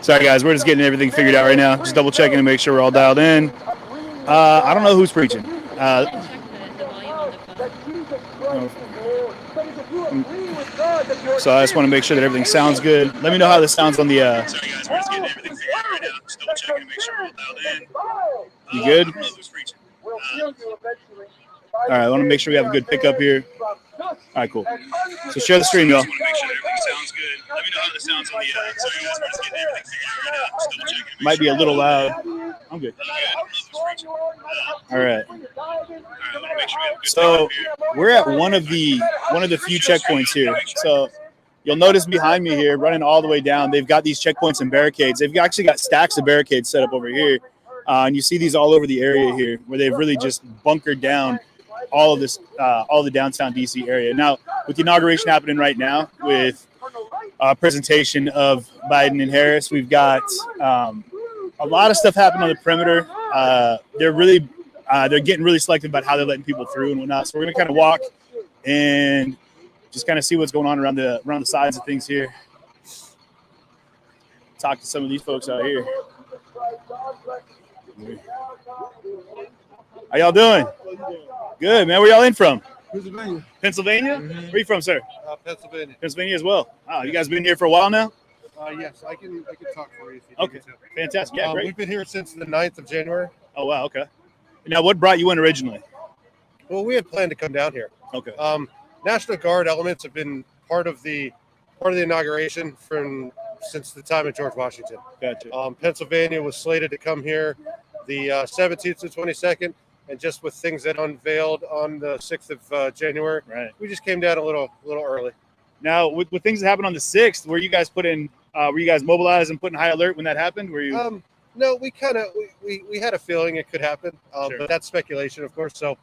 Sorry, guys, we're just getting everything figured out right now. Just double checking to make sure we're all dialed in. I don't know who's preaching. So I just want to make sure that everything sounds good. Let me know how this sounds on the. Sorry, guys, we're just getting everything figured out right now. Just double checking to make sure we're all dialed in. You good? I don't know who's preaching. All right, I want to make sure we have a good pickup here. All right, cool. So share the stream, y'all. Make sure everything sounds good. Let me know how this sounds on the. Sorry, guys, we're just getting everything figured out right now. Just double checking. Might be a little loud. I'm good. All right. So we're at one of the few checkpoints here. So you'll notice behind me here, running all the way down, they've got these checkpoints and barricades. They've actually got stacks of barricades set up over here, and you see these all over the area here, where they've really just bunkered down all of this, all the downtown DC area. Now, with the inauguration happening right now, with presentation of Biden and Harris, we've got a lot of stuff happening on the perimeter. They're getting really selective about how they're letting people through and whatnot. So we're gonna kind of walk and just kind of see what's going on around the sides of things here. Talk to some of these folks out here. How y'all doing? Good, man. Where y'all in from? Pennsylvania. Pennsylvania? Mm-hmm. Where are you from, sir? Pennsylvania. Pennsylvania as well. Wow, you guys been here for a while now? Yes, I can talk for you. If you Okay, fantastic. Yeah, great. We've been here since the 9th of January. Oh, wow, okay. Now, what brought you in originally? Well, we had planned to come down here. Okay. National Guard elements have been part of the inauguration since the time of George Washington. Gotcha. Pennsylvania was slated to come here the 17th to 22nd, and just with things that unveiled on the 6th of January, right, we just came down a little early. Now, with things that happened on the 6th, were you guys mobilized and put in high alert when that happened? Were you? No, we had a feeling it could happen, Sure. But that's speculation, of course. So,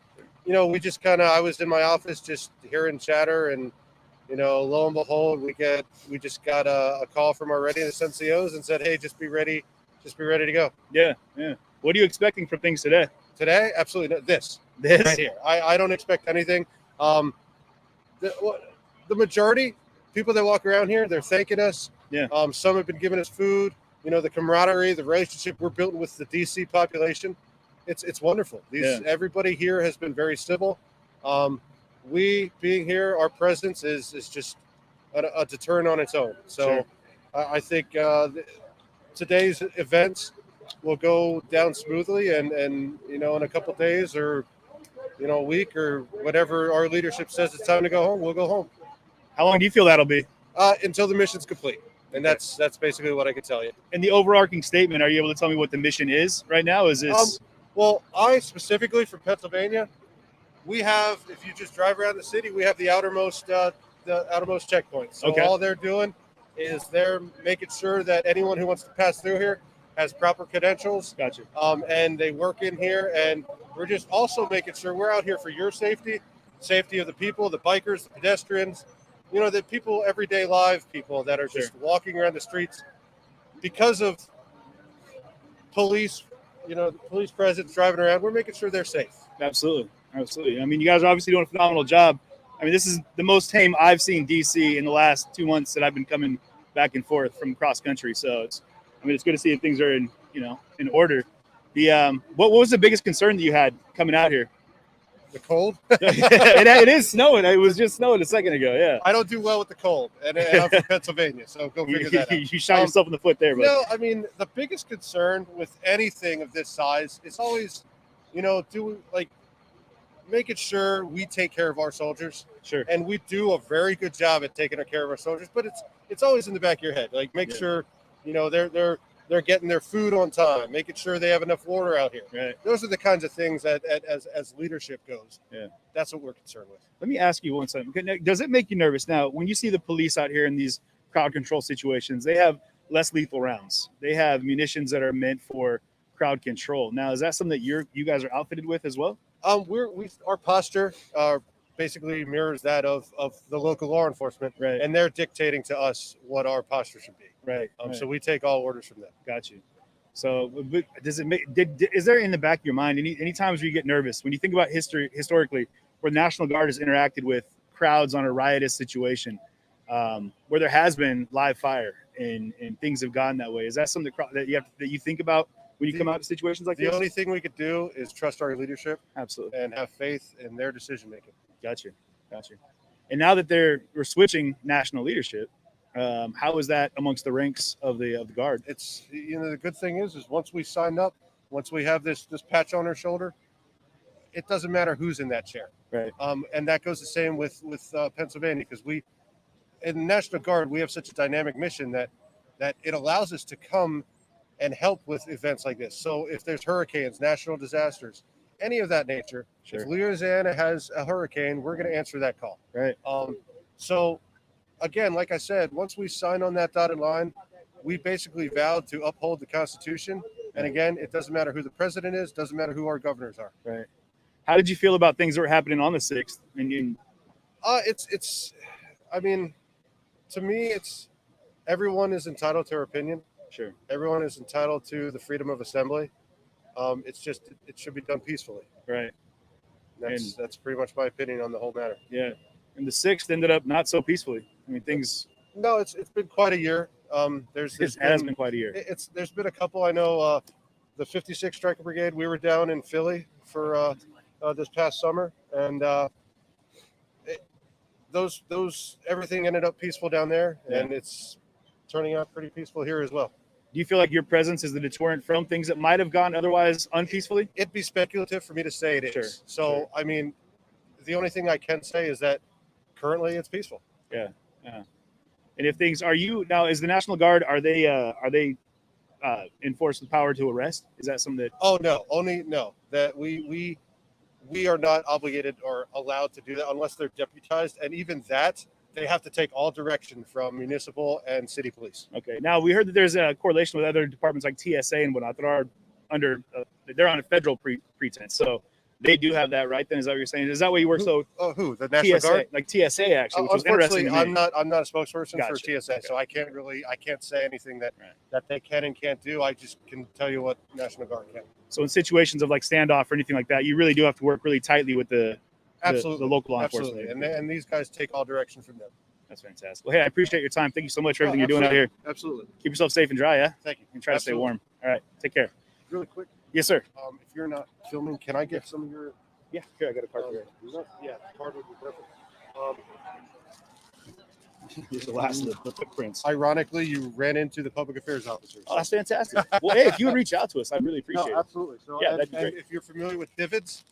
we just I was in my office just hearing chatter, and lo and behold, we just got a call from our readiness NCOs and said, hey, just be ready to go. Yeah. What are you expecting from things today? Today, absolutely not. This right here. I don't expect anything. The majority people that walk around here, they're thanking us. Yeah. Some have been giving us food. The camaraderie, the relationship we're building with the DC population, it's wonderful. Everybody here has been very civil. We being here, our presence is just a deterrent on its own. So sure. I think today's events will go down smoothly, and in a couple of days or a week or whatever our leadership says it's time to go home, we'll go home. How long do you feel that'll be? Until the mission's complete. And that's basically what I can tell you. And the overarching statement, are you able to tell me what the mission is right now? Is this? Well, I specifically from Pennsylvania, we have, if you just drive around the city, we have the outermost checkpoints. So Okay. All they're doing is they're making sure that anyone who wants to pass through here has proper credentials. Gotcha. And they work in here, and we're just also making sure we're out here for your safety of the people, the bikers, the pedestrians, the people, everyday live people that are just walking around the streets because of police, the police presence driving around. We're making sure they're safe. Absolutely. I mean, you guys are obviously doing a phenomenal job. I mean, this is the most tame I've seen DC in the last 2 months that I've been coming back and forth from cross country. So it's good to see that things are in order. What was the biggest concern that you had coming out here? The cold. It is snowing. It was just snowing a second ago. Yeah. I don't do well with the cold, and I'm from Pennsylvania, so go figure that out. You shot yourself in the foot there, but no. I mean, the biggest concern with anything of this size is always, making sure we take care of our soldiers. Sure. And we do a very good job at taking care of our soldiers, but it's always in the back of your head. Like, make sure, they're getting their food on time, making sure they have enough water out here. Right. Those are the kinds of things that as leadership goes. Yeah. That's what we're concerned with. Let me ask you one second. Does it make you nervous now when you see the police out here in these crowd control situations? They have less lethal rounds. They have munitions that are meant for crowd control. Now, is that something that you guys are outfitted with as well? Our posture basically mirrors that of the local law enforcement, right? And they're dictating to us what our posture should be, right? So we take all orders from them. Got you. So does it make? Is there in the back of your mind any times where you get nervous when you think about historically where the National Guard has interacted with crowds on a riotous situation, where there has been live fire and things have gone that way. Is that something that you think about when you come out to situations like this? The only thing we could do is trust our leadership. Absolutely. And have faith in their decision making. Gotcha. And now that we're switching national leadership, how is that amongst the ranks of the Guard? It's, the good thing is once we signed up, once we have this patch on our shoulder, it doesn't matter who's in that chair. Right. And that goes the same with Pennsylvania, because in the National Guard, we have such a dynamic mission that it allows us to come and help with events like this. So if there's hurricanes, national disasters, any of that nature, if Louisiana has a hurricane, we're going to answer that call. Right. So again, like I said, once we sign on that dotted line, we basically vowed to uphold the Constitution. And again, it doesn't matter who the president is, doesn't matter who our governors are. Right. How did you feel about things that were happening on the 6th? To me, it's everyone is entitled to their opinion. Sure. Everyone is entitled to the freedom of assembly. It's just, it should be done peacefully. Right. That's pretty much my opinion on the whole matter. Yeah. And the 6th ended up not so peacefully. I mean, things. No, it's been quite a year. It has been quite a year. There's been a couple. I know the 56th Striker Brigade. We were down in Philly for this past summer, and those everything ended up peaceful down there, and it's turning out pretty peaceful here as well. Do you feel like your presence is the deterrent from things that might have gone otherwise unpeacefully? It'd be speculative for me to say it is. Sure. So, I mean, the only thing I can say is that currently it's peaceful. Yeah. And if things is the National Guard, are they enforced with power to arrest? Is that something that? Oh no, that we are not obligated or allowed to do that unless they're deputized, and even that they have to take all direction from municipal and city police. Okay. Now we heard that there's a correlation with other departments like TSA and whatnot that are under they're on a federal pretense. So they do have that, right? Then is that what you're saying? Is that what you work? So who the National TSA, Guard? like TSA actually, which was interesting. I'm not a spokesperson for TSA, Okay. so I can't say anything that they can and can't do. I just can tell you what National Guard can. So in situations of like standoff or anything like that, you really do have to work really tightly with the local law enforcement. And these guys take all direction from them. That's fantastic. Well, hey, I appreciate your time. Thank you so much for everything you're doing out here. Absolutely. Keep yourself safe and dry, yeah? Thank you. And try to stay warm. All right. Take care. Really quick. Yes, sir. If you're not filming, can I get some of your... Yeah, here, I got a card here. Yeah, the card would be perfect. Here's the last of the footprints. Ironically, you ran into the public affairs officers. Oh, that's fantastic. Well, hey, if you would reach out to us, I'd really appreciate it. Absolutely. So, yeah, that'd be great. If you're familiar with Divots,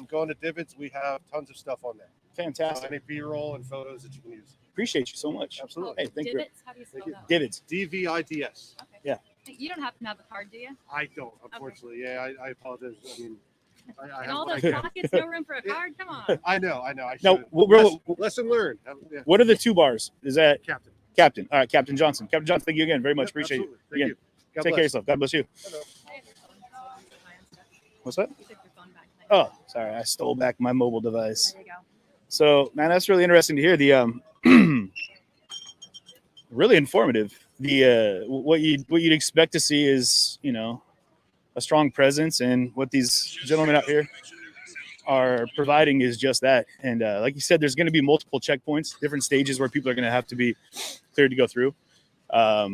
go into Divots. We have tons of stuff on there. Fantastic. Any B-roll and photos that you can use. Appreciate you so much. Absolutely. Hey, thank Divots? you. How do you spell that? Divots. DVIDS. Okay. Yeah. You don't happen to have a card, do you? I don't, unfortunately. Okay. Yeah, I apologize. I mean, I In all have those pockets, no room for a card? Come on. I know. I No, lesson learned. Yeah. What are the 2 bars? Is that Captain? All right, Captain Johnson. Captain Johnson, thank you again very much. Appreciate it. Thank you. God Take bless. care of yourself. God bless you. Hello. What's that? You took your phone back. Oh, sorry. I stole back my mobile device. There you go. So, man, that's really interesting to hear. The really informative. The what you'd expect to see is, a strong presence, and what these gentlemen out here are providing is just that. And like you said, there's going to be multiple checkpoints, different stages where people are going to have to be cleared to go through. They're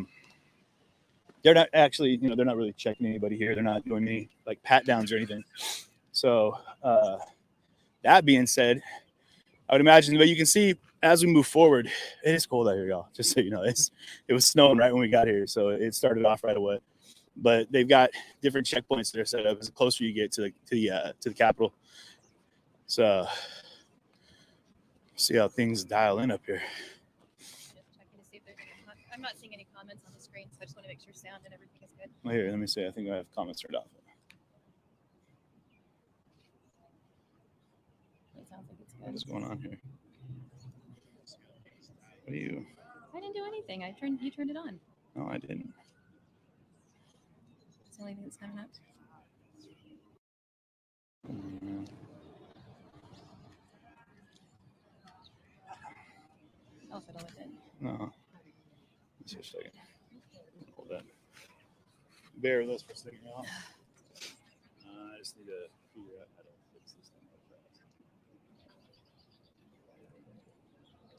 not actually, they're not really checking anybody here. They're not doing any like pat downs or anything. So that being said, I would imagine, but you can see as we move forward, it is cold out here, y'all. Just so you know, it was snowing right when we got here, so it started off right away. But they've got different checkpoints that are set up as closer you get to the Capitol. So see how things dial in up here. Just checking to see if there's I'm not seeing any comments on the screen, so I just want to make sure sound and everything is good. Well, here, let me see. I think I have comments turned off. It sounds like it's good. What is going on here? What are you? I didn't do anything. You turned it on. No, I didn't. It's the only thing that's coming up. I'll fiddle with it. No. Let's see a second. Hold that. Bear with us for a second, y'all. I just need to figure out how to fix this thing real fast.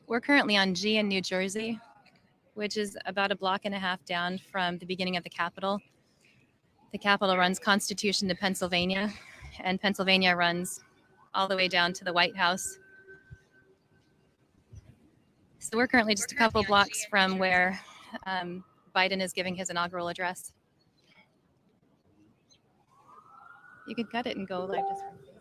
We're currently on G in New Jersey, which is about a block and a half down from the beginning of the Capitol. The Capitol runs Constitution to Pennsylvania, and Pennsylvania runs all the way down to the White House. So we're currently just a couple blocks from where Biden is giving his inaugural address. You could cut it and go live just from Facebook.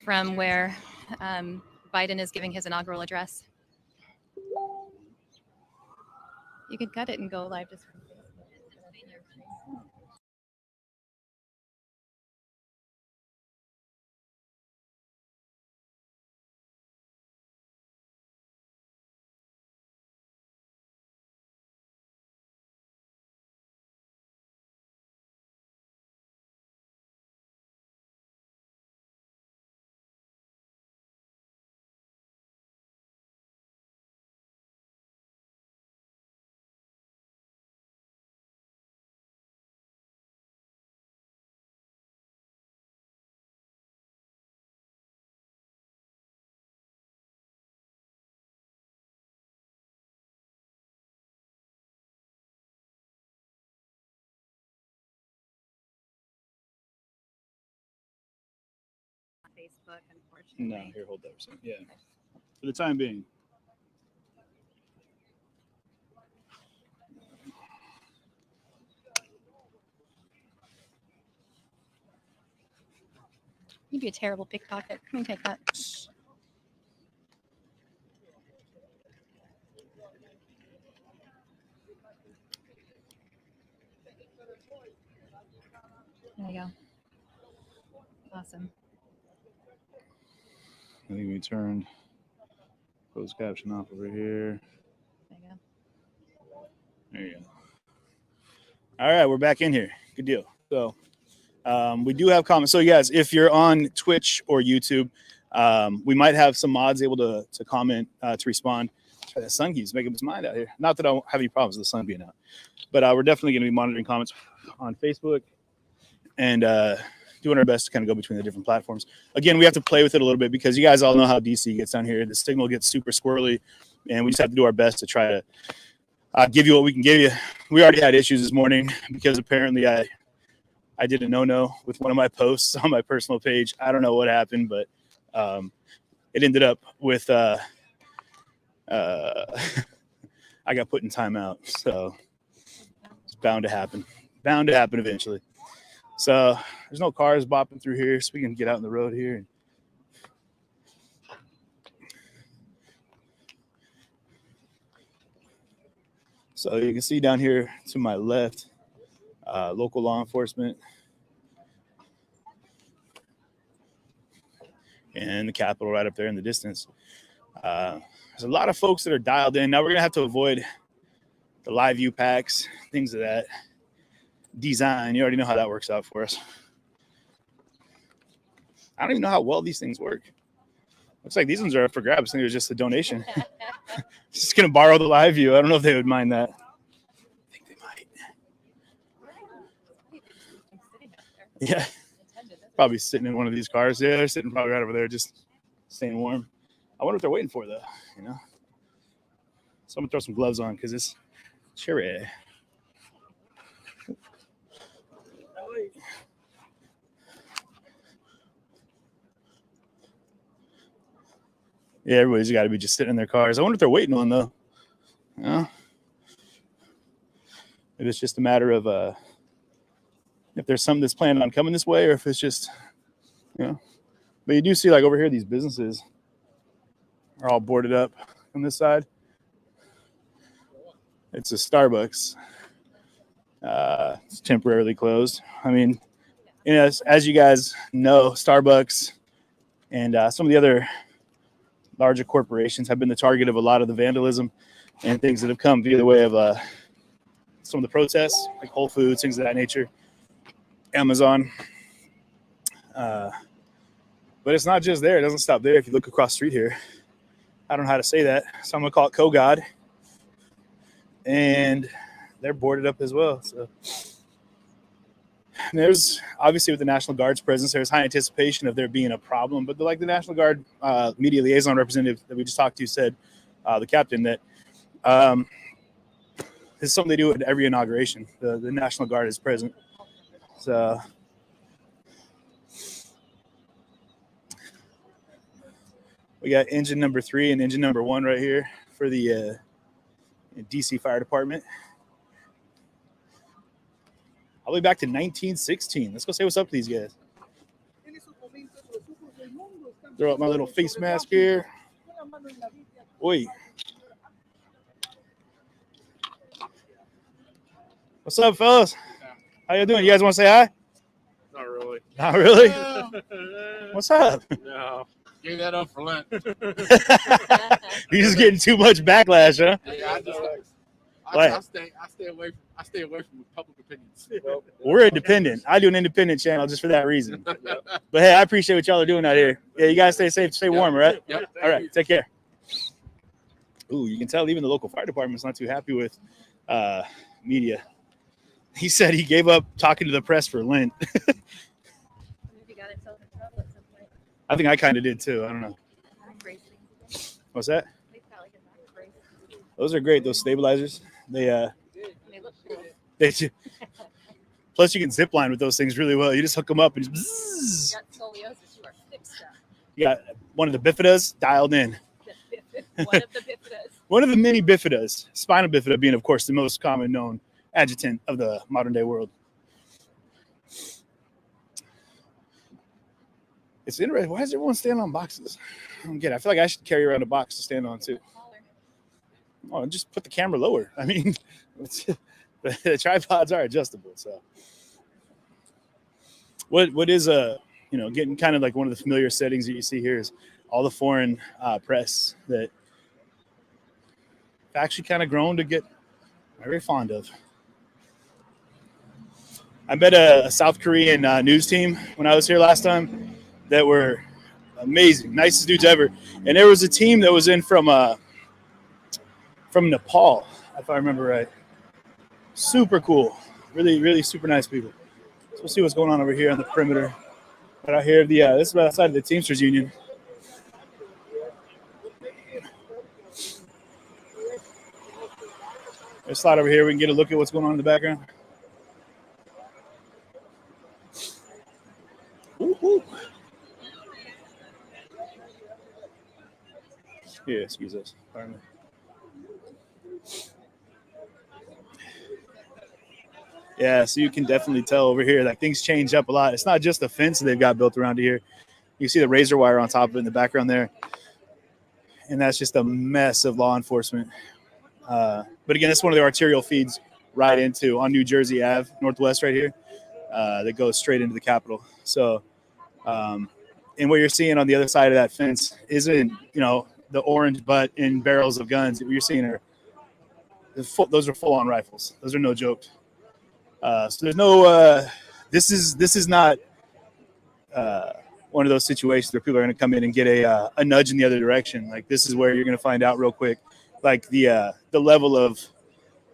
From where Biden is giving his inaugural address. You could cut it and go live just from Facebook. Facebook, unfortunately. No, here, hold that. Yeah, for the time being. You'd be a terrible pickpocket. Let me take that. There you go. Awesome. I think we turned closed caption off over here. There you go. There you go. All right, we're back in here. Good deal. So we do have comments. So guys, if you're on Twitch or YouTube, we might have some mods able to comment, to respond. The sun keeps making his mind out here. Not that I don't have any problems with the sun being out, but we're definitely going to be monitoring comments on Facebook and doing our best to kind of go between the different platforms. Again, we have to play with it a little bit because you guys all know how DC gets down here. The signal gets super squirrely, and we just have to do our best to try to give you what we can give you. We already had issues this morning because apparently I did a no-no with one of my posts on my personal page. I don't know what happened, but it ended up with I got put in timeout. So it's bound to happen. Bound to happen eventually. So there's no cars bopping through here, so we can get out on the road here. So you can see down here to my left, local law enforcement and the Capitol right up there in the distance. There's a lot of folks that are dialed in. Now we're going to have to avoid the live view packs, things of that design. You already know how that works out for us. I don't even know how well these things work. Looks like these ones are up for grabs. I think it was just a donation. Just going to borrow the live view. I don't know if they would mind that. I think they might. Yeah. Probably sitting in one of these cars. Yeah, they're sitting probably right over there just staying warm. I wonder what they're waiting for, though. You know? So I'm going to throw some gloves on because it's chilly. Yeah, everybody's got to be just sitting in their cars. I wonder if they're waiting on, though. You know? if it's just a matter of if there's something that's planned on coming this way, or if it's just, you know. But you do see, like over here, these businesses are all boarded up on this side. It's a Starbucks. It's temporarily closed. I mean, you know, as you guys know, Starbucks and some of the other larger corporations have been the target of a lot of the vandalism and things that have come via the way of some of the protests, like Whole Foods, things of that nature, Amazon. But it's not just there. It doesn't stop there. If you look across the street here, I don't know how to say that, so I'm going to call it Kogod. And they're boarded up as well. So there's obviously, with the National Guard's presence, there's high anticipation of there being a problem. But like the National Guard media liaison representative that we just talked to said, the captain, that this is something they do at every inauguration. The National Guard is present. So we got engine number 3 and engine number 1 right here for the DC Fire Department. All the way back to 1916. Let's go say what's up to these guys. Throw up my little face mask here. Oi. What's up, fellas? How you doing? You guys want to say hi? Not really. Not really? What's up? No. Gave that up for Lent. You're just getting too much backlash, huh? Yeah, I stay away from public opinions. We're independent. I do an independent channel just for that reason. But hey, I appreciate what y'all are doing out here. Yeah, you guys stay safe, stay warm, right? Yep. All right, take care. Ooh, you can tell even the local fire department's not too happy with media. He said he gave up talking to the press for Lent. I think I kind of did too. I don't know. What's that? Those are great. Those stabilizers. They plus you can zip line with those things really well. You just hook them up and just you got one of the bifidas dialed in. One of the many bifidas. Spinal bifida being, of course, the most common known adjutant of the modern day world. It's interesting. Why does everyone stand on boxes? I don't get it. I feel like I should carry around a box to stand on too. Oh, just put the camera lower. I mean, the tripods are adjustable. So, what is getting kind of like one of the familiar settings that you see here is all the foreign press that I've actually kind of grown to get very fond of. I met a South Korean news team when I was here last time that were amazing, nicest dudes ever. And there was a team that was in from Nepal, if I remember right. Super cool, really, really super nice people. So we'll see what's going on over here on the perimeter. Right out here, this is right outside of the Teamsters Union. Let's slide over here. We can get a look at what's going on in the background. Woo-hoo. Yeah, excuse us. Pardon me. Yeah, so you can definitely tell over here that things change up a lot. It's not just the fence that they've got built around here. You see the razor wire on top of it in the background there. And that's just a mess of law enforcement. But again, it's one of the arterial feeds right into on New Jersey Ave, Northwest right here, that goes straight into the Capitol. So, and what you're seeing on the other side of that fence isn't, the orange butt and barrels of guns. What you're seeing are those are full-on rifles. Those are no joke. So there's no. This is not one of those situations where people are going to come in and get a nudge in the other direction. Like, this is where you're going to find out real quick, like the level of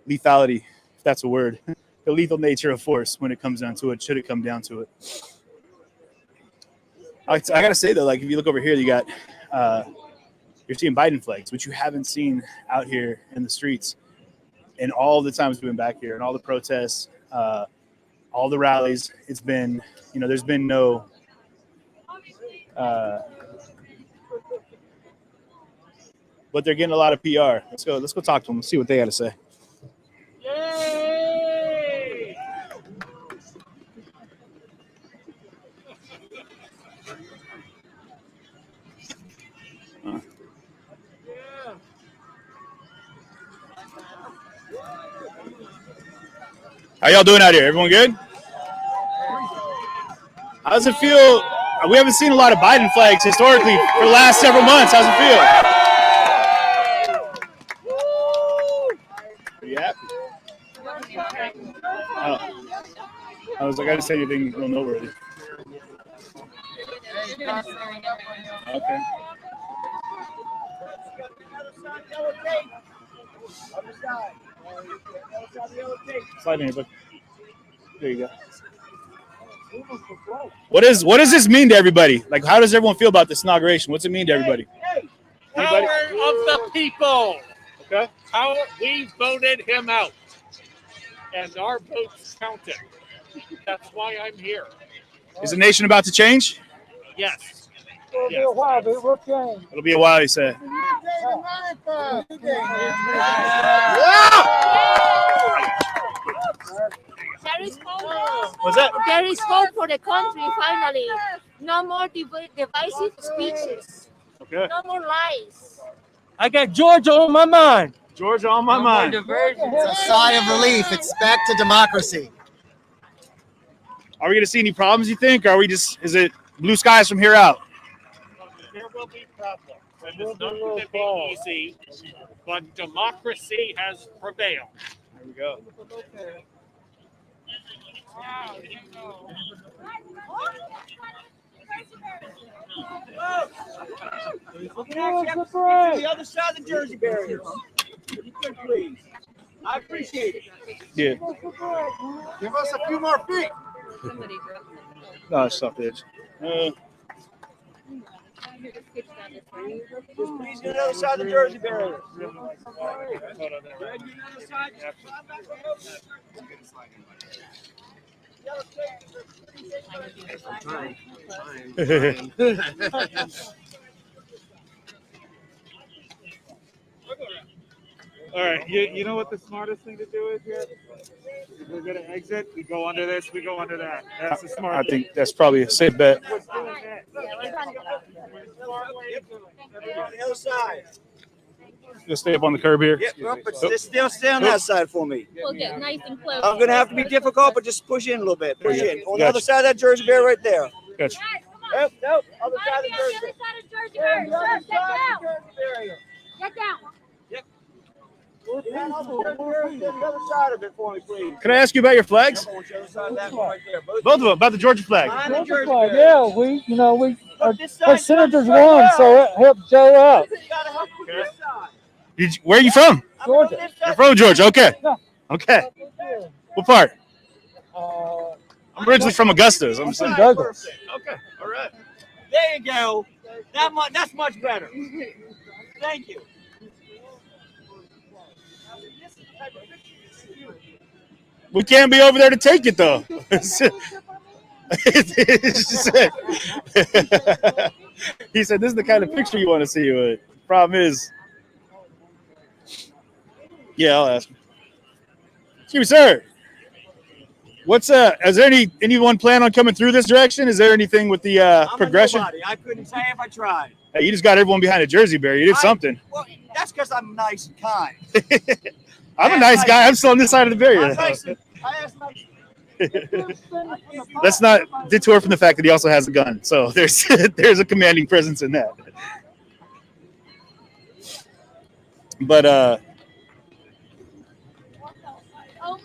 lethality, if that's a word, the lethal nature of force when it comes down to it. Should it come down to it? I gotta say though, like if you look over here, you got you're seeing Biden flags, which you haven't seen out here in the streets. And all the times we've been back here, and all the protests, all the rallies, it's been, there's been no. But they're getting a lot of PR. Let's go talk to them and see what they got to say. Yay! How y'all doing out here? Everyone good? How does it feel? We haven't seen a lot of Biden flags historically for the last several months. How's it feel? Pretty happy. Oh. I was like, I didn't say anything real noteworthy. Okay. Slide in here, bud. There you go. What does this mean to everybody? Like, how does everyone feel about this inauguration? What's it mean to everybody? Power of the people. Okay. We voted him out, and our votes counted. That's why I'm here. Is the nation about to change? Yes. It'll be a while, but it will change. It'll be a while, he said. There is hope. What's that? There is hope for the country, finally. No more divisive speeches. Okay. No more lies. I got Georgia on my mind. Georgia on my mind. It's a sigh of relief. It's back to democracy. Are we going to see any problems, you think? Or are we just, is it blue skies from here out? There will be problems, and it's not going to be easy, but democracy has prevailed. There we go. The other side of the Jersey barrier. If you could, please. I appreciate it. Yeah. Give us a few more feet. No, it's off the edge. Just please get the other side of the Jersey barrier. All right, you know what the smartest thing to do is here? If we're gonna exit, we go under this, we go under that. That's the smart I think that's probably a safe bet. On the other side. Just stay up on the curb here. Yeah, but still stay on that side for me. We'll get nice and close. I'm gonna have to be difficult, but just push in a little bit. Push in. On the Gotcha. other side of that Jersey barrier right there. Gotcha. Nope, nope. Other side of the On Jersey the other side of Jersey barrier. barrier. Other Sir, side get of the down. Jersey barrier. Get down. Stand up on the other side of it for me, please. Can I ask you about your flags? Come on, the other side of that one right there. Both of them, about the Georgia flag. Behind the Jersey Like, barrier. yeah, we Look, this our side, senators you gotta won, help so it helped Joe out. You gotta help with this side. Where are you from? I'm Georgia. on this You're side. from Georgia. Okay. Okay. What part? I'm originally from Augusta. So I'm saying. Douglas. Okay, all right. There you go. That's much better. Thank you. We can't be over there to take it though. He said, "This is the kind of picture you want to see." But problem is, yeah, I'll ask him. Excuse me, sir. What's is there anyone plan on coming through this direction? Is there anything with the I'm progression? a nobody. I couldn't say if I tried. Hey, you just got everyone behind a Jersey barrier. You did something. Well, that's because I'm nice and kind. I'm a nice guy. I'm still on this side of the barrier. I'm nice and, I asked nice. Let's not detour from the fact that he also has a gun. So there's there's a commanding presence in that. But Oh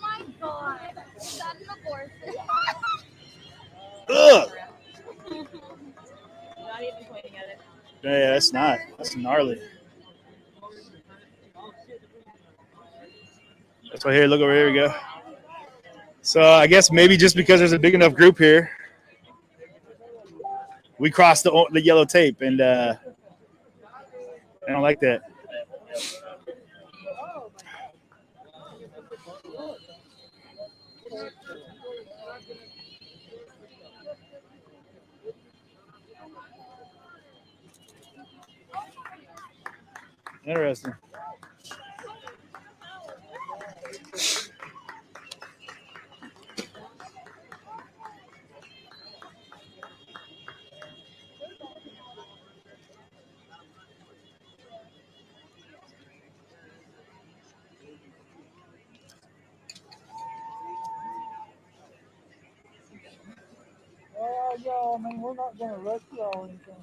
my God. That's an abortion. ugh. Not even pointing at it. Yeah, that's not. That's gnarly. That's right here. Look over here. We go. So I guess maybe just because there's a big enough group here, we crossed the yellow tape, and I don't like that. Interesting. y'all. I mean, we're not gonna arrest y'all or anything.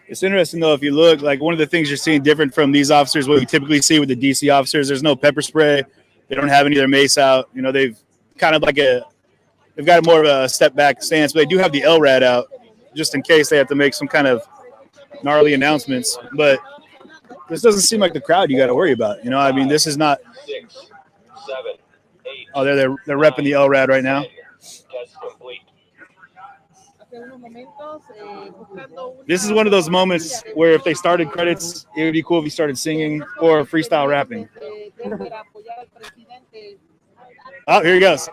It's interesting though, if you look, like one of the things you're seeing different from these officers, what we typically see with the DC officers, there's no pepper spray. They don't have any of their mace out. You know, they've kind of they've got more of a step back stance, but they do have the LRAD out just in case they have to make some kind of gnarly announcements. But this doesn't seem like the crowd you got to worry about. You know, I mean, this is not. 6, 7, 8. Oh, they're repping the LRAD right now. Test complete. This is one of those moments where if they started credits, it would be cool if he started singing or freestyle rapping. Oh, here he goes.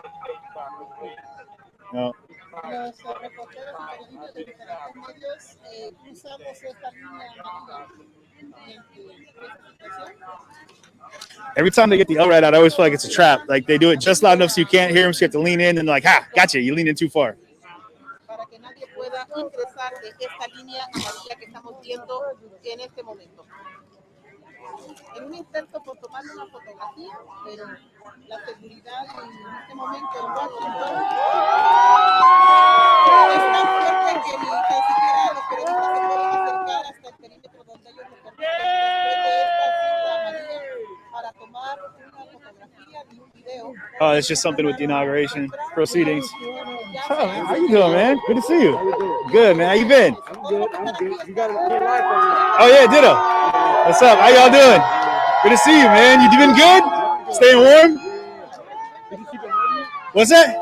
No. Every time they get the LRAD out, I always feel like it's a trap. Like they do it just loud enough so you can't hear them, so you have to lean in and like, ha, gotcha, you leaned in too far. En un intento por tomar una fotografía, pero la seguridad en este momento en Washington es tan fuerte que ni tan siquiera los periodistas se pueden acercar hasta el perímetro donde ellos lo permiten después de esta cita amarilla para tomar una fotografía y un video. Oh, it's just something with the inauguration proceedings. Oh, how you doing, man? Good to see you. Good, man. How you been? I'm good. You got a good life over there. Oh, yeah, ditto. What's up? How y'all doing? Good to see you, man. You been good? Staying warm? What's that?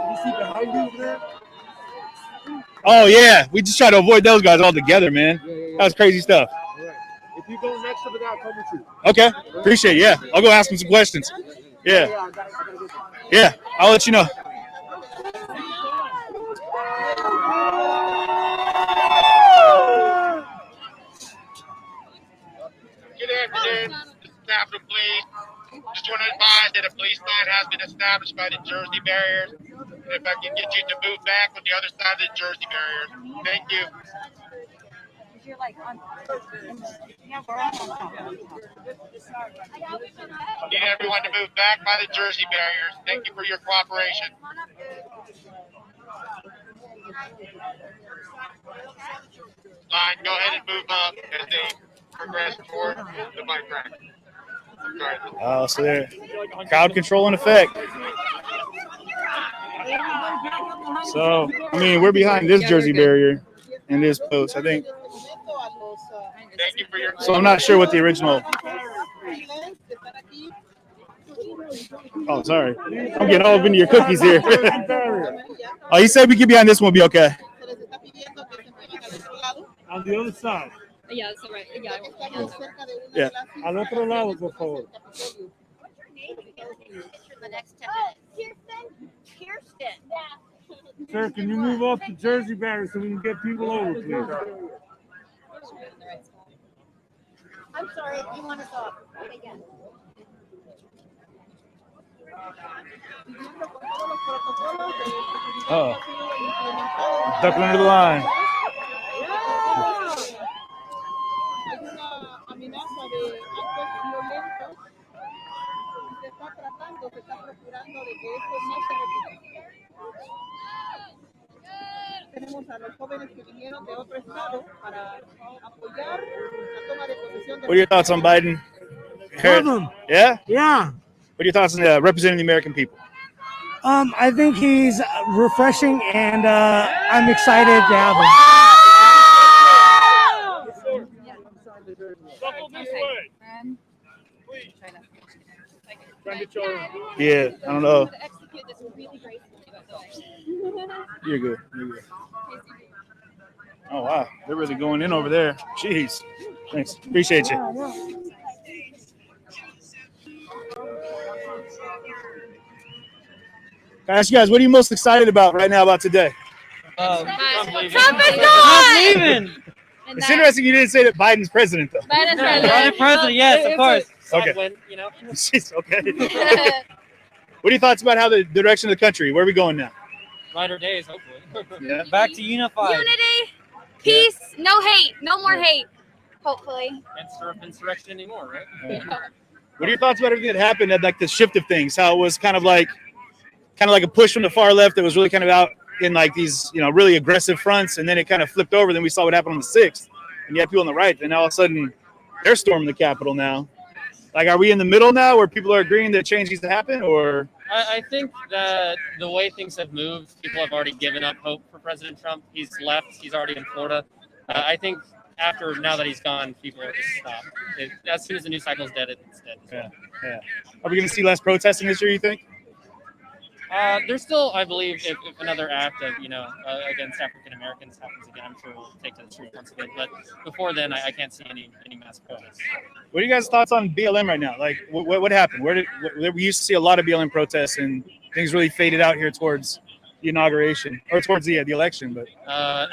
Oh, yeah. We just try to avoid those guys altogether, man. That was crazy stuff. If you go next to the guy, come with you. Okay. Appreciate it. Yeah. I'll go ask him some questions. Yeah. Yeah. I'll let you know. Good afternoon. This is Captain Police. Just want to advise that a police line has been established by the Jersey barriers. And if I can get you to move back on the other side of the Jersey barriers. Thank you. Need everyone to move back by the Jersey barriers. Thank you for your cooperation. Line, go ahead and move up as they progress toward the bike rack. Oh, so there, crowd control in effect. So, I mean, we're behind this Jersey barrier and this post, I think. Thank you for your. So I'm not sure what the original. Oh, sorry. I'm getting all up into your cookies here. Oh, he said we get behind this one, will be okay. On the other side. Yeah, that's right. Yeah. Al otro lado, por favor. The next 10 minutes. Kirsten. Sir, can you move off the Jersey barrier so we can get people over, please? I'm sorry, you want us off again. Oh. Duck under the line. Hay una amenaza de actos violentos y se está procurando de que esto no se repita. Tenemos a los jóvenes que vinieron de otro estado para apoyar la toma de posesión de. What are your thoughts on Biden? Yeah? Yeah. What are your thoughts on representing the American people? I think he's refreshing, and I'm excited to have him. Yeah, I don't know. You're good. You're good. Oh, wow. They're really going in over there. Jeez. Thanks. Appreciate you. Can I ask you guys, what are you most excited about right now about today? Trump is gone! It's interesting you didn't say that Biden's president, though. Biden's president. Yes, of course. Okay. When, you know. Jeez, okay. What are your thoughts about how the direction of the country? Where are we going now? Brighter days, hopefully. Yeah. Back to unified. Unity, peace, no hate, no more hate, hopefully. Can't stir up insurrection anymore, right? Yeah. What are your thoughts about everything that happened at like the shift of things? How it was kind of like kind of like a push from the far left that was really kind of out in like these, really aggressive fronts, and then it kind of flipped over. Then we saw what happened on the 6th, and you have people on the right, and all of a sudden they're storming the Capitol now. Like, are we in the middle now where people are agreeing that change needs to happen, or? I think that the way things have moved, people have already given up hope for President Trump. He's left. He's already in Florida. I think now that he's gone, people will just stop. As soon as the news cycle is dead, it's dead. Yeah. Are we going to see less protesting this year, you think? There's still, I believe, if another act of, against African Americans happens again, I'm sure we'll take to the street once again. But before then, I can't see any mass protests. What are you guys' thoughts on BLM right now? Like, what happened? We used to see a lot of BLM protests, and things really faded out here towards the inauguration or towards the election. But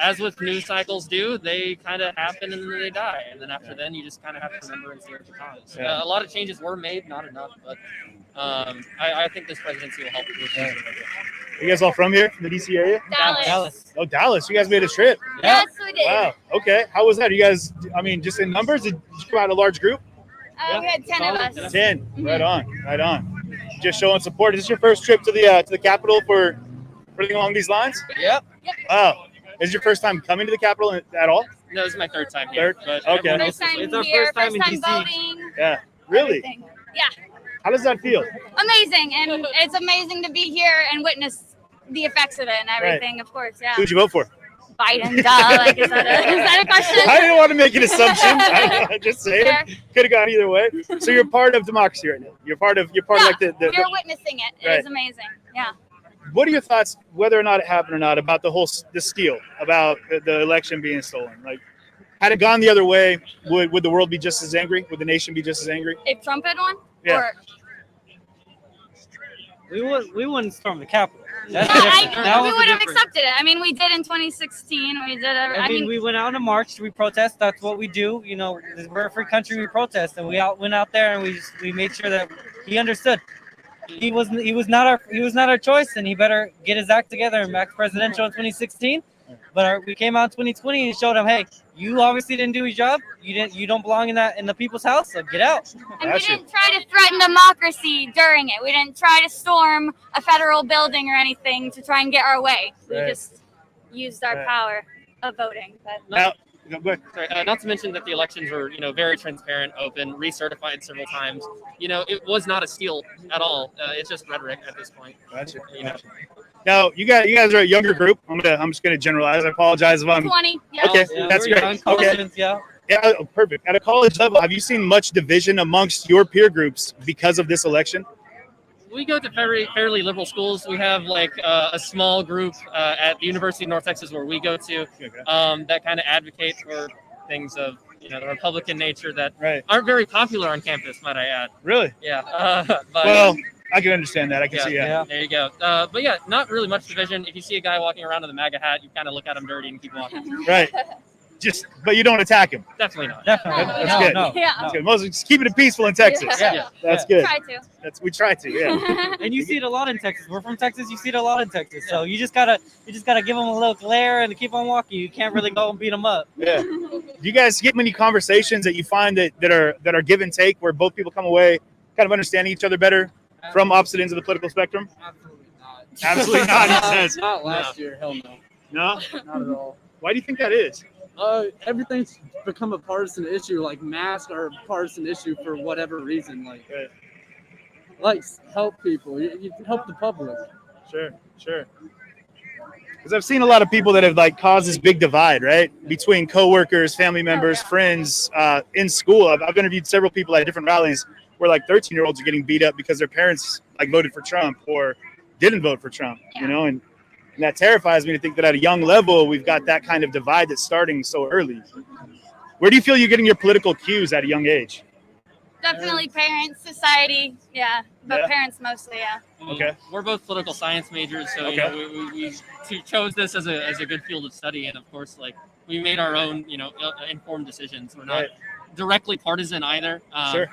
as with news cycles do, they kind of happen and then they die, and then after then, you just kind of have to remember and see what the cause. A lot of changes were made, not enough, but I think this presidency will help. You guys all from here, from the DC area? Dallas. Oh, Dallas! You guys made a trip. Yes, we did. Wow. Okay. How was that? You guys? I mean, just in numbers, did you come out a large group? We had 10 of us. 10. Mm-hmm. Right on. Just showing support. Is this your first trip to the Capitol for anything along these lines? Yep. Wow. Is it your first time coming to the Capitol at all? No, this is my third time here. But okay. First time it's our here, first time in DC. voting. Yeah. Really? Everything. Yeah. How does that feel? Amazing. And it's amazing to be here and witness the effects of it and everything, of course. Yeah. Who'd you vote for? Biden, duh. Like, is that a question? I didn't want to make an assumption. I just saying. Could have gone either way. So you're part of democracy right now. You're part of like the you're witnessing it. It is amazing. Yeah. What are your thoughts, whether or not it happened or not, about the steal, about the election being stolen? Like, had it gone the other way, would the world be just as angry? Would the nation be just as angry? If Trump had won? Yeah. We wouldn't storm the Capitol. We would have accepted it. I mean, we did in 2016. We did. I mean, we went out and marched. We protest. That's what we do. We're a free country. We protest, and we went out there and we made sure that he understood. He was not our choice, and he better get his act together and back presidential in 2016. But we came out in 2020 and showed him, hey, you obviously didn't do your job. You don't belong in the people's house. So get out. And we didn't try to threaten democracy during it. We didn't try to storm a federal building or anything to try and get our way. We just used our power of voting. Sorry, not to mention that the elections were, very transparent, open, recertified several times. It was not a steal at all. It's just rhetoric at this point. Gotcha. Now, you guys are a younger group. I'm just gonna generalize. I apologize if I'm 20. Yeah. Okay, that's great. Okay. Yeah, perfect. At a college level, have you seen much division amongst your peer groups because of this election? We go to fairly liberal schools. We have like a small group at the University of North Texas where we go to that kind of advocate for things of the Republican nature that aren't very popular on campus, might I add. Really? Yeah. Well, I can understand that. I can see. Yeah. There you go. But yeah, not really much division. If you see a guy walking around with a MAGA hat, you kind of look at him dirty and keep walking. Right. But you don't attack him. Definitely not. That's good. That's good. Mostly just keeping it peaceful in Texas. Yeah. That's good. We try to. Yeah. And you see it a lot in Texas. We're from Texas. You see it a lot in Texas. So you just gotta give them a little glare and keep on walking. You can't really go and beat them up. Yeah. Do you guys get many conversations that you find that are give and take, where both people come away kind of understanding each other better from opposite ends of the political spectrum? Absolutely not. He says. Not last year. Hell no. No, not at all. Why do you think that is? Everything's become a partisan issue. Like masks are a partisan issue for whatever reason. Like help people. You help the public. Sure. Because I've seen a lot of people that have caused this big divide, right, between coworkers, family members, friends in school. I've interviewed several people at different rallies where 13-year-olds are getting beat up because their parents voted for Trump or didn't vote for Trump. And that terrifies me to think that at a young level we've got that kind of divide that's starting so early. Where do you feel you're getting your political cues at a young age? Definitely parents, society, but parents mostly, Okay. We're both political science majors, so we chose this as a good field of study, and of course, we made our own, informed decisions. We're not directly partisan either.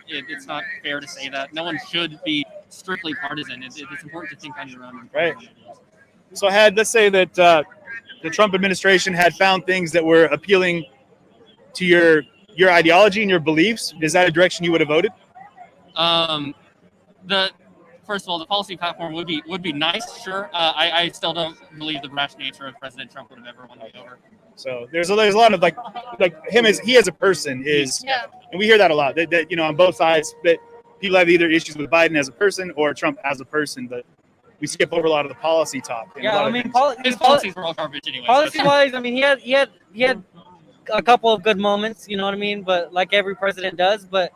It's not fair to say that. No one should be strictly partisan. It's important to think on your own. Right. So let's say that the Trump administration had found things that were appealing to your ideology and your beliefs. Is that a direction you would have voted? first of all, the policy platform would be nice, sure. I still don't believe the rash nature of President Trump would have ever won me over. So there's a lot of like him as he as a person is, and we hear that a lot. That on both sides, that people have either issues with Biden as a person or Trump as a person, but we skip over a lot of the policy talk. Yeah, I mean, his policies were all garbage anyway. Policy-wise, I mean, he had a couple of good moments, you know what I mean? But like every president does, but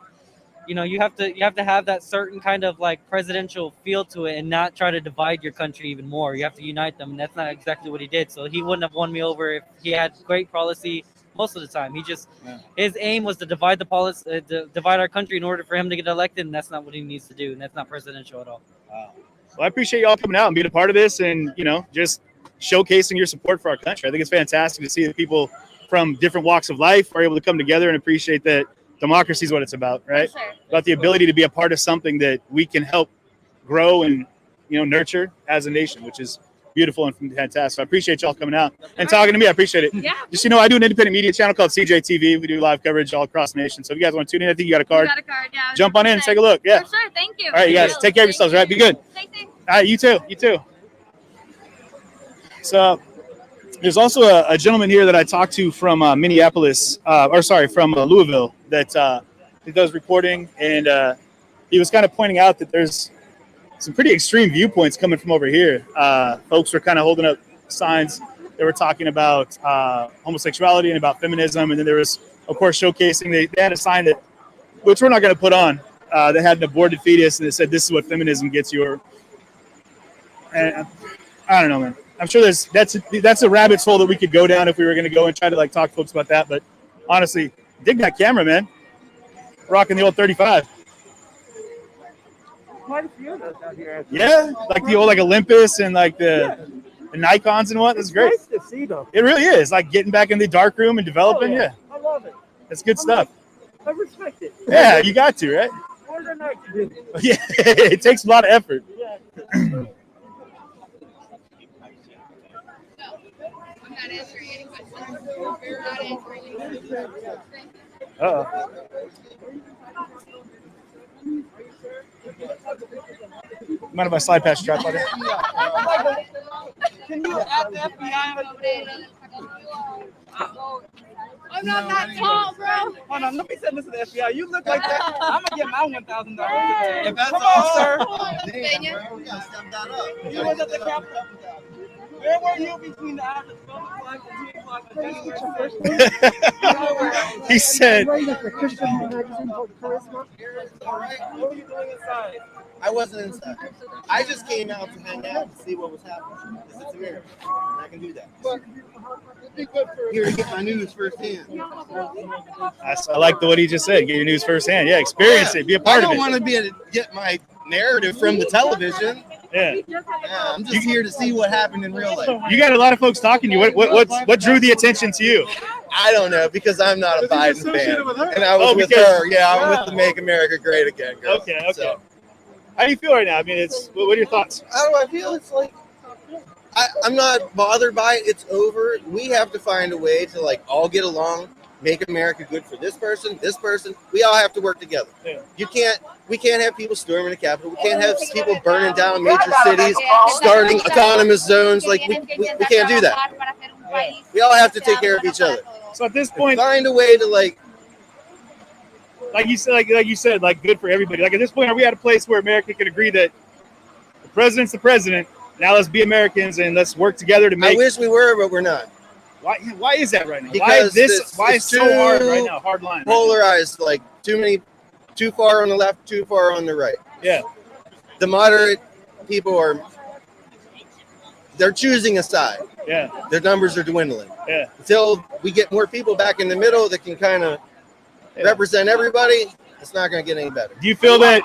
you have to have that certain kind of like presidential feel to it and not try to divide your country even more. You have to unite them, and that's not exactly what he did. So he wouldn't have won me over if he had great policy most of the time. His aim was to divide divide our country in order for him to get elected, and that's not what he needs to do, and that's not presidential at all. Wow. Well, I appreciate y'all coming out and being a part of this, and just showcasing your support for our country. I think it's fantastic to see that people from different walks of life are able to come together and appreciate that democracy is what it's about, right? Sure. About the ability to be a part of something that we can help grow and nurture as a nation, which is beautiful and fantastic. So I appreciate y'all coming out and talking to me. I appreciate it. Yeah. Just I do an independent media channel called CJTV. We do live coverage all across the nation. So if you guys want to tune in, I think you got a card. You got a card, yeah. Jump on in and take a look. Yeah. For sure. Thank you. All right, you guys. Take care of yourselves. All right. Be good. Stay safe. All right. You too. You too. So there's also a gentleman here that I talked to from Minneapolis, from Louisville, that he does reporting, and he was kind of pointing out that there's some pretty extreme viewpoints coming from over here. Folks were kind of holding up signs. They were talking about homosexuality and about feminism, and then there was, of course, showcasing. They had a sign which we're not going to put on. They had an aborted fetus, and it said, "This is what feminism gets you." And I don't know, man. I'm sure that's a rabbit's hole that we could go down if we were going to go and try to talk to folks about that. But honestly, dig that camera, man. Rocking the old 35. Quite a few of those out here. Yeah, like the old Olympus and the Nikons and what. That's great. Nice to see them. It really is. Like getting back in the dark room and developing. Yeah. I love it. That's good stuff. I respect it. Yeah, you got to, right? More than I can do. Yeah, it takes a lot of effort. Yeah. Uh-oh. Mind if I slide past your tripod? Can you add the FBI? I'm not that tall, bro. Hold on, let me send this to the FBI. You look like that. I'm gonna get my $1,000 today. If that's Come all, on, sir. Damn, we gotta step that up. You was at the Capitol. Where were you between the hours of 12 o'clock and 2 o'clock on January? He said. What were you doing inside? I wasn't inside. I just came out to hang out and see what was happening. It's America, and I can do that. Here to get my news firsthand. I like what he just said. Get your news firsthand. Yeah, experience it. Be a part of it. I don't want to get my narrative from the television. Yeah. I'm just here to see what happened in real life. You got a lot of folks talking to you. What drew the attention to you? I don't know, because I'm not a Biden fan. And I was with her. Yeah, I'm with the Make America Great Again girl. Okay. So. How do you feel right now? I mean, what are your thoughts? How do I feel? It's like I'm not bothered by it. It's over. We have to find a way to all get along, make America good for this person. We all have to work together. Yeah. We can't have people storming the Capitol. We can't have people burning down major cities, starting autonomous zones. We can't do that. Yeah. We all have to take care of each other. So at this point, find a way to like you said, good for everybody. At this point, are we at a place where America can agree that the president's the president? Now let's be Americans and let's work together to make. I wish we were, but we're not. Why is that right now? Because why is so hard right now? Hard line. Polarized, too far on the left, too far on the right. Yeah. The moderate people they're choosing a side. Yeah. Their numbers are dwindling. Yeah. Until we get more people back in the middle that can kind of represent everybody, it's not going to get any better. Do you feel that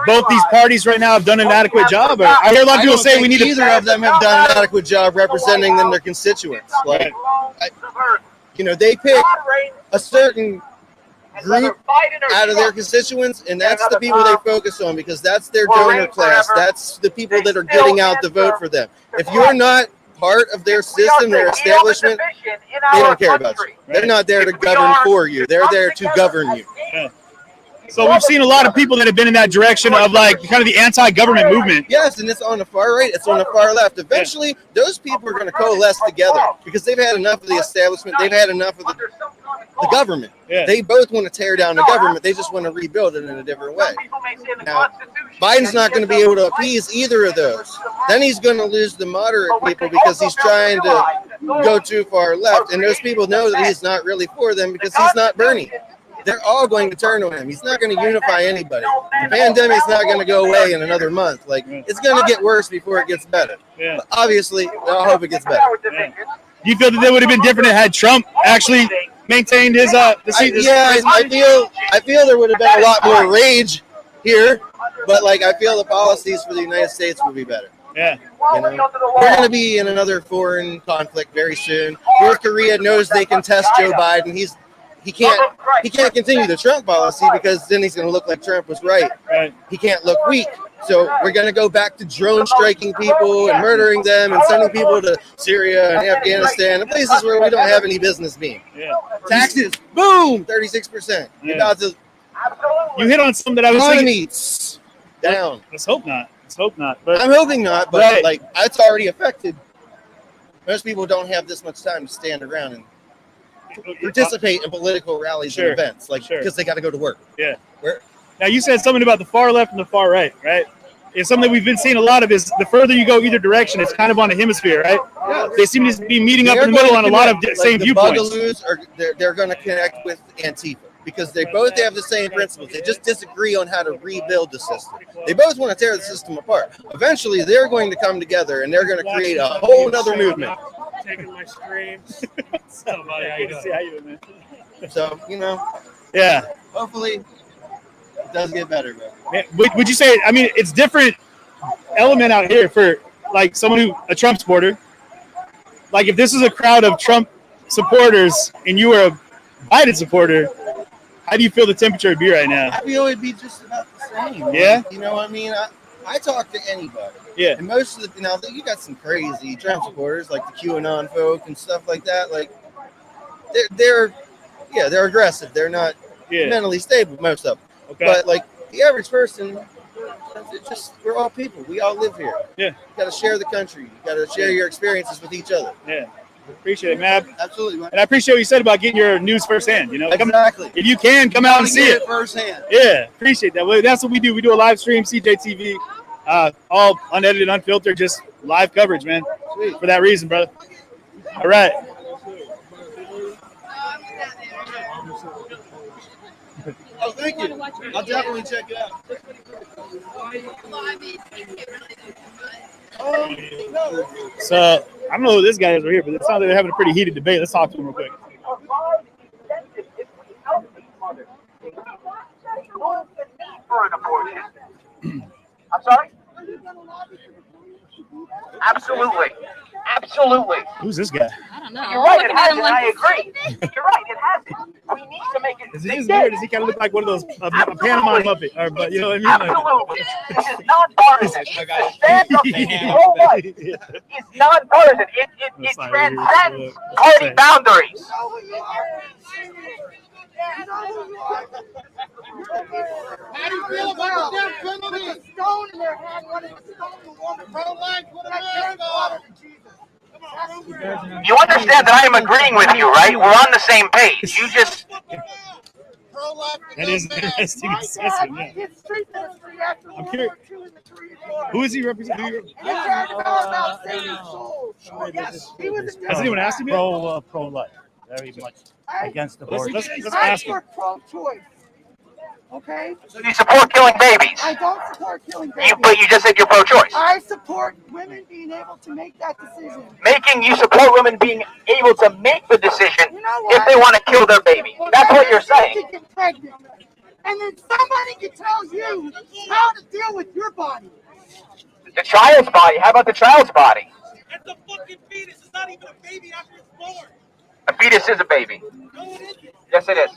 both these parties right now have done an adequate job? Or I hear a lot of people say we need either of them have done an adequate job representing their constituents. They pick a certain group out of their constituents, and that's the people they focus on because that's their donor class. That's the people that are getting out the vote for them. If you're not part of their system, their establishment, they don't care about you. They're not there to govern for you. They're there to govern you. Yeah. So we've seen a lot of people that have been in that direction of like kind of the anti-government movement. Yes, and it's on the far right, it's on the far left. Eventually, those people are going to coalesce together because they've had enough of the establishment. They've had enough of the government. Yeah. They both want to tear down the government. They just want to rebuild it in a different way. Now, Biden's not going to be able to appease either of those. Then he's going to lose the moderate people because he's trying to go too far left. And those people know that he's not really for them because he's not Bernie. They're all going to turn on him. He's not going to unify anybody. The pandemic's not going to go away in another month. Like, it's going to get worse before it gets better. Yeah. But obviously, I hope it gets better. Yeah. Do you feel that would have been different had Trump actually maintained his the seat? I feel there would have been a lot more rage here, but like I feel the policies for the United States would be better. Yeah. You know? We're going to be in another foreign conflict very soon. North Korea knows they can test Joe Biden. He can't continue the Trump policy because then he's going to look like Trump was right. He can't look weak. So we're going to go back to drone striking people and murdering them and sending people to Syria and Afghanistan and places where we don't have any business being. Yeah. Taxes, boom, 36%. Yeah. You hit on something that I was thinking. Down. Let's hope not. But I'm hoping not, but right. like it's already affected. Most people don't have this much time to stand around and participate in political rallies and events, because they got to go to work. Yeah. Now you said something about the far left and the far right, right? It's something we've been seeing a lot of is the further you go either direction, it's kind of on a hemisphere, right? Yeah. They seem to be meeting up in the middle on a lot of same viewpoints. They're going to connect with Antifa because they both have the same principles. They just disagree on how to rebuild the system. They both want to tear the system apart. Eventually, they're going to come together and they're going to create a whole other movement. Taking my streams. Somebody, how you doing, man? So, yeah. Hopefully, it does get better, bro. Man, would you say? I mean, it's different element out here for like someone a Trump supporter. Like, if this is a crowd of Trump supporters and you are a Biden supporter, how do you feel the temperature would be right now? I feel it'd be just about the same. Yeah. You know what I mean? I talk to anybody. Yeah. And most of the, you got some crazy Trump supporters like the QAnon folk and stuff like that. Like, they're aggressive. They're not mentally stable, most of them. Okay. But like the average person, we're all people. We all live here. Yeah. You got to share the country. You got to share your experiences with each other. Yeah. Appreciate it, man. Absolutely, man. And I appreciate what you said about getting your news firsthand. Exactly. If you can, come out and see it firsthand. Yeah, appreciate that. Well, that's what we do. We do a live stream, CJTV, all unedited, unfiltered, just live coverage, man. Sweet. For that reason, brother. All right. Oh, thank you. I'll definitely check it out. So I don't know who this guy is right here, but it sounds like they're having a pretty heated debate. Let's talk to him real quick. I'm sorry? Absolutely. Who's this guy? I don't know. You're right, it hasn't. I agree. You're right, it hasn't. We need to make it. Is he just weird? Does he kind of look like one of those a Panama Muppet? But you know what I mean? Absolutely. This is nonpartisan. The stand-up pro-life is nonpartisan. It transcends party boundaries. How do you feel about the death penalty? With a stone in their hand, wanting to stone the woman. Pro-life, what a You understand that I am agreeing with you, right? We're on the same page. You just... That is an interesting assessment, yeah. I'm curious. Who is he representing? Has anyone asked him yet? Pro-life. Very much against the board. Let's ask him. Pro-choice. Okay? So you support killing babies? I don't support killing babies. But you just said you're pro-choice. I support women being able to make that decision. You support women being able to make the decision if they want to kill their baby. That's what you're saying. Get pregnant. And then somebody can tell you how to deal with your body. The child's body. How about the child's body? That's a fucking fetus. It's not even a baby after it's born. A fetus is a baby. Yes, it is.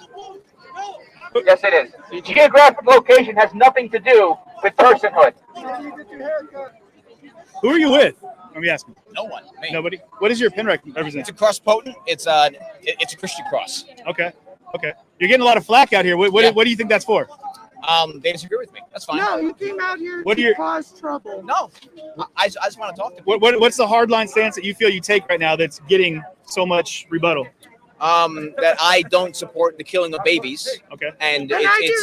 Yes, it is. Geographic location has nothing to do with personhood. Who are you with? Let me ask you. No one. Me. Nobody. What does your pin represent? It's a cross potent. It's a Christian cross. Okay. You're getting a lot of flack out here. What do you think that's for? They disagree with me. That's fine. No, you came out here What do to you- cause trouble. No, I just want to talk to people. What's the hardline stance that you feel you take right now that's getting so much rebuttal? That I don't support the killing of babies. Okay. And Then I need to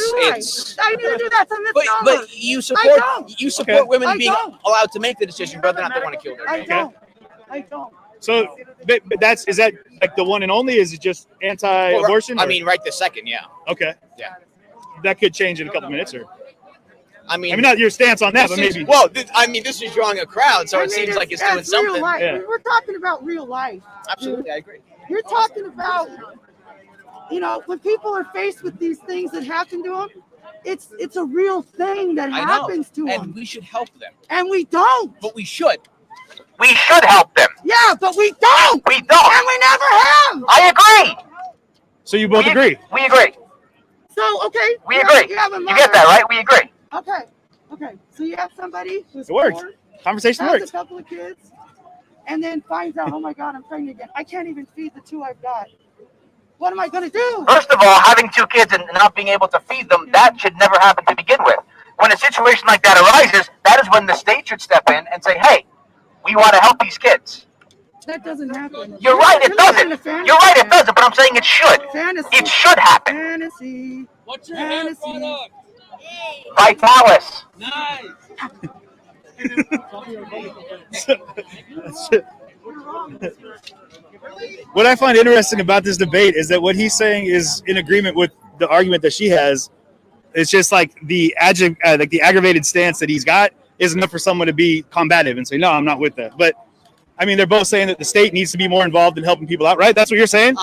do that. So but you support women being allowed to make the decision, but not to want to kill their I baby. don't. I don't. So, but is that like the one and only? Is it just anti-abortion? Well, I mean, right this second, yeah. Okay. Yeah. That could change in a couple minutes, or. I mean, not your stance on that, but maybe. Well, this is drawing a crowd, so it seems like it's doing real something. life. Yeah. We're talking about real life. Absolutely, I agree. You're talking about, when people are faced with these things that happen to them, it's a real thing that I know. happens to them. And we should help them. And we don't. But we should. We should help them. Yeah, but we don't. We don't. And we never have. I agree. So you both agree? We agree. So, okay. We agree. You have a You mother. get that, right? We agree. Okay. So you have somebody who's It worked. poor, Conversation has worked. a couple of kids, and then finds out, oh my God, I'm pregnant again. I can't even feed the two I've got. What am I going to do? First of all, having 2 kids and not being able to feed them, that should never happen to begin with. When a situation like that arises, that is when the state should step in and say, hey, we want to help these kids. That doesn't happen. You're right, it You're living in a doesn't. fantasy. You're right, it doesn't, but I'm saying it should. Fantasy. It should happen. Fantasy. What's your Fantasy. hair product? Vitalis. Nice. What I find interesting about this debate is that what he's saying is in agreement with the argument that she has. It's just like the aggravated stance that he's got is enough for someone to be combative and say, no, I'm not with that. But I mean, they're both saying that the state needs to be more involved in helping people out, right? That's what you're saying?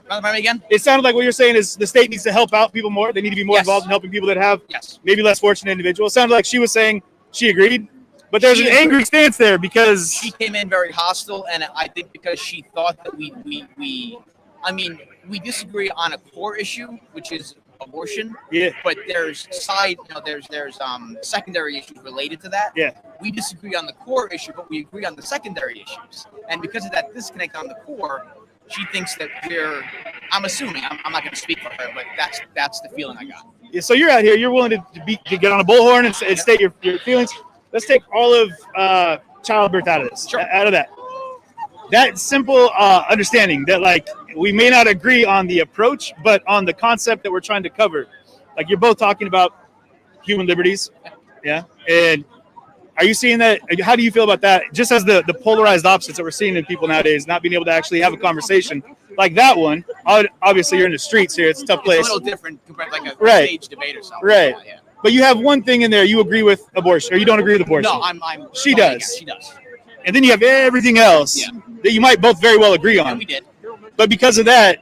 Remind me again? It sounded like what you're saying is the state needs to help out people more. They need to be more Yes. involved in helping people that have Yes. maybe less fortunate individuals. It sounded like she was saying she agreed, but there's She an agreed. angry stance there because She came in very hostile, and I think because she thought that we disagree on a core issue, which is abortion. Yeah. But there's secondary issues related to that. Yeah. We disagree on the core issue, but we agree on the secondary issues. And because of that disconnect on the core, she thinks that I'm assuming, I'm not going to speak for her, but that's the feeling I got. Yeah, so you're out here, you're willing to get on a bullhorn and state your feelings. Let's take all of childbirth out of this, out of that. That simple understanding that like we may not agree on the approach, but on the concept that we're trying to cover. Like you're both talking about human liberties, yeah. And are you seeing that? How do you feel about that? Just as the polarized opposites that we're seeing in people nowadays, not being able to actually have a conversation like that one. Obviously, you're in the streets here; it's a tough place. It's a little different compared to like a Right. stage debate or something. Right. Yeah. But you have one thing in there you agree with abortion, or you don't agree with abortion. No, I'm. She totally does. against- She does. And then you have everything else that you might both very well agree on. And we did. But because of that,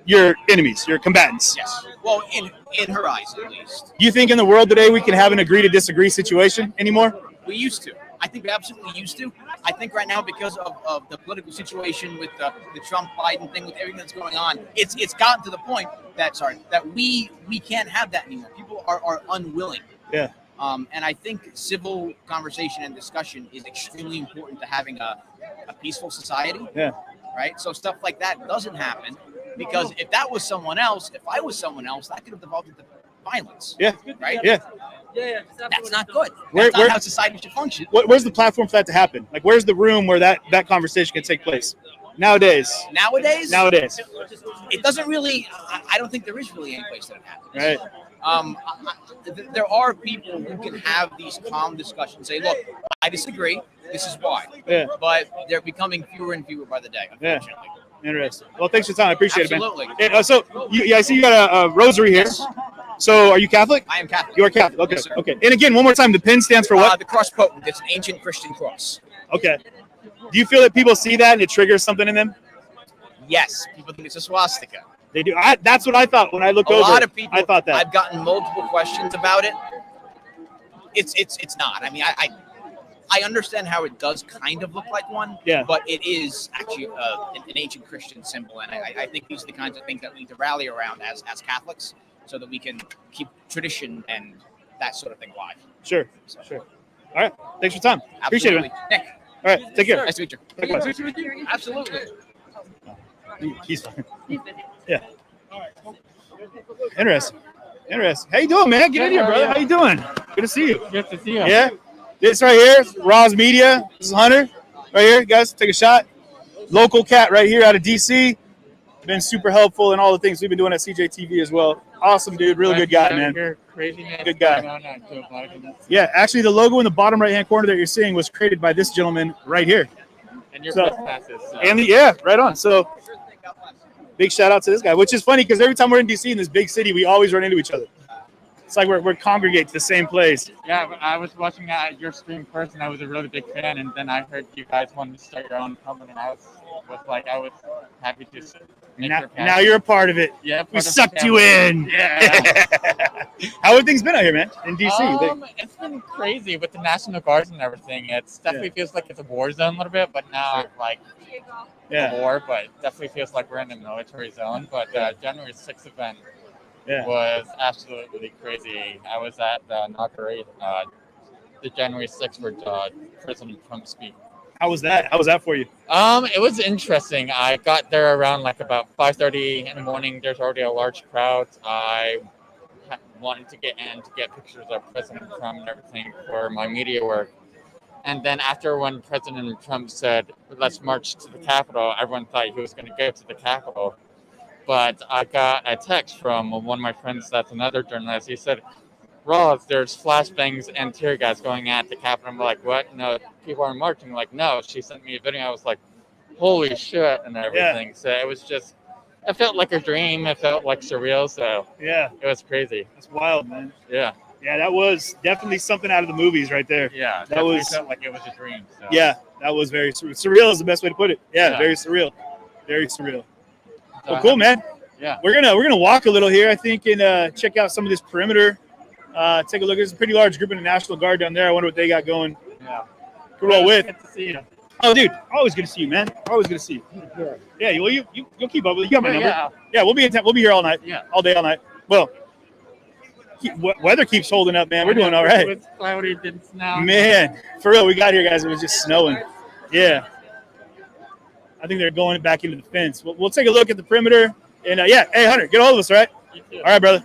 you're enemies, you're combatants. Yes. Well, in her eyes, at least. Do you think in the world today we can have an agree to disagree situation anymore? We used to. I think we absolutely used to. I think right now, because of the political situation with the Trump-Biden thing, with everything that's going on, it's gotten to the point that we can't have that anymore. People are unwilling. Yeah. And I think civil conversation and discussion is extremely important to having a peaceful society. Yeah. Right? So stuff like that doesn't happen because if that was someone else, if I was someone else, that could have devolved into violence. Yeah. Right? Yeah. That's not good. Where- That's where- not how society should function. Where's the platform for that to happen? Like, where's the room where that conversation can take place? Nowadays. Nowadays, it doesn't really. I don't think there is really any place that it happens. Right. There are people who can have these calm discussions. Say, look, I disagree. This is why. Yeah. But they're becoming fewer and fewer by the day. Yeah. Interesting. Well, thanks for your time. I appreciate Absolutely. it, man. So, I see you got a rosary here. So, are you Catholic? I am Catholic. You are Catholic. Okay. Yes, sir. Okay. And again, one more time, the pin stands for what? The cross potent. It's an ancient Christian cross. Okay. Do you feel that people see that and it triggers something in them? Yes. People think it's a swastika. They do. That's what I thought when I looked A over. lot of people. I thought that. I've gotten multiple questions about it. It's not. I mean, I understand how it does kind of look like one. Yeah. But it is actually an ancient Christian symbol, and I think these are the kinds of things that we need to rally around as Catholics, so that we can keep tradition and that sort of thing alive. Sure. Sure. All right. Thanks for your time. Appreciate it, man. Nick. All right. Take care. Nice to meet you. Likewise. Absolutely. He's fine. Yeah. Interesting. Interesting. How you doing, man? Get in here, brother. How you doing? Good to see you. Good to see you. Yeah. This right here is Roz Media. This is Hunter. Right here, guys. Take a shot. Local cat right here out of DC. Been super helpful in all the things we've been doing at CJTV as well. Awesome dude. Real good guy, man. Good guy. Yeah, actually the logo in the bottom right-hand corner that you're seeing was created by this gentleman right here. And your trespasses. So. And yeah, right on. So big shout out to this guy, which is funny because every time we're in DC in this big city, we always run into each other. It's like we're congregate to the same place. Yeah, I was watching your stream first, and I was a really big fan. And then I heard you guys wanted to start your own company, and I was happy to. Now you're a part of it. Yeah, we sucked you in. Yeah. How have things been out here, man? In DC? It's been crazy with the National Guards and everything. It definitely feels like it's a war zone a little bit, but not like a war. But it definitely feels like we're in a military zone. But January 6th event. Was absolutely crazy. I was at the inauguration, the January 6th for President Trump's speech. How was that? How was that for you? It was interesting. I got there around like about 5:30 in the morning. There's already a large crowd. I wanted to get in to get pictures of President Trump and everything for my media work. And then after when President Trump said, "Let's march to the Capitol," everyone thought he was going to go to the Capitol. But I got a text from one of my friends that's another journalist. He said, "Ross, there's flashbangs and tear gas going at the Capitol." I'm like, "What? No, people are marching." I'm like, "No." She sent me a video. I was like, "Holy shit," and everything. So it was just, it felt like a dream. It felt like surreal. So yeah, it was crazy. That's wild, man. Yeah. Yeah, that was definitely something out of the movies right there. Yeah, that was felt like it was a dream. So. Yeah, that was very surreal. Is the best way to put it. Yeah, very surreal. Very surreal. Well, cool, man. Yeah. We're gonna walk a little here, I think, and check out some of this perimeter. Take a look. There's a pretty large group in the National Guard down there. I wonder what they got going. Yeah. Could roll with. Good to see you. Oh, dude, always good to see you, man. Always good to see you. Yeah. Well, you'll keep up with it. You got my number. Yeah. We'll be in town. We'll be here all night. Yeah. All day, all night. Well, weather keeps holding up, man. We're doing all right. It's cloudy, didn't snow. Man, for real, we got here, guys. It was just snowing. Yeah. I think they're going back into the fence. We'll take a look at the perimeter. And yeah, hey, Hunter, get a hold of us, all right? All right, brother.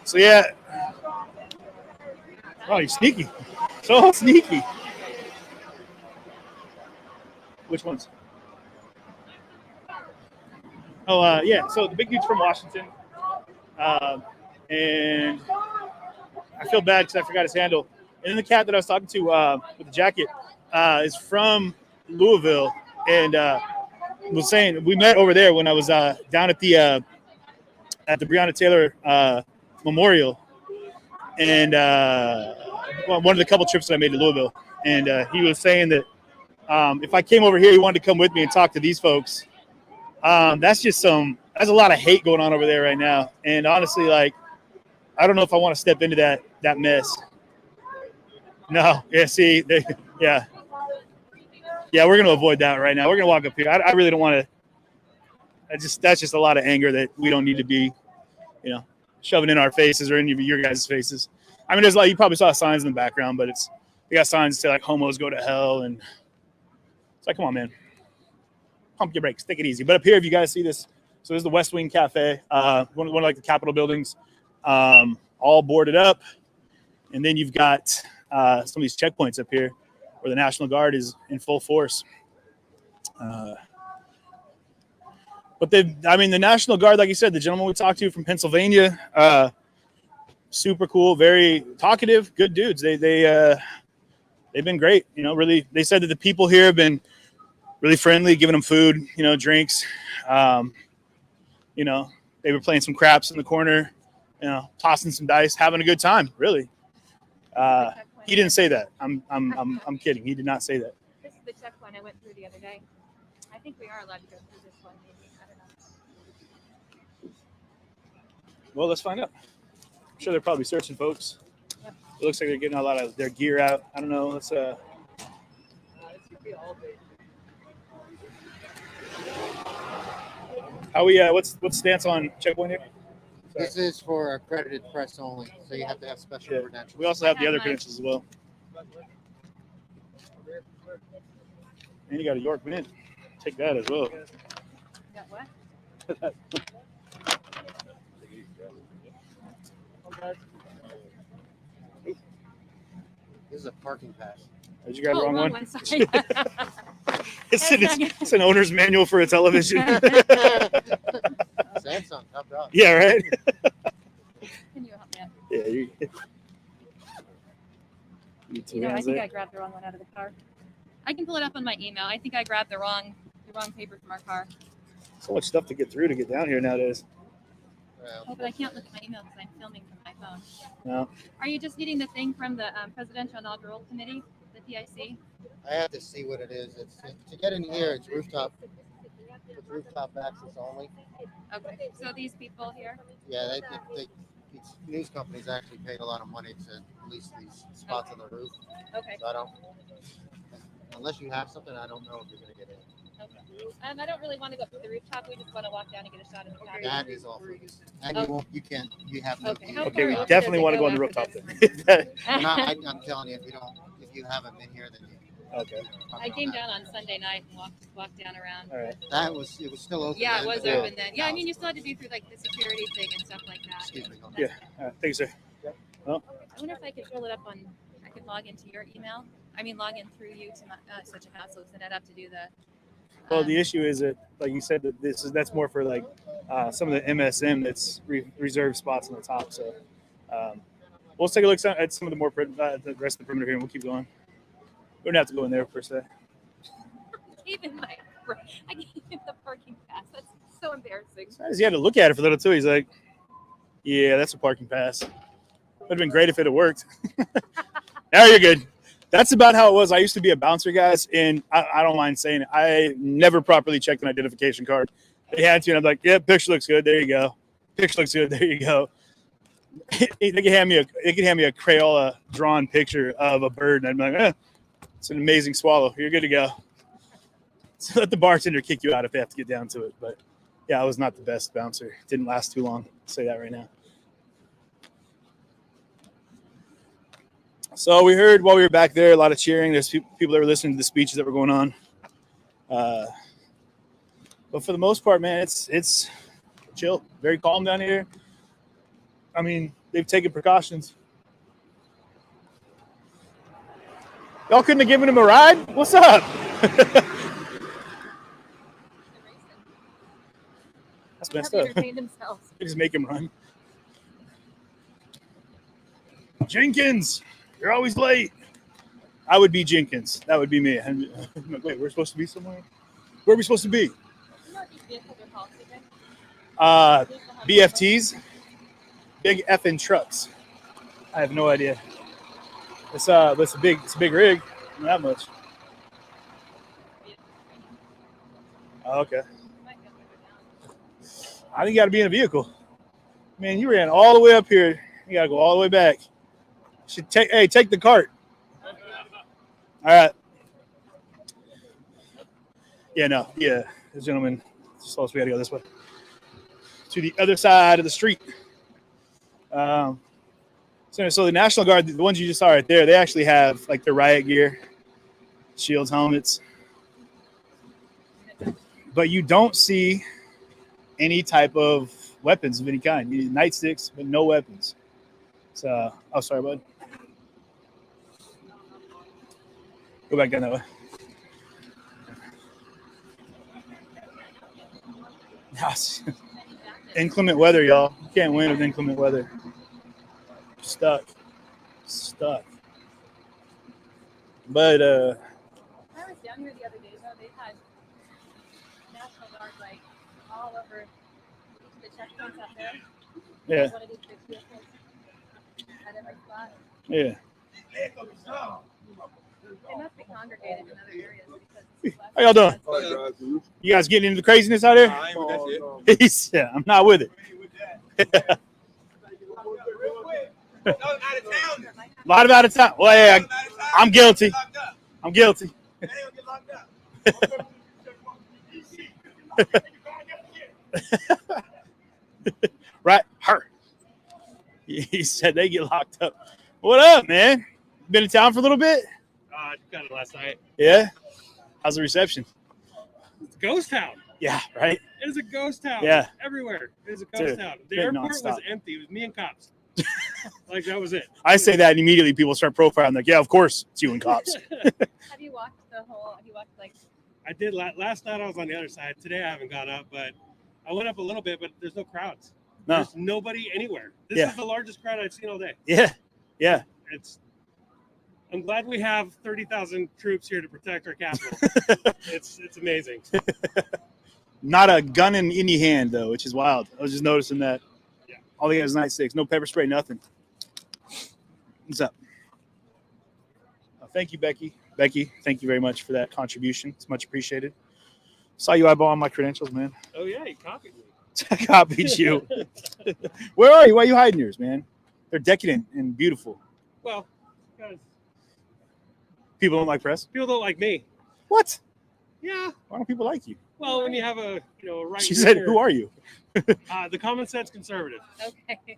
So yeah. Oh, you're sneaky. So sneaky. Which ones? Oh, yeah. So the big dude's from Washington. And I feel bad because I forgot his handle. And then the cat that I was talking to with the jacket is from Louisville, and was saying we met over there when I was down at the Breonna Taylor Memorial, and one of the couple trips that I made to Louisville, and he was saying that if I came over here, he wanted to come with me and talk to these folks. That's a lot of hate going on over there right now, and honestly, like, I don't know if I want to step into that mess. No, yeah, see, yeah. Yeah, we're going to avoid that right now. We're going to walk up here. I really don't want to. That's just a lot of anger that we don't need to be, shoving in our faces or any of your guys' faces. I mean, there's like, you probably saw signs in the background, but they got signs that say like homos go to hell, and it's like, come on, man, pump your brakes, take it easy. But up here, if you guys see this, so this is the West Wing Cafe, one of like the Capitol buildings, all boarded up, and then you've got some of these checkpoints up here, where the National Guard is in full force. But the National Guard, like you said, the gentleman we talked to from Pennsylvania, super cool, very talkative, good dudes. They've been great. Really, they said that the people here have been really friendly, giving them food, drinks. They were playing some craps in the corner, tossing some dice, having a good time, really. He didn't say that. I'm kidding. He did not say that. This is the checkpoint I went through the other day. I think we are allowed to go through this one, maybe. I don't know. Well, let's find out. I'm sure they're probably searching folks. Yep. It looks like they're getting a lot of their gear out. I don't know. Let's How we what's stance on checkpoint here? Sorry. This is for accredited press only, so you have to have special credentials. We also have the other credentials as well. And you got a York mint. Take that as well. Got what? This is a parking pass. Did you grab the Oh, wrong wrong one? one, sorry. It's an owner's manual for a television. Samsung, top dog. Yeah, right? Can you help me out? Yeah, you You know, I think I grabbed the wrong one out of the car. I can pull it up on my email. I think I grabbed the wrong paper from our car. So much stuff to get through to get down here nowadays. Oh, but I can't look at my email because I'm filming from my phone. No. Are you just needing the thing from the Presidential Inaugural Committee, the PIC? I have to see what it is. It's to get in here. It's rooftop. It's rooftop access only. Okay. So these people here. Yeah, these news companies actually paid a lot of money to lease these spots on the roof. Okay. So I don't. Unless you have something, I don't know if you're gonna get in. Okay. I don't really want to go up to the rooftop. We just want to walk down and get a shot of the patio. That is all for you. And you won't. You can't. You have no. Okay. How Okay, far we up definitely does it want to go on the after rooftop this? then. I'm telling you, if you haven't been here, then you. Okay. I came down on Sunday night and walked down around. All right. It was still open. Yeah, it then, was but- open then. Yeah, I mean, you still had to do through like the security thing and stuff like that. Excuse me. Yeah. All right. Thanks, sir. Well, I wonder if I could pull it up on. I could log into your email. I mean, log in through you to my, such a hassle. So I'd have to do the. well, the issue is that, like you said, that that's more for like some of the MSM that's reserved spots on the top. So we'll take a look at some of the more the rest of the perimeter here, and we'll keep going. We don't have to go in there per se. Even I gave him the parking pass. That's so embarrassing. He had to look at it for a little too. He's like, "Yeah, that's a parking pass." Would have been great if it had worked. Now you're good. That's about how it was. I used to be a bouncer, guys, and I don't mind saying it. I never properly checked an identification card. They had to, and I'm like, "Yeah, picture looks good. There you go. Picture looks good. There you go." They could hand me a Crayola drawn picture of a bird, and I'm like, "It's an amazing swallow. You're good to go." So let the bartender kick you out if they have to get down to it. But yeah, I was not the best bouncer. Didn't last too long. I'll say that right now. So we heard while we were back there a lot of cheering. There's people that were listening to the speeches that were going on. But for the most part, man, it's chill, very calm down here. I mean, they've taken precautions. Y'all couldn't have given him a ride? What's up? That's messed up. Entertain themselves. They just make him run. Jenkins, you're always late. I would be Jenkins. That would be me. Wait, we're supposed to be somewhere? Where are we supposed to be? You know what these vehicles are called, CJ? BFTs, big effing trucks. I have no idea. It's a big rig. Not that much. Oh, okay. I think you got to be in a vehicle. Man, you ran all the way up here. You got to go all the way back. Take the cart. All right. Yeah, no. Yeah, this gentleman told us we got to go this way. To the other side of the street. So the National Guard, the ones you just saw right there, they actually have like their riot gear, shields, helmets. But you don't see any type of weapons of any kind. You need nightsticks, but no weapons. So, oh, sorry, bud. Go back down that way. Inclement weather, y'all. You can't win with inclement weather. Stuck. But I was down here the other day, though. They had National Guard like all over the checkpoints up there. yeah, One of these big vehicles at every spot. yeah. They must be congregated in other areas because How y'all doing? You guys getting into the craziness out here? Yeah, I'm not with it. A lot of out of town. Well, yeah, I'm guilty. I'm guilty. Right, her. He said they get locked up. What up, man? Been in town for a little bit? Got it last night. Yeah. How's the reception? It's ghost town. Yeah, right. It was a ghost town. Yeah. Everywhere. It was a ghost town. The good airport was nonstop. empty. It was me and cops. Like that was it. I say that and immediately people start profiling. Like, yeah, of course, it's you and cops. Have you walked like? I did last night. I was on the other side. Today I haven't gone up, but I went up a little bit. But there's no crowds. No. There's nobody anywhere. This Yeah. is the largest crowd I've seen all day. Yeah. Yeah. I'm glad we have 30,000 troops here to protect our capital. it's amazing. Not a gun in any hand though, which is wild. I was just noticing that. Yeah. All they got is nightsticks, no pepper spray, nothing. What's up? Thank you, Becky. Becky, thank you very much for that contribution. It's much appreciated. Saw you eyeball on my credentials, man. Oh yeah, you copied me. I copied you. Where are you? Why are you hiding yours, man? They're decadent and beautiful. Well, guys, People don't like press. people don't like me. What? Yeah. Why don't people like you? Well, when you have a a right. She said, "Who are you?" The common sense conservative. Okay.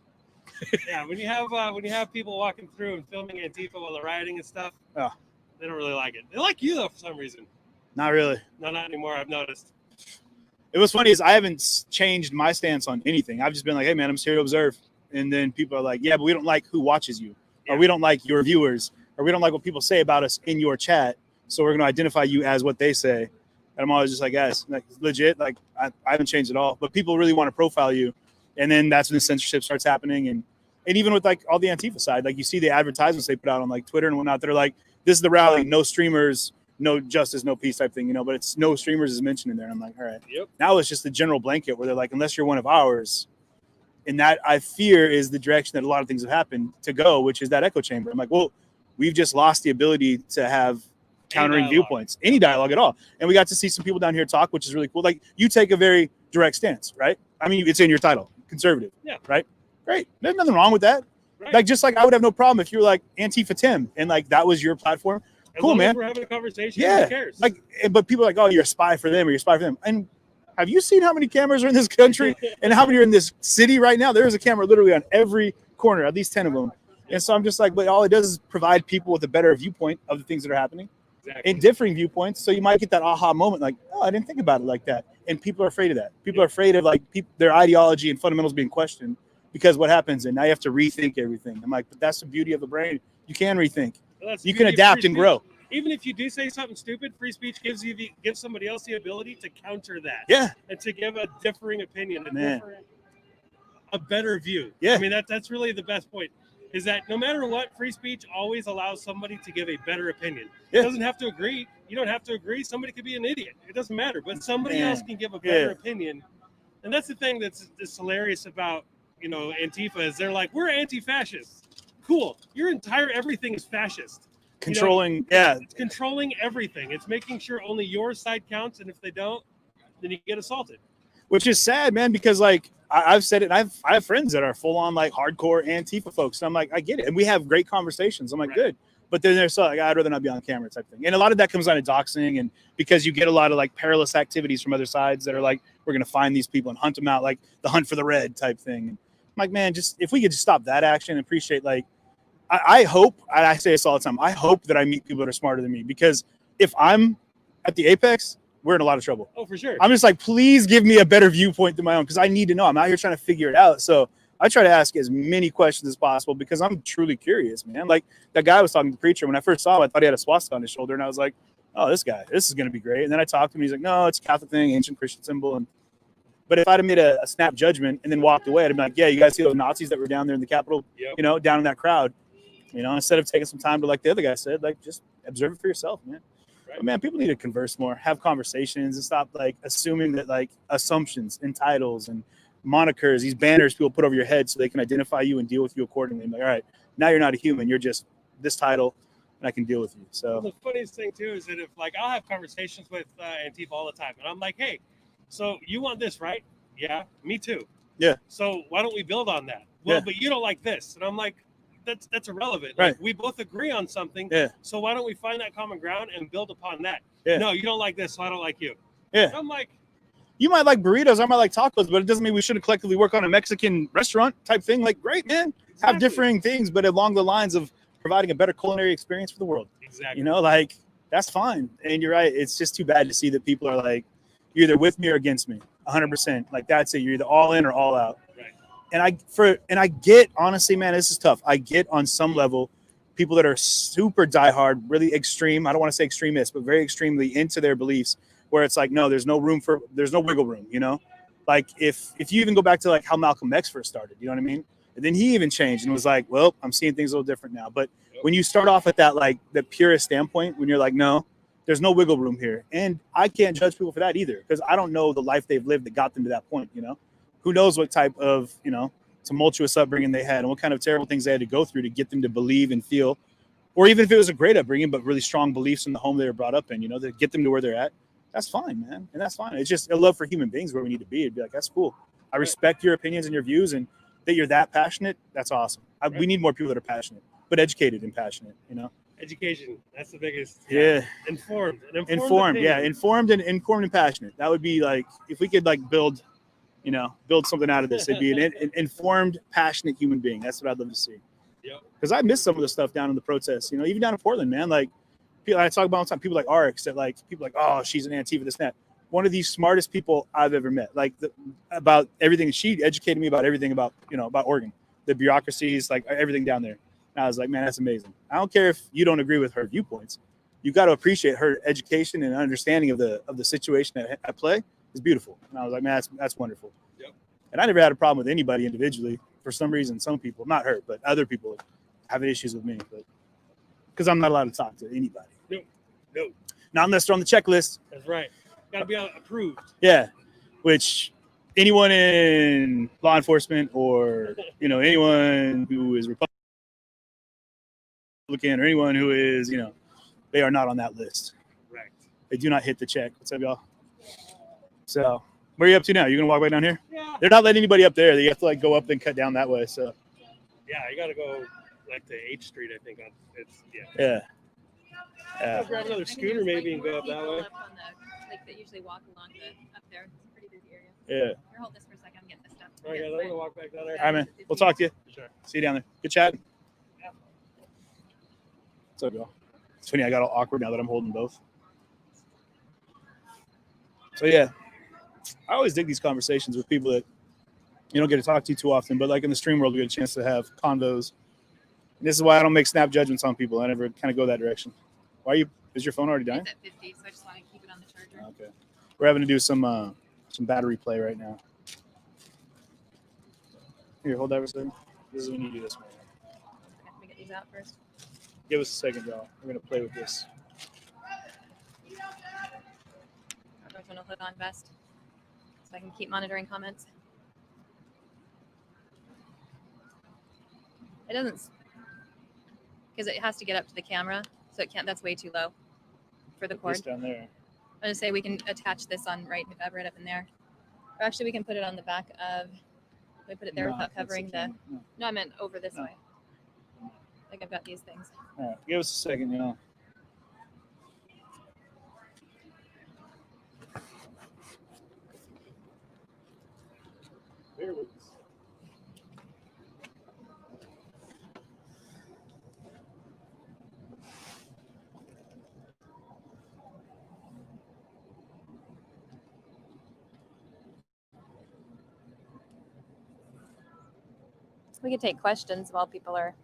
Yeah, when you have people walking through and filming Antifa while they're rioting and stuff, Oh, they don't really like it. They like you though for some reason. not really. No, not anymore. I've noticed. It was funny is I haven't changed my stance on anything. I've just been like, hey man, I'm just here to observe. And then people are like, yeah, but we don't like who watches you, or we don't like your viewers, or we don't like what people say about us in your chat. So we're going to identify you as what they say. And I'm always just like, guys, like legit, like I haven't changed at all. But people really want to profile you. And then that's when the censorship starts happening. And even with like all the Antifa side, like you see the advertisements they put out on like Twitter and whatnot, they're like, this is the rally, no streamers, no justice, no peace type thing, but it's no streamers is mentioned in there. And I'm like, all right. Yep. Now it's just the general blanket where they're like, unless you're one of ours. And that I fear is the direction that a lot of things have happened to go, which is that echo chamber. I'm like, well, we've just lost the ability to have countering viewpoints, any dialogue at all. And we got to see some people down here talk, which is really cool. Like you take a very direct stance, right? I mean, it's in your title, conservative. Yeah. Right. Great. There's nothing wrong with that. Right. Like, just like I would have no problem if you were like Antifa Tim and like that was your platform. As Cool, long as man. we're having a conversation. Yeah. Who cares? Like, but people are like, oh, you're a spy for them or you're a spy for them. And have you seen how many cameras are in this country and how many are in this city right now? There is a camera literally on every corner, at least 10 of them. And so I'm just like, but all it does is provide people with a better viewpoint of the things that are happening and differing viewpoints. So you might get that aha moment, like, oh, I didn't think about it like that. And people are afraid of that. People are afraid of like their ideology and fundamentals being questioned because what happens? And now you have to rethink everything. I'm like, but that's the beauty of the brain. You can rethink. Well, that's the You can beauty of adapt free and speech. grow. Even if you do say something stupid, free speech gives somebody else the ability to counter that. Yeah. And to give a differing opinion, Man. a better view. Yeah. I mean, that's really the best point. Is that no matter what, free speech always allows somebody to give a better opinion. Yeah. It doesn't have to agree. You don't have to agree. Somebody could be an idiot. It doesn't matter. But somebody Man. else can give a better Yeah. opinion. And that's the thing that's hilarious about, Antifa is they're like, we're anti-fascist. Cool. Your entire everything is fascist. Controlling, yeah. It's controlling everything. It's making sure only your side counts. And if they don't, then you get assaulted. Which is sad, man, because like I've said it. I have friends that are full on like hardcore Antifa folks. And I'm like, I get it. And we have great conversations. I'm like, good. But then they're so like, I'd rather not be on camera type thing. And a lot of that comes down to doxing and because you get a lot of like perilous activities from other sides that are like, we're going to find these people and hunt them out, like the hunt for the red type thing. And I'm like, man, just if we could just stop that action and appreciate like, I hope, and I say this all the time, I hope that I meet people that are smarter than me because if I'm at the apex, we're in a lot of trouble. Oh, for sure. I'm just like, please give me a better viewpoint than my own because I need to know. I'm out here trying to figure it out. So I try to ask as many questions as possible because I'm truly curious, man. Like that guy was talking to the preacher. When I first saw him, I thought he had a swastika on his shoulder. And I was like, oh, this is going to be great. And then I talked to him. He's like, no, it's a Catholic thing, ancient Christian symbol. But if I'd have made a snap judgment and then walked away, I'd have been like, yeah, you guys see those Nazis that were down there in the Capitol, down in that crowd. Instead of taking some time to, like the other guy said, like just observe it for yourself, man. Right. But man, people need to converse more, have conversations, and stop like assuming that like assumptions and titles and monikers, these banners people put over your head so they can identify you and deal with you accordingly. I'm like, all right, now you're not a human, you're just this title, and I can deal with you. So well, the funniest thing too is that if like I'll have conversations with Antifa all the time, and I'm like, hey, so you want this, right? Yeah, me too. Yeah. So why don't we build on that? Well, Yeah. but you don't like this, and I'm like, that's irrelevant. Right. Like, we both agree on something. Yeah. So why don't we find that common ground and build upon that? Yeah. No, you don't like this, so I don't like you. Yeah. I'm like, you might like burritos, I might like tacos, but it doesn't mean we shouldn't collectively work on a Mexican restaurant type thing. Like, great, man. Have differing things, but along the lines of providing a better culinary experience for the world. Exactly. Like, that's fine. And you're right. It's just too bad to see that people are like, You're either with me or against me, 100%. Like that's it. You're either all in or all out. Right. And I get, honestly, man, this is tough. I get on some level people that are super diehard, really extreme. I don't want to say extremists, but very extremely into their beliefs, where it's like, no, there's no wiggle room, you know? Like if you even go back to like how Malcolm X first started, you know what I mean? And then he even changed and was like, well, I'm seeing things a little different now. But when you start off at that, like the purest standpoint, when you're like, no, there's no wiggle room here. And I can't judge people for that either, because I don't know the life they've lived that got them to that point, you know? Who knows what type of, you know, tumultuous upbringing they had and what kind of terrible things they had to go through to get them to believe and feel, or even if it was a great upbringing, but really strong beliefs in the home they were brought up in, you know, to get them to where they're at. That's fine, man. And that's fine. It's just a love for human beings where we need to be. It'd be like, that's cool. I respect your opinions and your views, and that you're that passionate. That's awesome. We need more people that are passionate, but educated and passionate, you know? Education. That's the biggest. Yeah. Informed. Informed. Yeah. Informed and passionate. That would be like, if we could like build something out of this, it'd be an informed, passionate human being. That's what I'd love to see. Yep. Because I miss some of the stuff down in the protests, you know, even down in Portland, man. Like, I talk about all the time, people like Arx, that like, people like, oh, she's an Antifa, this and that. One of the smartest people I've ever met, like about everything. She educated me about everything about, you know, about Oregon, the bureaucracies, like everything down there. And I was like, man, that's amazing. I don't care if you don't agree with her viewpoints. You got to appreciate her education and understanding of the situation at play is beautiful. And I was like, man, that's wonderful. Yep. And I never had a problem with anybody individually. For some reason, some people, not her, but other people have issues with me, but because I'm not allowed to talk to anybody. No. Not unless they're on the checklist. That's right. Got to be approved. Yeah, which anyone in law enforcement or, you know, anyone who is Republican or anyone who is, you know, they are not on that list. Right. They do not hit the check. What's up, y'all? So where are you up to now? You gonna walk right down here? Yeah. They're not letting anybody up there. You have to like go up and cut down that way. So Yeah, you got to go like to H Street, I think. yeah. I'll grab another scooter maybe and go up that way. Like they usually walk along up there. It's a pretty busy area. Yeah. Here, hold this for a second. I'm getting this stuff. All right, guys, I'm gonna walk back down there. All right, man. We'll talk to you. Sure. See you down there. Good chatting. Yeah. What's up, y'all? It's funny. I got all awkward now that I'm holding both. So yeah, I always dig these conversations with people that you don't get to talk to too often, but like in the stream world, we get a chance to have convos. And this is why I don't make snap judgments on people. I never kind of go that direction. Is your phone already dying? It's at 50, so I just want to keep it on the charger. Okay. We're having to do some battery play right now. Here, hold that for a second. This is when you do this one. Okay, let me get these out first. Give us a second, y'all. We're going to play with this. I'm going to hood on vest so I can keep monitoring comments. It doesn't, because it has to get up to the camera, so it can't. That's way too low for the cord. This down there. I'm gonna say we can attach this on right up in there. Or actually, we can put it on the back of. We put it there without covering the. No, I meant over this way. Like I've got these things. All right, give us a second, you know. Bear with us. We could take questions while people are.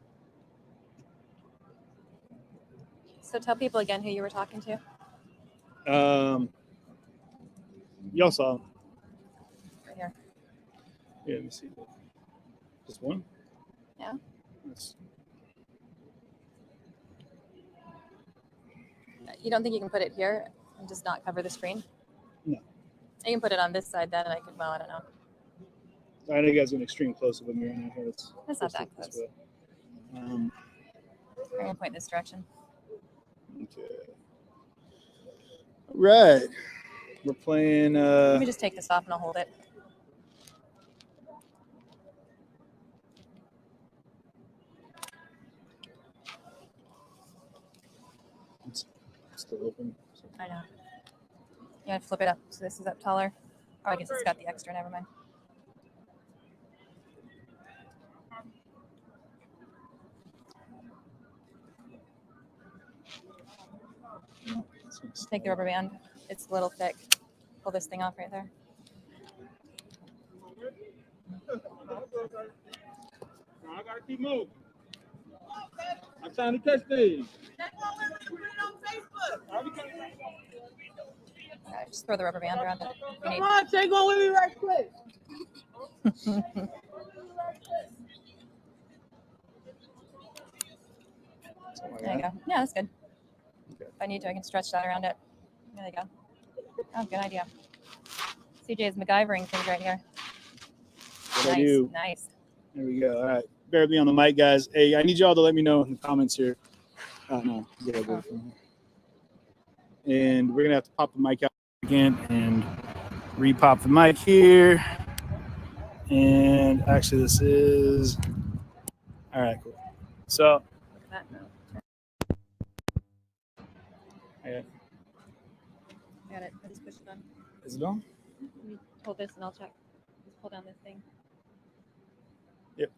So tell people again who you were talking to. Y'all saw him. Right here. Yeah, let me see. Just one? Yeah. You don't think you can put it here and just not cover the screen? No. You can put it on this side then, and I could. Well, I don't know. I know you guys are an extreme close-up of me right now. That's not that close. I'm gonna point this direction. Okay. All right. We're playing. Let me just take this off and I'll hold it. It's still open. I know. Yeah, flip it up so this is up taller. Oh, I guess it's got the extra. Never mind. Take the rubber band. It's a little thick. pull this thing off right there. I gotta keep moving. I'm trying to catch these. Just throw the rubber band around it. Come on, take one with me right quick. There you go. Yeah, that's good. If I need to, I can stretch that around it. There you go. Oh, good idea. CJ is MacGyvering things right here. What I do. Nice. There we go. All right. Bear with me on the mic, guys. Hey, I need y'all to let me know in the comments here. No. And we're going to have to pop the mic out again and re-pop the mic here. And actually, this is... All right, cool. So... Got it. I just push it on. Is it on? Let me hold this and I'll check. Just pull down this thing. Yep.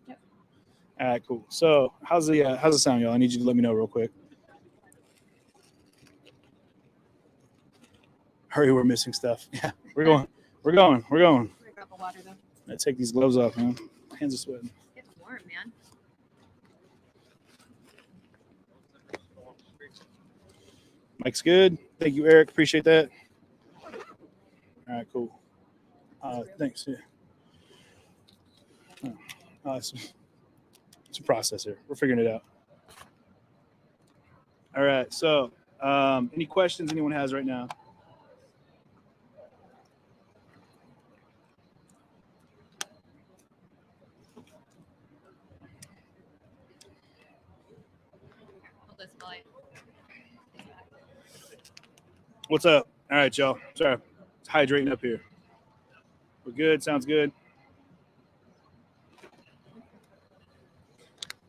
All right, cool. So how's the sound, y'all? I need you to let me know real quick. Hurry, we're missing stuff. Yeah, we're going. Grab the water though. I take these gloves off, man. Hands are sweating. It's warm, man. Mike's good. Thank you, Eric. Appreciate that. All right, cool. Thanks. Yeah. It's a process here. We're figuring it out. All right. So, any questions anyone has right now? What's up? All right, y'all. Sorry, it's hydrating up here. We're good. Sounds good.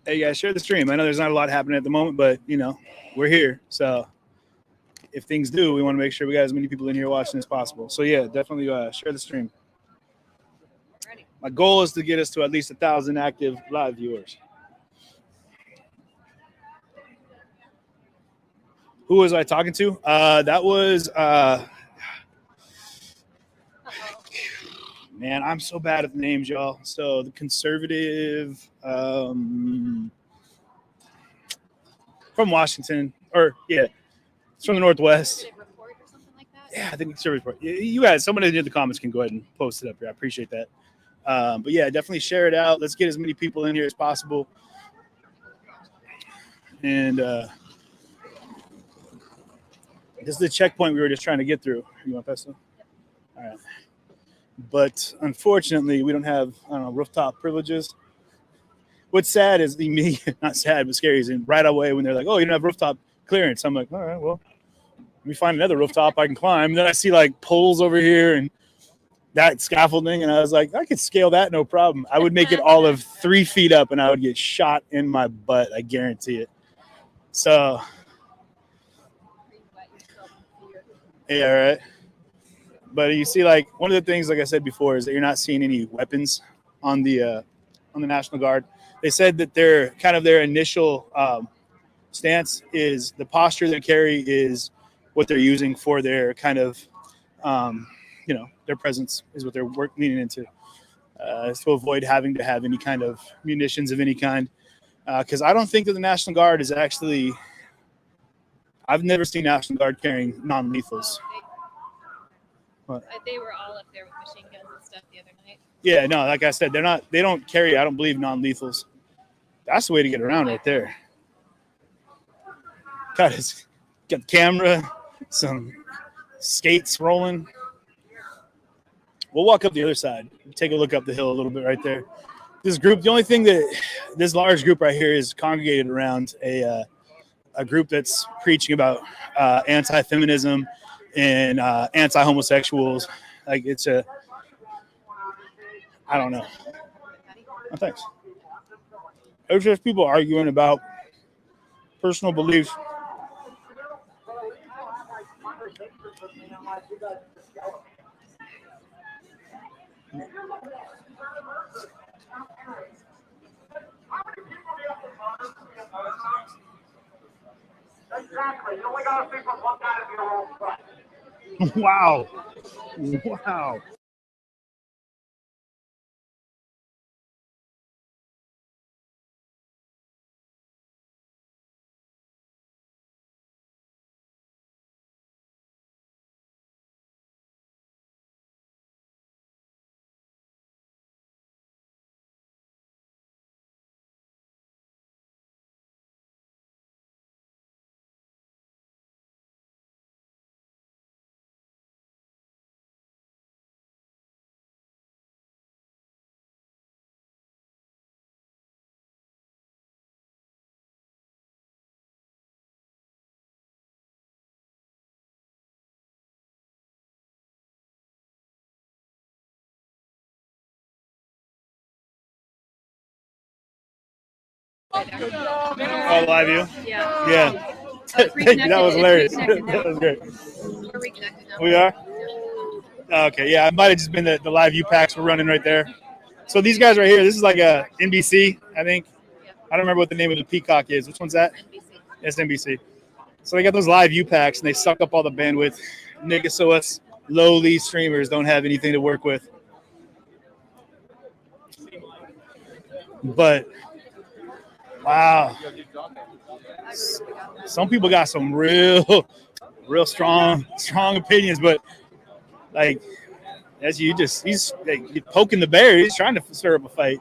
Hey, guys, share the stream. I know there's not a lot happening at the moment, but, we're here. So if things do, we want to make sure we got as many people in here watching as possible. So, yeah, definitely share the stream. My goal is to get us to at least 1,000 active live viewers. Who was I talking to? That was, man, I'm so bad at names, y'all. So the conservative from Washington, it's from the Northwest. Yeah, I think conservative report. You guys, someone in the comments can go ahead and post it up here. I appreciate that. But yeah, definitely share it out. Let's get as many people in here as possible. And this is the checkpoint we were just trying to get through. You want pesto? All right. But unfortunately, we don't have rooftop privileges. What's sad is not sad, but scary is right away when they're like, "Oh, you don't have rooftop clearance." I'm like, "All right, well, let me find another rooftop I can climb." And then I see like poles over here and that scaffolding, and I was like, I could scale that, no problem. I would make it all of 3 feet up, and I would get shot in my butt. I guarantee it. So. Yeah, right. But you see, like, one of the things, like I said before, is that you're not seeing any weapons on the National Guard. They said that their initial stance is the posture they carry is what they're using for their kind of, their presence is what they're leaning into, to avoid having to have any kind of munitions of any kind. Because I don't think that the National Guard is actually. I've never seen National Guard carrying non-lethals. They were all up there with machine guns and stuff the other night. Yeah, no, like I said, they don't carry, I don't believe, non-lethals. That's the way to get around right there. Got the camera, some skates rolling. We'll walk up the other side. Take a look up the hill a little bit right there. This group, the only thing that this large group right here is congregated around a group that's preaching about anti-feminism and anti-homosexuals. Like it's I don't know. Oh, thanks. There's just people arguing about personal beliefs. Exactly. You only got to speak from one guy to be a role play. Wow. Wow. Oh, live view? Yeah. Yeah. Thank you. That was hilarious. That was great. We're reconnected now. We are? Okay, yeah. It might have just been the live view packs were running right there. So these guys right here, this is like a NBC, I think. I don't remember what the name of the Peacock is. Which one's that? It's NBC. So they got those live view packs and they suck up all the bandwidth. Nigga, so us lowly streamers don't have anything to work with. But wow. Some people got some real strong opinions, but like as he's like, poking the bear, he's trying to stir up a fight.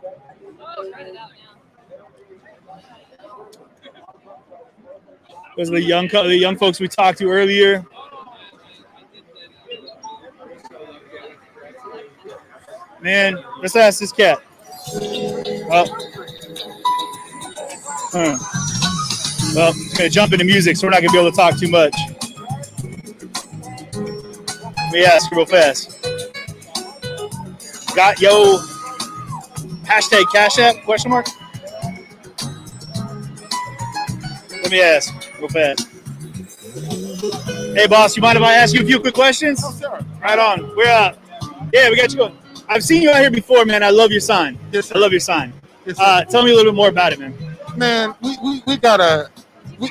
Those are the young folks we talked to earlier. Man, let's ask this cat. Well, I'm gonna jump into music, so we're not gonna be able to talk too much. Let me ask real fast. Got yo hashtag CashApp question mark? Let me ask real fast. Hey boss, you mind if I ask you a few quick questions? Oh, sure. Right on. We're yeah, we got you going. I've seen you out here before, man. I love your sign. Yes, sir. I love your sign. Yes, sir. Tell me a little bit more about it, man. Man, we gotta we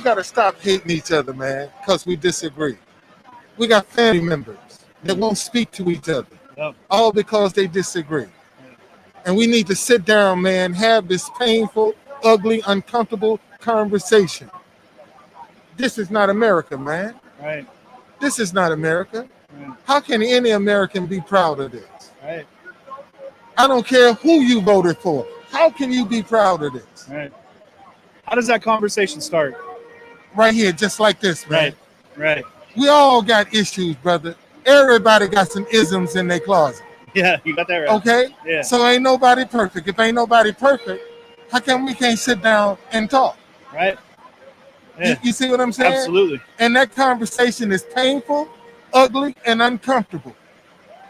gotta stop hating each other, man, because we disagree. We got family members that won't speak to each other, all because they disagree. And we need to sit down, man, have this painful, ugly, uncomfortable conversation. This is not America, man. Right. This is not America. Right. How can any American be proud of this? Right. I don't care who you voted for. How can you be proud of this? Right. How does that conversation start? Right here, just like this, man. Right. We all got issues, brother. Everybody got some isms in their closet. Yeah, you got that right. Okay? Yeah. So ain't nobody perfect. If ain't nobody perfect, how come we can't sit down and talk? Right. Yeah. You see what I'm saying? Absolutely. And that conversation is painful, ugly, and uncomfortable.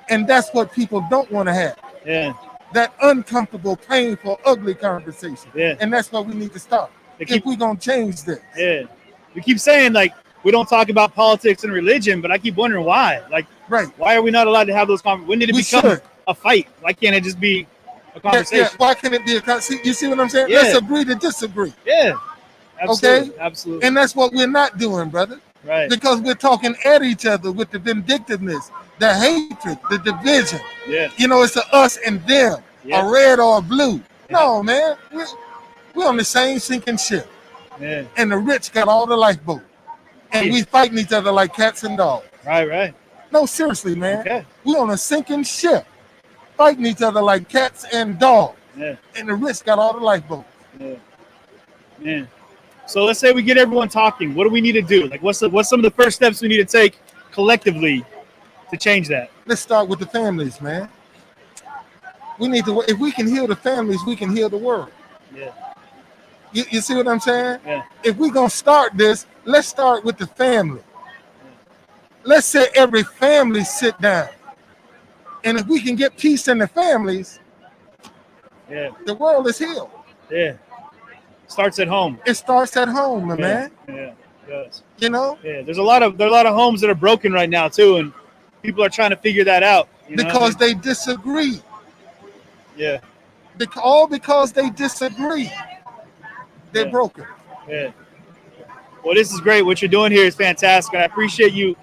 And that's what people don't want to have. Yeah. That uncomfortable, painful, ugly conversation. Yeah. And that's what we need to stop. If we're going to change this. Yeah. We keep saying, like, we don't talk about politics and religion, but I keep wondering why. Like, why are we not allowed to have those conversations? When did it become a fight? Why can't it just be a conversation? Yeah. Why can't it be a conversation? You see what I'm saying? Yeah. Let's agree to disagree. Yeah. Absolutely. Okay? Absolutely. And that's what we're not doing, brother. Right. Because we're talking at each other with the vindictiveness, the hatred, the division. Yeah. You know, it's a us and them, Yeah. a red or a blue. No, man. We're on the same sinking ship. Yeah. And the rich got all the lifeboats. And we fighting each other like cats and dogs. Right. No, seriously, man. Okay. We're on a sinking ship, fighting each other like cats and dogs. Yeah. And the rich got all the lifeboats. Yeah. Yeah. So let's say we get everyone talking. What do we need to do? Like, what's some of the first steps we need to take collectively to change that? Let's start with the families, man. We need to. If we can heal the families, we can heal the world. Yeah. You see what I'm saying? Yeah. If we're gonna start this, let's start with the family. Let's say every family sit down, and if we can get peace in the families, the world is healed. Yeah. Starts at home. It starts at home, man. Yeah, it does. You know? Yeah, there are a lot of homes that are broken right now too, and people are trying to figure that out. Because they disagree. Yeah. All because they disagree. They're broken. Yeah. Well, this is great. What you're doing here is fantastic. And I appreciate you.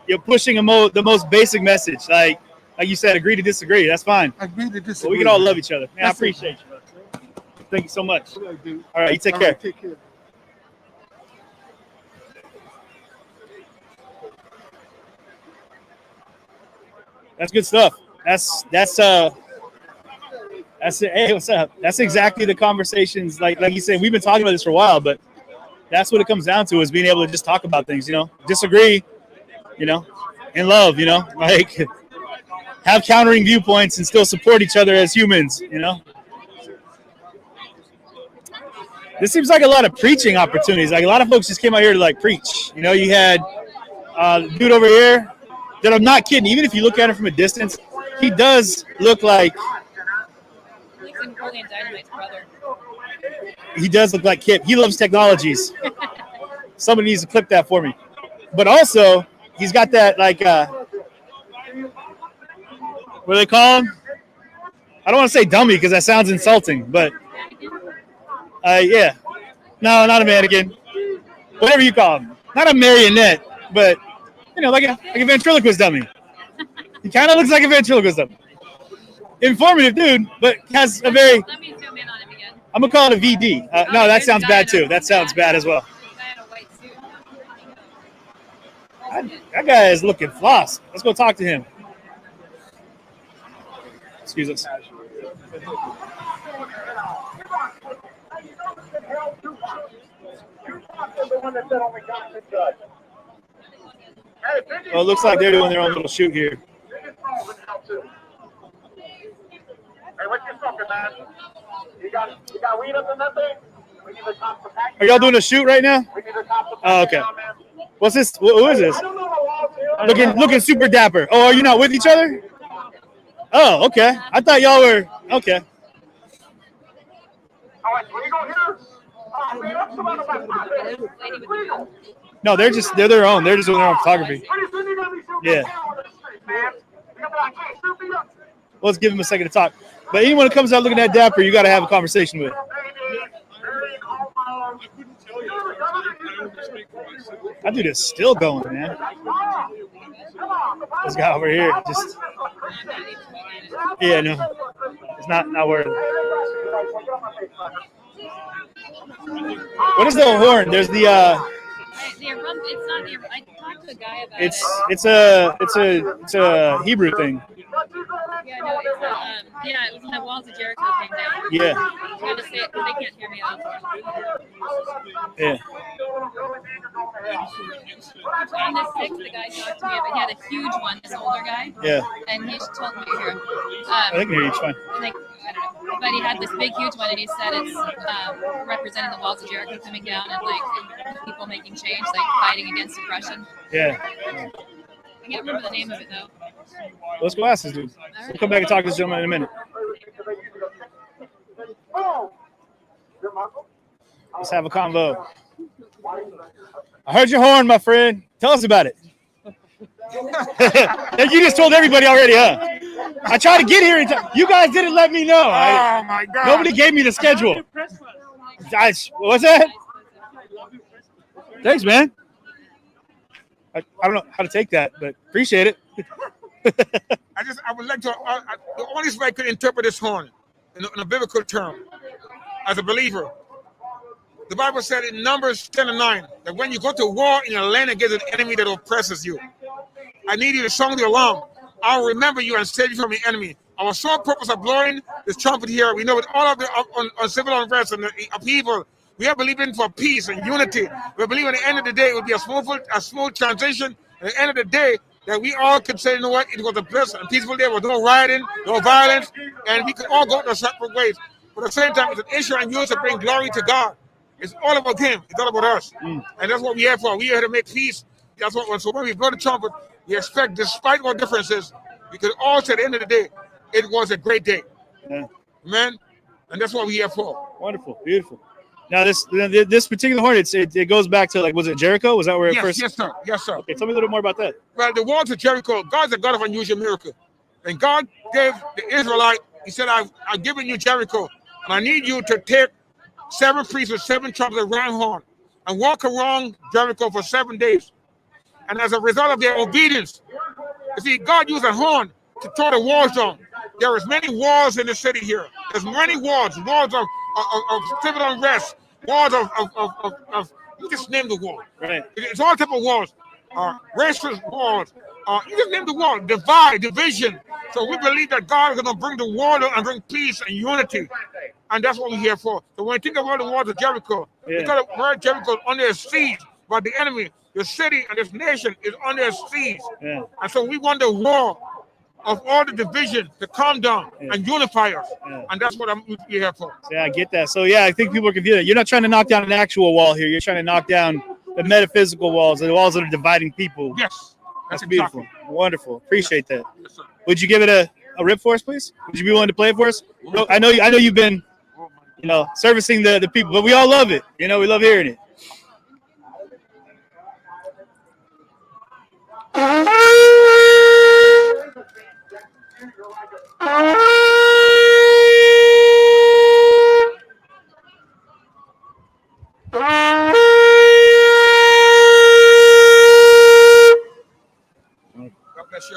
You're pushing the most basic message. Like you said, agree to disagree. That's fine. Agree to disagree. Well, we can all love each other. Man, I appreciate you. Thank you so much. All right, you take care. Take care. That's good stuff. That's hey, what's up? That's exactly the conversations. Like you said, we've been talking about this for a while, but that's what it comes down to, is being able to just talk about things. Disagree. In love. Like have countering viewpoints and still support each other as humans. This seems like a lot of preaching opportunities. Like a lot of folks just came out here to like preach. You had the dude over here that I'm not kidding. Even if you look at him from a distance, he does look like. Napoleon Dynamite's brother. He does look like Kip. He loves technologies. Somebody needs to clip that for me. But also, he's got that like, what do they call him? I don't want to say dummy because that sounds insulting, but yeah. No, not a mannequin. Whatever you call him. Not a marionette, but like a ventriloquist dummy. He kind of looks like a ventriloquist dummy. Informative dude, but has a very. Let me zoom in on him again. I'm gonna call it a VD. No, that sounds bad too. That sounds bad as well. That guy is looking floss. Let's go talk to him. Excuse us. Well, it looks like they're doing their own little shoot here. Hey, what you smoking, man? You got weed up in that thing? We need the top to pack. Are y'all doing a shoot right now? We need the top to pack. Oh, okay. What's this? Who is this? Looking super dapper. Oh, are you not with each other? Oh, okay. I thought y'all were okay. All right, where you go here? Man, that's about No, they're their own. They're just doing their own photography. Yeah. Let's give him a second to talk. But anyone who comes out looking at dapper, you got to have a conversation with. That dude is still going, man. This guy over here just. Yeah, no, it's not worth it. What is the horn? There's the. It's not the. I talked to a guy about It's a Hebrew thing. Yeah, no, it was when the walls of Jericho came down. Yeah. I gotta say it because they can't hear me out. Yeah. On the 6th, the guy talked to me, but he had a huge one, this older guy. Yeah. And he told me here. I can hear you, it's fine. I don't know. But he had this big, huge one, and he said it's representing the walls of Jericho coming down and like people making change, like fighting against oppression. Yeah. I can't remember the name of it though. Let's go ask this dude. We'll come back and talk to this gentleman in a minute. Let's have a convo. I heard your horn, my friend. Tell us about it. You just told everybody already, huh? I tried to get here. You guys didn't let me know. Oh, my God. Nobody gave me the schedule. What's that? Thanks, man. I don't know how to take that, but appreciate it. I would like to, the only way I could interpret this horn in a biblical term, as a believer, the Bible said in Numbers 10:9 that when you go to war in a land against an enemy that oppresses you, I need you to sound the alarm. I'll remember you and save you from your enemy. Our sole purpose of blowing this trumpet here, we know with all of the on civil unrest and the upheaval, we are believing for peace and unity. We're believing at the end of the day it will be a smooth transition. At the end of the day, that we all could say, you know what, it was a blessed and peaceful day with no rioting, no violence, and we could all go our separate ways. But at the same time, it's an issue and use to bring glory to God. It's all about Him. It's all about us. And that's what we're here for. We're here to make peace. That's what. So when we blow the trumpet, we expect, despite our differences, we could all say at the end of the day, it was a great day. Yeah. Amen. And that's what we're here for. Wonderful. Beautiful. Now, this particular horn, it goes back to, like, was it Jericho? Was that where it first? Yes, sir. Yes, sir. Okay, tell me a little more about that. Well, the walls of Jericho, God's a God of unusual miracle. And God gave the Israelite, He said, I've given you Jericho, and I need you to take 7 priests with 7 trumpets of ram horn, and walk around Jericho for 7 days. And as a result of their obedience, you see, God used a horn to throw the walls down. There is many walls in the city here. There's many walls of civil unrest, walls of you just name the wall. Right. It's all type of walls. Racist walls. You just name the wall. Divide, division. So we believe that God is going to bring the wall and bring peace and unity. And that's what we're here for. So when you think about the walls of Jericho, because the word Jericho is under siege by the enemy, the city and this nation is under siege. Yeah. And so we want the wall of all the division to calm down and unify us. And that's what I'm here for. Yeah, I get that. So yeah, I think people are confused. You're not trying to knock down an actual wall here. You're trying to knock down the metaphysical walls, the walls that are dividing people. Yes. That's beautiful. Exactly. Wonderful. Appreciate that. Yes, sir. Would you give it a rip for us, please? Would you be willing to play it for us? I know you've been, servicing the people, but we all love it. We love hearing it.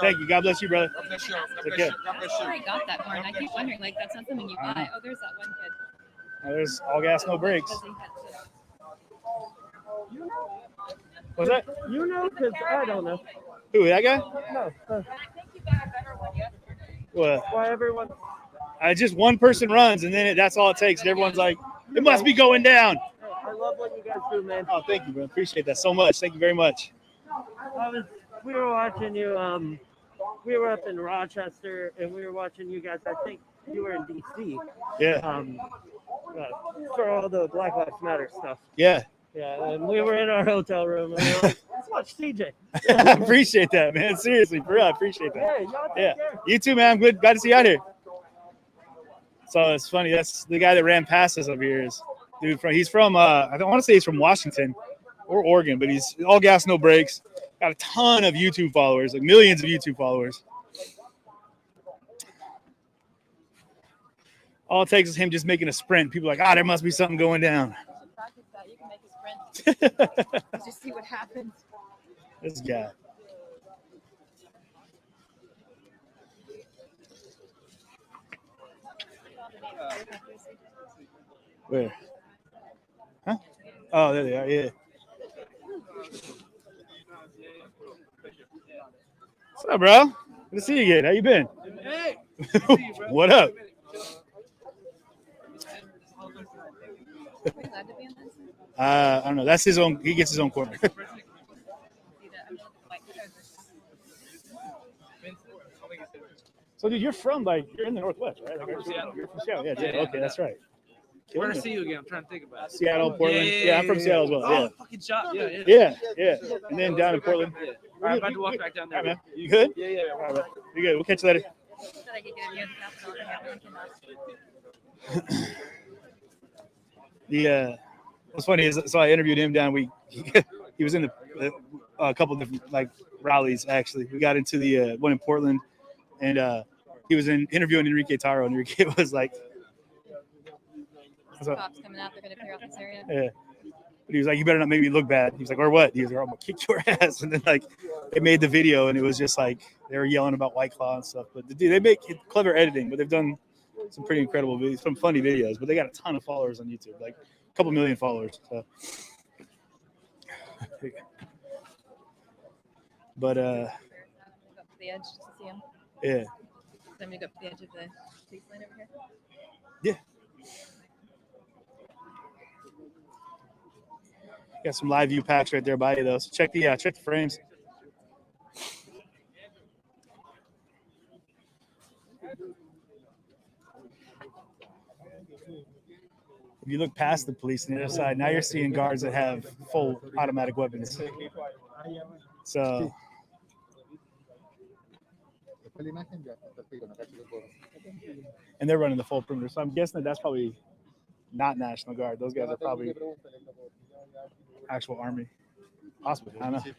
Thank you. God bless you, brother. God bless you. God Take bless care. you. God bless you. I got that horn. I keep wondering, that's not something you buy. Oh, there's that one kid. There's all gas, no brakes. What's that? Because I don't know. Who, that guy? No. What? Why everyone? Just one person runs, and then that's all it takes. And everyone's like, it must be going down. I love what you guys do, man. Oh, thank you, bro. Appreciate that so much. Thank you very much. We were watching you. We were up in Rochester, and we were watching you guys. I think you were in DC. Yeah. For all the Black Lives Matter stuff. Yeah. Yeah, and we were in our hotel room, and we were like, let's watch CJ. I appreciate that, man. Seriously, for real, I appreciate that. Yeah, y'all take care. You too, man. I'm glad to see you out here. So it's funny. That's the guy that ran past us over here. He's from I don't want to say he's from Washington or Oregon, but he's all gas, no brakes. Got a ton of YouTube followers, like millions of YouTube followers. All it takes is him just making a sprint. People are like, there must be something going down. Practice that. You can make a sprint. Just see what happens. This guy. Where? Huh? Oh, there they are. Yeah. What's up, bro? Good to see you again. How you been? Hey. What up? I don't know. That's his own. He gets his own corner. So, dude, you're in the Northwest, right? I'm from Seattle. You're from Seattle. Yeah, Yeah, okay, that's right. Where to see you again? I'm trying to think about it. Seattle, Portland. Yeah, I'm from Seattle as well. Oh, Yeah. fucking shop. Yeah. Yeah. And then down in Portland. Yeah. I'm about to walk back down there. All right, man. You good? Yeah. All right, man. You good? We'll catch you later. What's funny is, so I interviewed him down. He was in a couple different rallies actually. We got into the one in Portland, and he was interviewing Enrique Taro. And Enrique was like, "Cops coming out. They're gonna clear off this area." Yeah. But he was like, "You better not make me look bad." He was like, "Or what?" He was like, "I'm gonna kick your ass." And then they made the video, and it was just they were yelling about White Claw and stuff. But dude, they make clever editing, but they've done some pretty incredible videos, some funny videos. But they got a ton of followers on YouTube, a couple million followers. So. But Go up to the edge to see him. yeah. Then we go up to the edge of the police line over here. Yeah. Got some live view packs right there by you though. So check the frames. If you look past the police on the other side, now you're seeing guards that have full automatic weapons. So and they're running the full perimeter. So I'm guessing that's probably not National Guard. Those guys are probably actual army. Possibly. I don't know.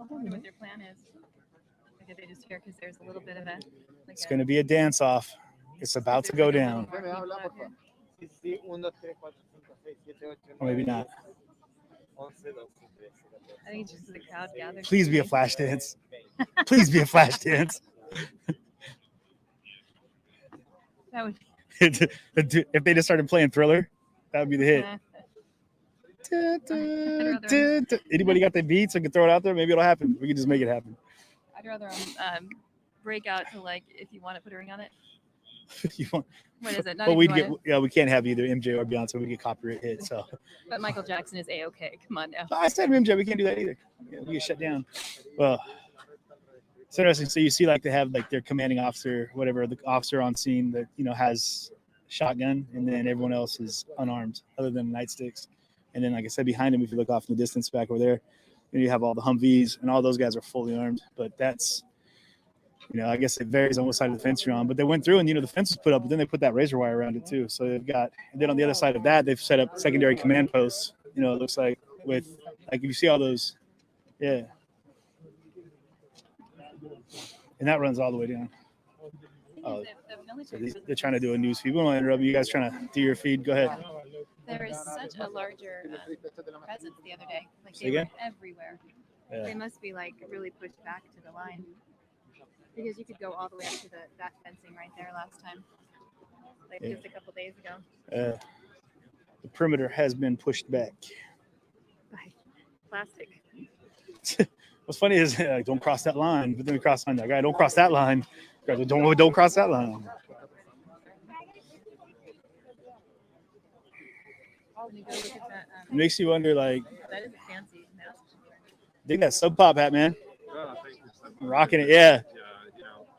wonder what their plan is. Like, if they just here because there's a little bit of a. Like It's going to be a dance off. It's about to go down. Or maybe not. I think it's just the crowd gathers. Please be a flash dance. Please be a flash dance. That would. If they just started playing Thriller, that would be the hit. Anybody got the beats? I can throw it out there. Maybe it'll happen. We can just make it happen. I'd rather break out to like if you want to put a ring on it. You want? What is it? Not Well, if we'd you get. want Yeah, we can't have either MJ or Beyonce. We get copyright hit. So. But Michael Jackson is A-okay. Come on now. I said MJ. We can't do that either. Yeah, we get shut down. Well, it's interesting. So you see, like they have like their commanding officer, whatever, the officer on scene that has shotgun, and then everyone else is unarmed, other than nightsticks. And then, like I said, behind him, if you look off in the distance back over there, you have all the Humvees, and all those guys are fully armed. But that's, I guess it varies on what side of the fence you're on. But they went through, and the fence was put up, but then they put that razor wire around it too. So they've got, and then on the other side of that, they've set up secondary command posts. It looks like with, like, if you see all those, yeah. And that runs all the way down. Oh, so they're trying to do a news feed. We don't want to interrupt you. You guys trying to do your feed? Go ahead. There is such a larger presence the other day. Like Say they were again? everywhere. Yeah. They must be like really pushed back to the line because you could go all the way up to that fencing right there last time, like Yeah. just a couple days ago. The perimeter has been pushed back. By plastic. What's funny is don't cross that line, but then we cross the line. Guy, don't cross that line. Guys, don't cross that line. You go look at that, It makes you wonder, like, that is a fancy mask. dig that Sub Pop hat, man. Oh, thank you so much. Rocking it, yeah. Yeah,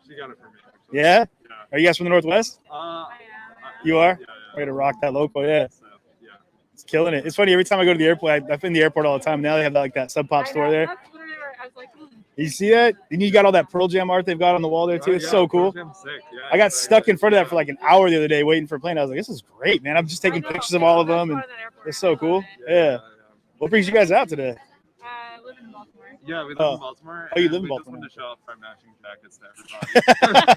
she got it for me. Actually. Yeah? Are you guys from the Northwest? You are? Way to rock that local, yeah. It's killing it. It's funny, every time I go to the airport, I've been in the airport all the time. Now they have like that Sub Pop store there. You see that? And you got all that Pearl Jam art they've got on the wall there too. It's so cool. I got stuck in front of that for like an hour the other day waiting for a plane. I was like, this is great, man. I'm just taking pictures of all of them, and it's so cool. Yeah. What brings you guys out today? I live in Baltimore. Yeah, we live in Baltimore. Oh, you live in We just Baltimore. wanted to show off our matching jackets to everybody.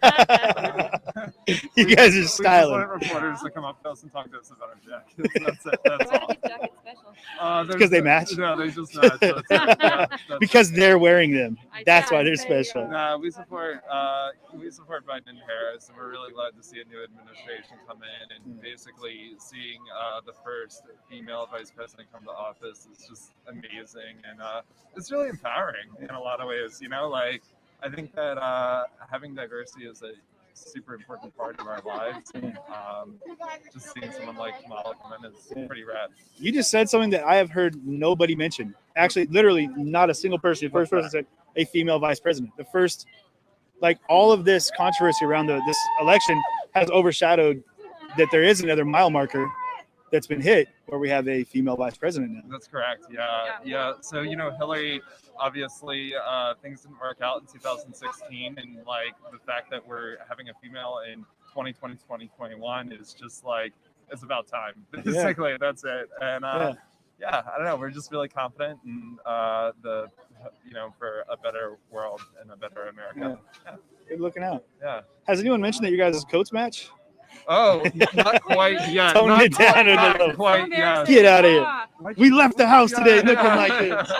You guys are We just styling. wanted reporters to come up to us and talk to us about our jackets. That's it. That's all. It's because they match? No, they just match. That's it. Yeah, that's Because they're wearing them. That's why they're special. Nah, we support Biden and Harris, and we're really glad to see a new administration come in, and basically seeing the first female vice president come to office is just amazing, and it's really empowering in a lot of ways. Like I think that having diversity is a super important part of our lives. Just seeing someone like Kamala come in is pretty rad. You just said something that I have heard nobody mention. Actually, literally not a single person. The first person said a female vice president. The first, like, all of this controversy around this election has overshadowed that there is another mile marker that's been hit where we have a female vice president now. That's correct. Yeah. So Hillary, obviously, things didn't work out in 2016, and like the fact that we're having a female in 2020, 2021 is just like it's about time. Basically, that's it. And I don't know. We're just really confident in for a better world and a better America. Yeah. Good looking out. Yeah. Has anyone mentioned that you guys' coats match? Oh, not quite yet. Tone Not it down a not little. quite yet. Get out of here. We left the house today looking like this.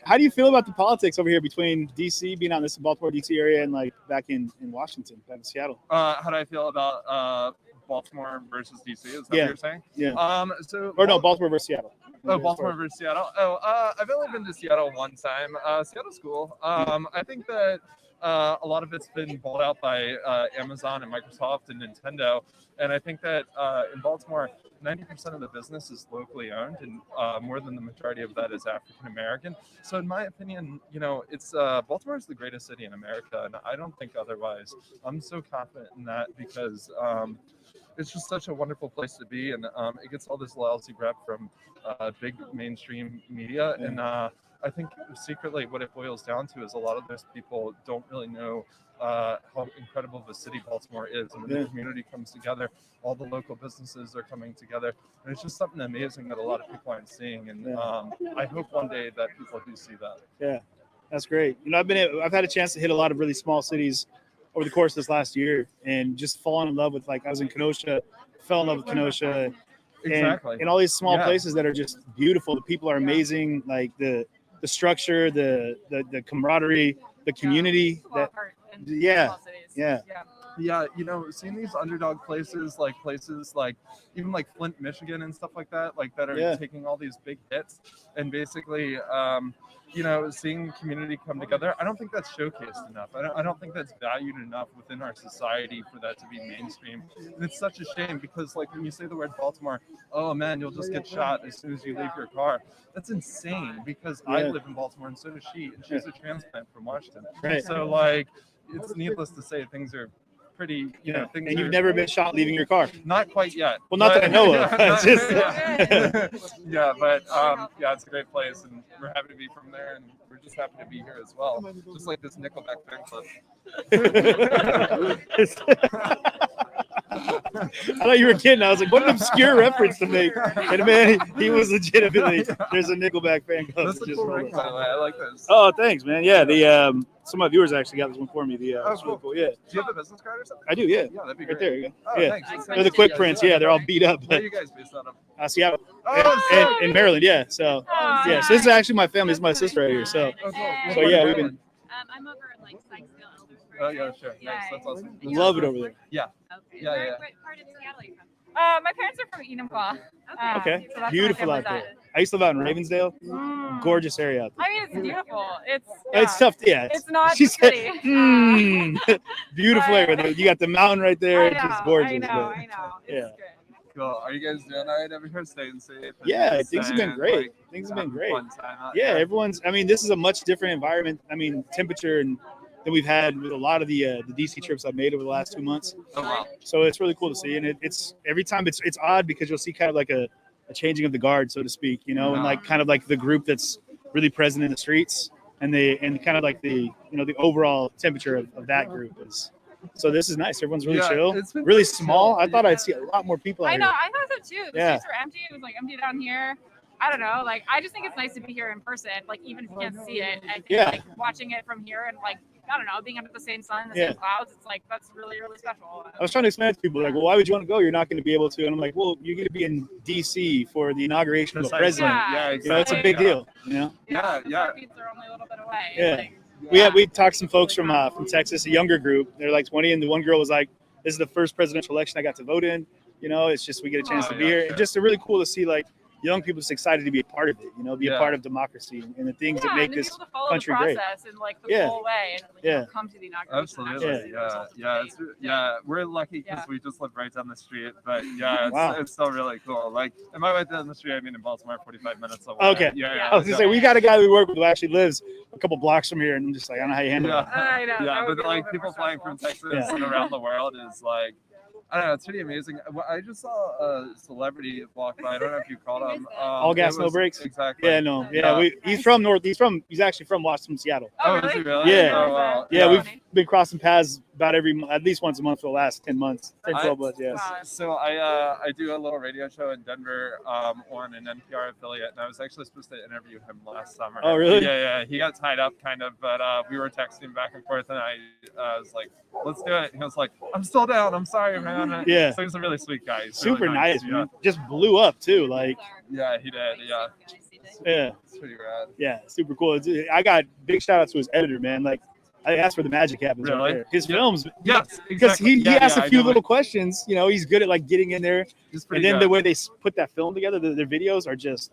How do you feel about the politics over here between DC, being out in this Baltimore, DC area, and like back in Washington, back in Seattle? How do I feel about Baltimore versus DC? Is that what you're saying? Yeah. No, Baltimore versus Seattle. Oh, Baltimore versus Seattle. I've only been to Seattle one time. Seattle's cool. I think that a lot of it's been bought out by Amazon and Microsoft and Nintendo, and I think that in Baltimore, 90% of the business is locally owned, and more than the majority of that is African American. So, in my opinion, it's Baltimore is the greatest city in America, and I don't think otherwise. I'm so confident in that because it's just such a wonderful place to be, and it gets all this lousy rep from big mainstream media, and I think secretly what it boils down to is a lot of those people don't really know how incredible of a city Baltimore is, and when the community comes together, all the local businesses are coming together, and it's just something amazing that a lot of people aren't seeing, and I hope one day that people do see that. Yeah, that's great. You know, I've had a chance to hit a lot of really small cities over the course of this last year, and just falling in love with, like, I was in Kenosha, fell in love with Kenosha, and all these small places that are just beautiful. The people are amazing, like the structure, the camaraderie, the community. Yeah, you know, seeing these underdog places like even like Flint, Michigan and stuff like that, like that are taking all these big hits, and basically you know, seeing community come together, I don't think that's showcased enough. I don't think that's valued enough within our society for that to be mainstream. And it's such a shame, because like when you say the word Baltimore, oh man, you'll just get shot as soon as you leave your car. That's insane, because I live in Baltimore and so does she, and she's a transplant from Washington. So like, it's needless to say, things are pretty, you know, things. And you've never been shot leaving your car? Not quite yet. Well, not that I know of. Yeah, but yeah, it's a great place, and we're happy to be from there, and we're just happy to be here as well. Just like this Nickelback fan club. I thought you were kidding. I was like, what an obscure reference to make. And man, he was legitimately, there's a Nickelback fan club. That's a cool ring, by the way. I like this. Oh, thanks, man. Yeah, the some of my viewers actually got this one for me. The oh, really cool. Yeah. Do you have a business card or something? I do. Yeah. Yeah, that'd be right great. there. You go. Oh, yeah. Thanks. They're the quick prints. Yeah, they're all beat up. Where are you guys based out of? Seattle. Oh, in Maryland. Yeah. So yeah. So this is actually my family. This is my sister right here. So yeah, we've been. I'm over in like Sykesville, Elders. Oh yeah, sure. Nice. That's awesome. Love it over there. Yeah. Okay. Yeah. What part of Seattle are you from? My parents are from Enumclaw. Okay. So that's Beautiful where out my there. family's I used to live out in Ravensdale. Gorgeous area out there. I mean, it's beautiful. It's tough. Yeah. It's not She said, pretty. beautiful area. You got the mountain right there. It's just gorgeous. I know. It's yeah. Cool. Are you guys doing all right over here? Staying safe? Yeah, things have been great. Things have been great. Yeah, everyone's. I mean, this is a much different environment. I mean, temperature and than we've had with a lot of the DC trips I've made over the last 2 months. Oh wow! So it's really cool to see, and it's every time it's odd because you'll see kind of like a changing of the guard, so to speak, you know, and like kind of like the group that's really present in the streets, and kind of like the the overall temperature of that group is. So this is nice. Everyone's really chill, really small. I thought I'd see a lot more people out I know. here. I thought so too. The streets were empty. It was like empty down here. I don't know. Like, I just think it's nice to be here in person. Like, even if you can't see it, I think, like watching it from here and like, I don't know, being under the same sun, the same clouds. It's like that's really, really special. I was trying to explain to people like, well, why would you want to go? You're not going to be able to. And I'm like, well, you're going to be in DC for the inauguration of the president. Yeah, exactly. You know, it's a big deal. You know. Yeah. They're only a little bit away. Yeah. We talked to some folks from Texas, a younger group. They're like 20, and the one girl was like, "This is the first presidential election I got to vote in. You know, it's just we get a chance to be here. It's just really cool to see like young people just excited to be a part of it. You know, be a part of democracy and the things that make this country great. And like the full way and come to the inauguration. Absolutely. We're lucky because we just live right down the street. But it's still really cool. Like, am I right down the street? I mean, in Baltimore, 45 minutes away. Okay. Yeah. I was gonna say we got a guy we work with who actually lives a couple blocks from here, and I'm just like, I don't know how you handle it. I know. Yeah, but like people flying from Texas and around the world is like. I don't know. It's pretty amazing. I just saw a celebrity walk by. I don't know if you caught him. All gas, no brakes. Exactly. Yeah, no. Yeah, he's from North. He's actually from Washington, Seattle. Oh, is he really? Yeah. Oh, wow. Yeah, we've been crossing paths about at least once a month for the last 10 months, 12 months. Yeah. So I do a little radio show in Denver on an NPR affiliate, and I was actually supposed to interview him last summer. Oh, really? Yeah. He got tied up kind of, but we were texting back and forth, and I was like, "Let's do it." And he was like, "I'm still down. I'm sorry, man." Yeah. So he's a really sweet guy. He's Super really nice, man. Just blew up too, like. Yeah, he did. Yeah. Yeah. It's pretty rad. Yeah, super cool. I got big shout out to his editor, man. Like, I asked where the magic happens. Really? Right there. His films. Yes, because exactly. he asked a few little questions. You know, he's good at like getting in there. And then the way they put that film together, their videos are just.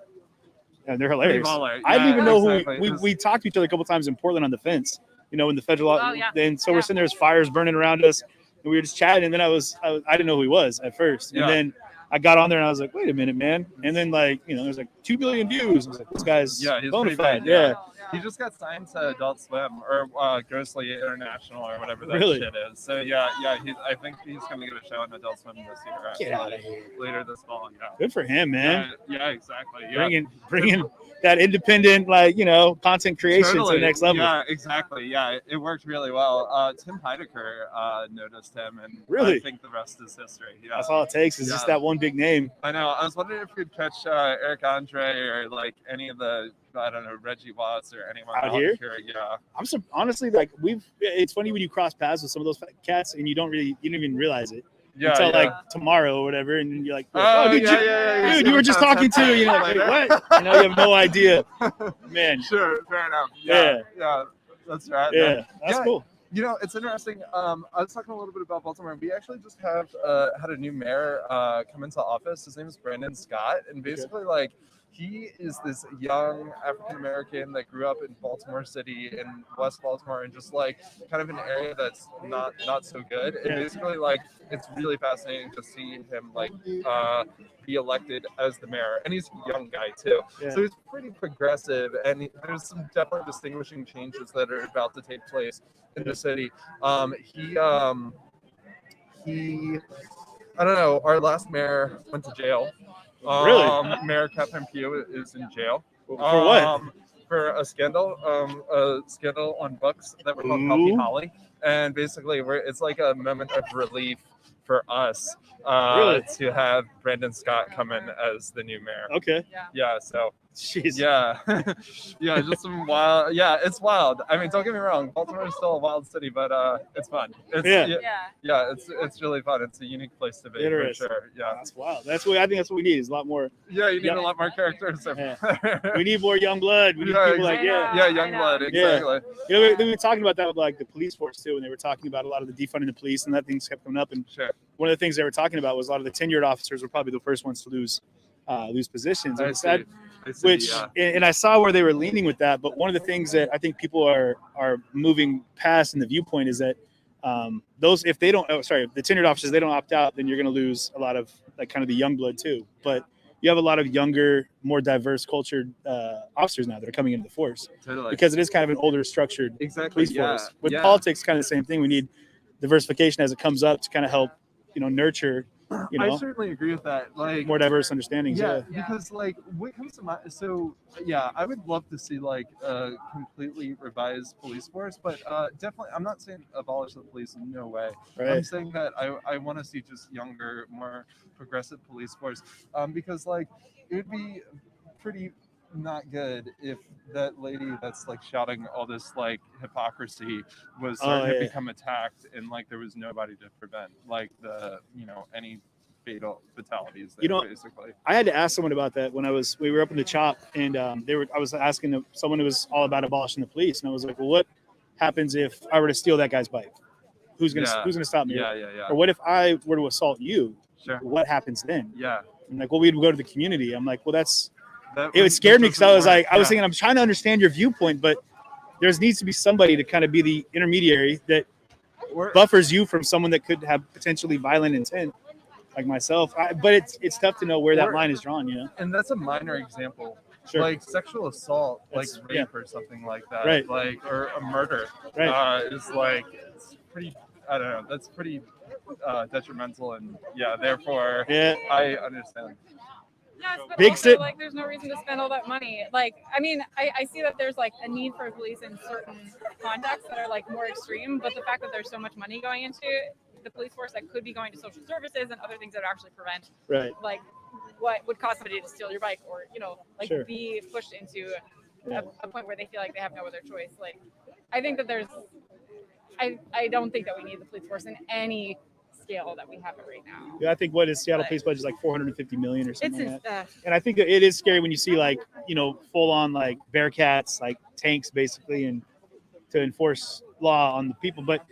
They're hilarious. I didn't even know who we talked to each other a couple times in Portland on the fence. You know, in the federal. And so we're sitting there, there's fires burning around us, and we were just chatting. And then I didn't know who he was at first, and then I got on there and I was like, wait a minute, man. And then there's like 2 million views. I was like, this guy's bona fide. Yeah. He just got signed to Adult Swim or Ghostly International or whatever that Really? shit is. So yeah. I think he's gonna get a show on Adult Swim this year. Get actually. outta here. Later this fall. Yeah. Good for him, man. Yeah, exactly. Yeah. Bringing that independent, content creation to the next level. Yeah, exactly. Yeah, it worked really well. Tim Heidecker noticed him, and Really? I think the rest is history. Yeah. That's all it takes is just that one big name. I know. I was wondering if you could catch Eric Andre or like any of the, I don't know, Reggie Watts or anyone Out here? Yeah. I'm honestly it's funny when you cross paths with some of those cats and you don't even realize it. Until like tomorrow or whatever, and you're like, dude, you were just talking to, like, what? You have no idea, man. Sure, fair enough. Yeah, that's right. Yeah, that's cool. It's interesting. I was talking a little bit about Baltimore. We actually just had a new mayor come into office. His name is Brandon Scott, and basically, he is this young African American that grew up in Baltimore City in West Baltimore, and just kind of an area that's not so good. And basically, it's really fascinating to see him be elected as the mayor, and he's a young guy too. Yeah. So he's pretty progressive, and there's some definitely distinguishing changes that are about to take place in the city. He I don't know. Our last mayor went to jail. Really? Mayor Catherine Pugh is in jail. For what? For a scandal on books that were called Coffee Holly, and basically it's like a moment of relief for us to have Brandon Scott come in as the new mayor. Okay. Yeah. So. Jeez. Yeah. Yeah. Just some wild. Yeah. It's wild. I mean, don't get me wrong. Baltimore is still a wild city, but it's fun. It's really fun. It's a unique place to be for sure. Yeah. That's wild. I think that's what we need is a lot more. Yeah. You need a lot more characters. We need more young blood. We need people young blood. Exactly. We were talking about that with the police force too, and they were talking about a lot of the defunding the police, and that things kept coming up. And one of the things they were talking about was a lot of the tenured officers were probably the first ones to lose positions. And and I saw where they were leaning with that. But one of the things that I think people are moving past in the viewpoint is that if they don't, the tenured officers, they don't opt out, then you're going to lose a lot of kind of the young blood too. But you have a lot of younger, more diverse cultured officers now that are coming into the force. Totally. Because it is kind of an older structured police force. With politics, kind of the same thing. We need diversification as it comes up to kind of help, nurture. I certainly agree with that. More diverse understandings. Because what comes to mind, I would love to see a completely revised police force, but definitely, I'm not saying abolish the police. No way. Right. I'm saying that I want to see just younger, more progressive police force, because it would be pretty not good if that lady that's shouting all this hypocrisy was starting to become attacked, and there was nobody to prevent any fatal fatalities there, basically. I had to ask someone about that when we were up in the CHOP, and I was asking someone who was all about abolishing the police, and I was like, well, what happens if I were to steal that guy's bike? Who's gonna stop me? Or what if I were to assault you? Sure. What happens then? Yeah. I'm like, well, we'd go to the community. I'm like, well, it scared me because I was thinking, I'm trying to understand your viewpoint, but there needs to be somebody to kind of be the intermediary that buffers you from someone that could have potentially violent intent, like myself. But it's tough to know where that line is drawn, And that's a minor example. Sure. Sexual assault, rape or something like that, right. Or a murder, is it's pretty. I don't know. That's pretty detrimental, and therefore, I understand. Yes, but Big also, there's no reason to spend all that money. I see that there's a need for police in certain contexts that are more extreme, but the fact that there's so much money going into the police force that could be going to social services and other things that actually prevent, what would cause somebody to steal your bike or, Sure. be pushed into a point where they feel like they have no other choice. I think that I don't think that we need the police force in any scale that we have it right now. Yeah, I think Seattle police budget is $450 million or something like that. It's And I think it is scary when you see full on Bearcats, tanks basically, and to enforce law on the people. But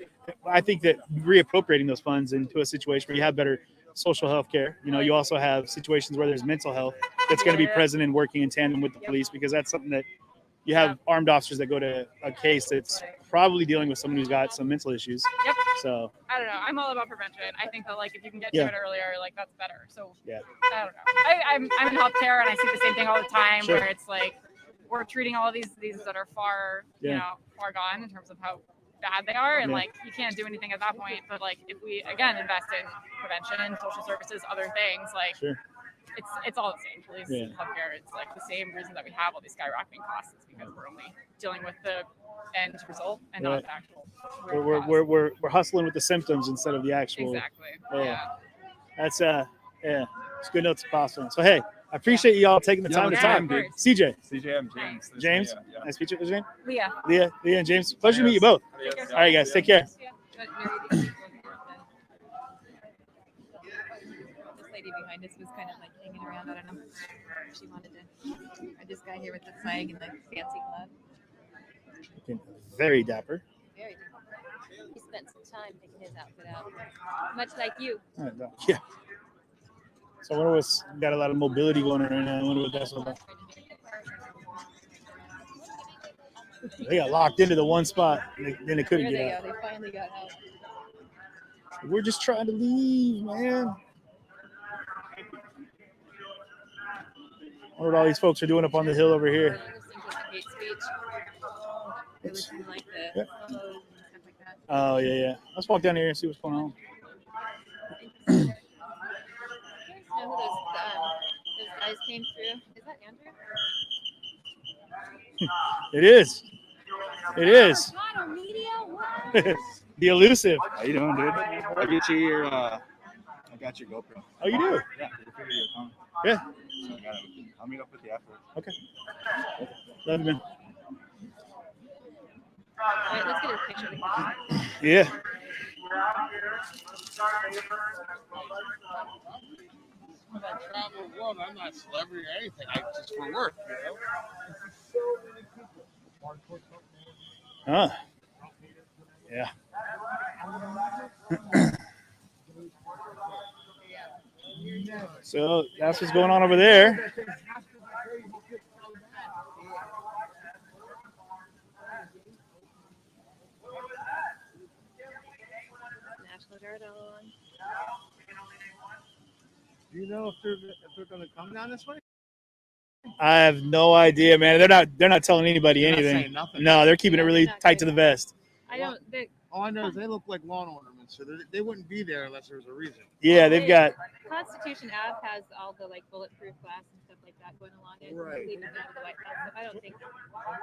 I think that reappropriating those funds into a situation where you have better social health care, you also have situations where there's mental health that's going to be present and working in tandem with the police, because that's something that you have armed officers that go to a case that's probably dealing with someone who's got some mental issues. Yep. So I don't know. I'm all about prevention. I think that if you can get to it earlier, that's better. So yeah. I don't know. I'm in healthcare and I see the same thing all the time, Sure. where it's we're treating all of these that are far, you know, far gone in terms of how bad they are, and like you can't do anything at that point. But like if we again invest in prevention, social services, other things, like it's all the same. Police, healthcare, it's like the same reason that we have all these skyrocketing costs is because we're only dealing with the end result and not the actual. We're hustling with the symptoms instead of the actual. Exactly. That's it's a good note to pass on. So hey, I appreciate you all taking the time to talk. CJ. CJ, I'm James. James. Nice to meet you. What's your name? Leah. Leah and James. Pleasure to meet you both. All right, guys. Take care. This lady behind us was kind of like hanging around. I don't know if she wanted to. Or this guy here with the flag and the fancy glove. Very dapper. Very dapper. He spent some time picking his outfit out. Much like you. Yeah. So I wonder what's got a lot of mobility going on right now. I wonder what that's all about. They got locked into the one spot, and then they couldn't get out. They finally got out. We're just trying to leave, man. I wonder what all these folks are doing up on the hill over here. Hate speech. It was like the photos and stuff like that. Oh, yeah. Let's walk down here and see what's going on. You know who those guys came through? Is that Andrew? It is. It is. Media, The elusive. How you doing, dude? I get you your I got your GoPro. Oh, you do? Yeah, the video you're coming. Yeah. So I'll meet up with you afterwards. Okay. Love you, man. All right, let's get a picture of him. Yeah. When I travel the world, I'm not a celebrity or anything. I just for work, you know. Yeah. So that's what's going on over there. National Guard all along. Do you know if they're going to come down this way? I have no idea, man. They're not telling anybody They're not anything. saying nothing. No, they're keeping it really tight to the vest. All I know is they look like lawn ornaments, so they wouldn't be there unless there was a reason. Yeah, they've got. Constitution Ave has all the like bulletproof glass and stuff like that going along it. Right. Leaving down to the White House. So I don't think